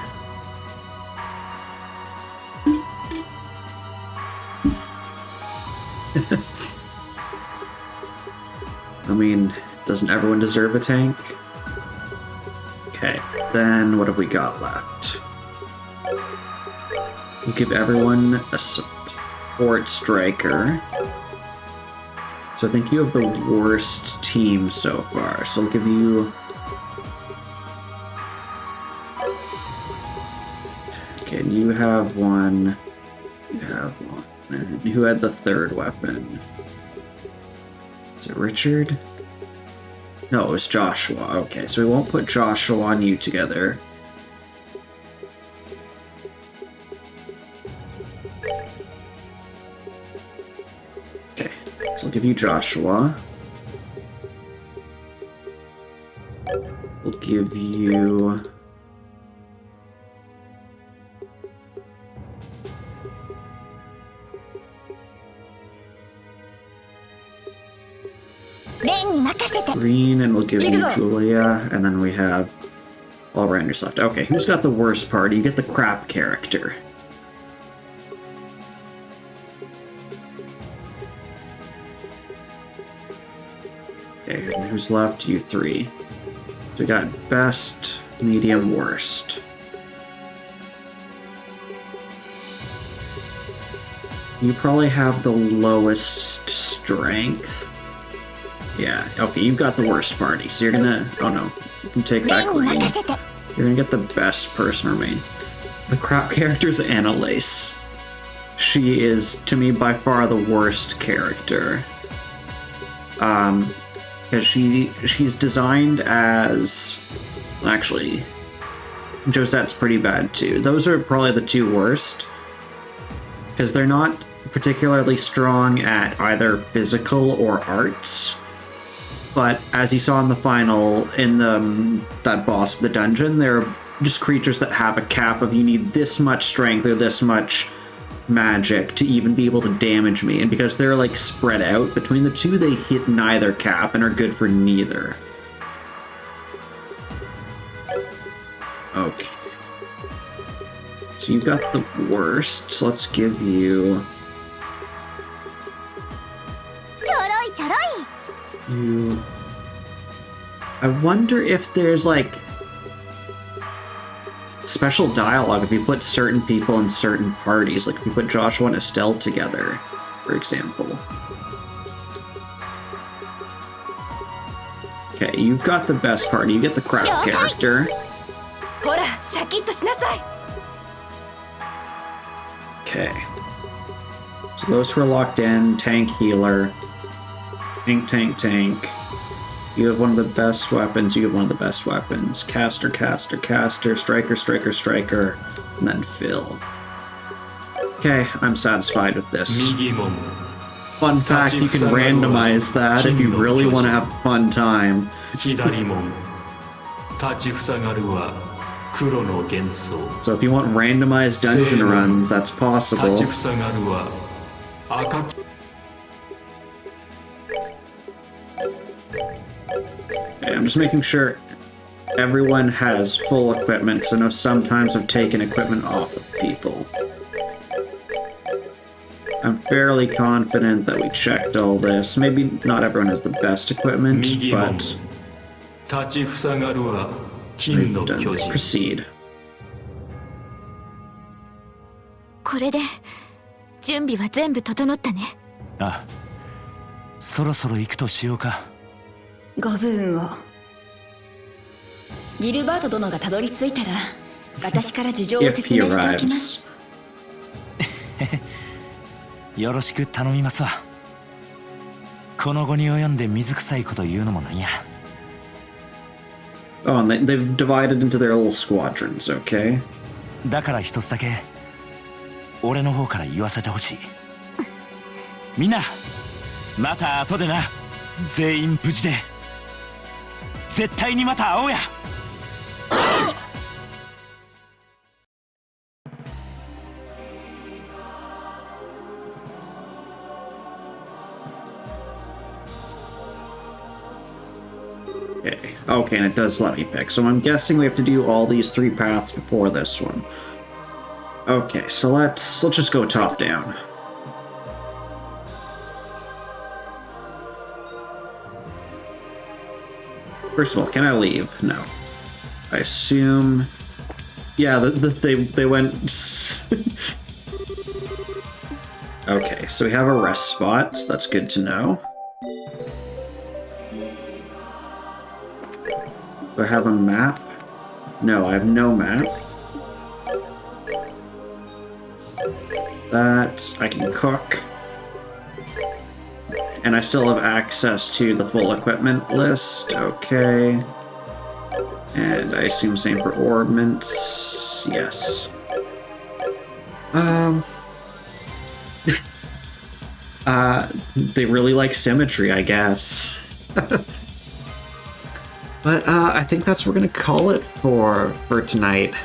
I mean, doesn't everyone deserve a tank? Okay, then what have we got left? We'll give everyone a support striker. So I think you have the worst team so far. So I'll give you... Okay, and you have one. You have one. And who had the third weapon? Is it Richard? No, it was Joshua. Okay, so we won't put Joshua and you together. Okay, so we'll give you Joshua. We'll give you... Green, and we'll give you Julia, and then we have all Rangers left. Okay, who's got the worst party? You get the crap character. Okay, and who's left? You three. So we got best, medium, worst. You probably have the lowest strength. Yeah, okay, you've got the worst party, so you're gonna... Oh no, you can take that green. You're gonna get the best person remain. The crap character's Annalise. She is, to me, by far the worst character. Because she's designed as... Actually, Josette's pretty bad too. Those are probably the two worst. Because they're not particularly strong at either physical or arts. But as you saw in the final, in that boss of the dungeon, they're just creatures that have a cap of you need this much strength or this much magic to even be able to damage me. And because they're like spread out between the two, they hit neither cap and are good for neither. Okay. So you've got the worst, so let's give you... You... I wonder if there's like special dialogue if you put certain people in certain parties, like if you put Joshua and Estelle together, for example. Okay, you've got the best party, you get the crowd character. Okay. So those who are locked in, tank, healer, tank. You have one of the best weapons, you have one of the best weapons. Caster, striker, and then Phil. Okay, I'm satisfied with this. Fun fact, you can randomize that if you really want to have a fun time. So if you want randomized dungeon runs, that's possible. Okay, I'm just making sure everyone has full equipment, because I know sometimes I've taken equipment off of people. I'm fairly confident that we checked all this. Maybe not everyone has the best equipment, but we've done it. Proceed. これで準備は全部整ったね。あ、そろそろ行くとしようか。ご武運を。ギルバート殿がたどり着いたら、私から事情を説明しておきます。よろしく頼みますわ。この後に及んで水臭いこと言うのもなんや。Oh, and they've divided into their little squadrons, okay? だから一つだけ俺の方から言わせてほしい。みんな、また後でな。全員無事で。絶対にまた会おうや。Okay, and it does let me pick. So I'm guessing we have to do all these three paths before this one. Okay, so let's just go top down. First of all, can I leave? No. I assume... Yeah, they went... Okay, so we have a rest spot, so that's good to know. Do I have a map? No, I have no map. That I can cook. And I still have access to the full equipment list. Okay. And I assume same for ornaments. Yes. They really like symmetry, I guess. But I think that's what we're gonna call it for tonight.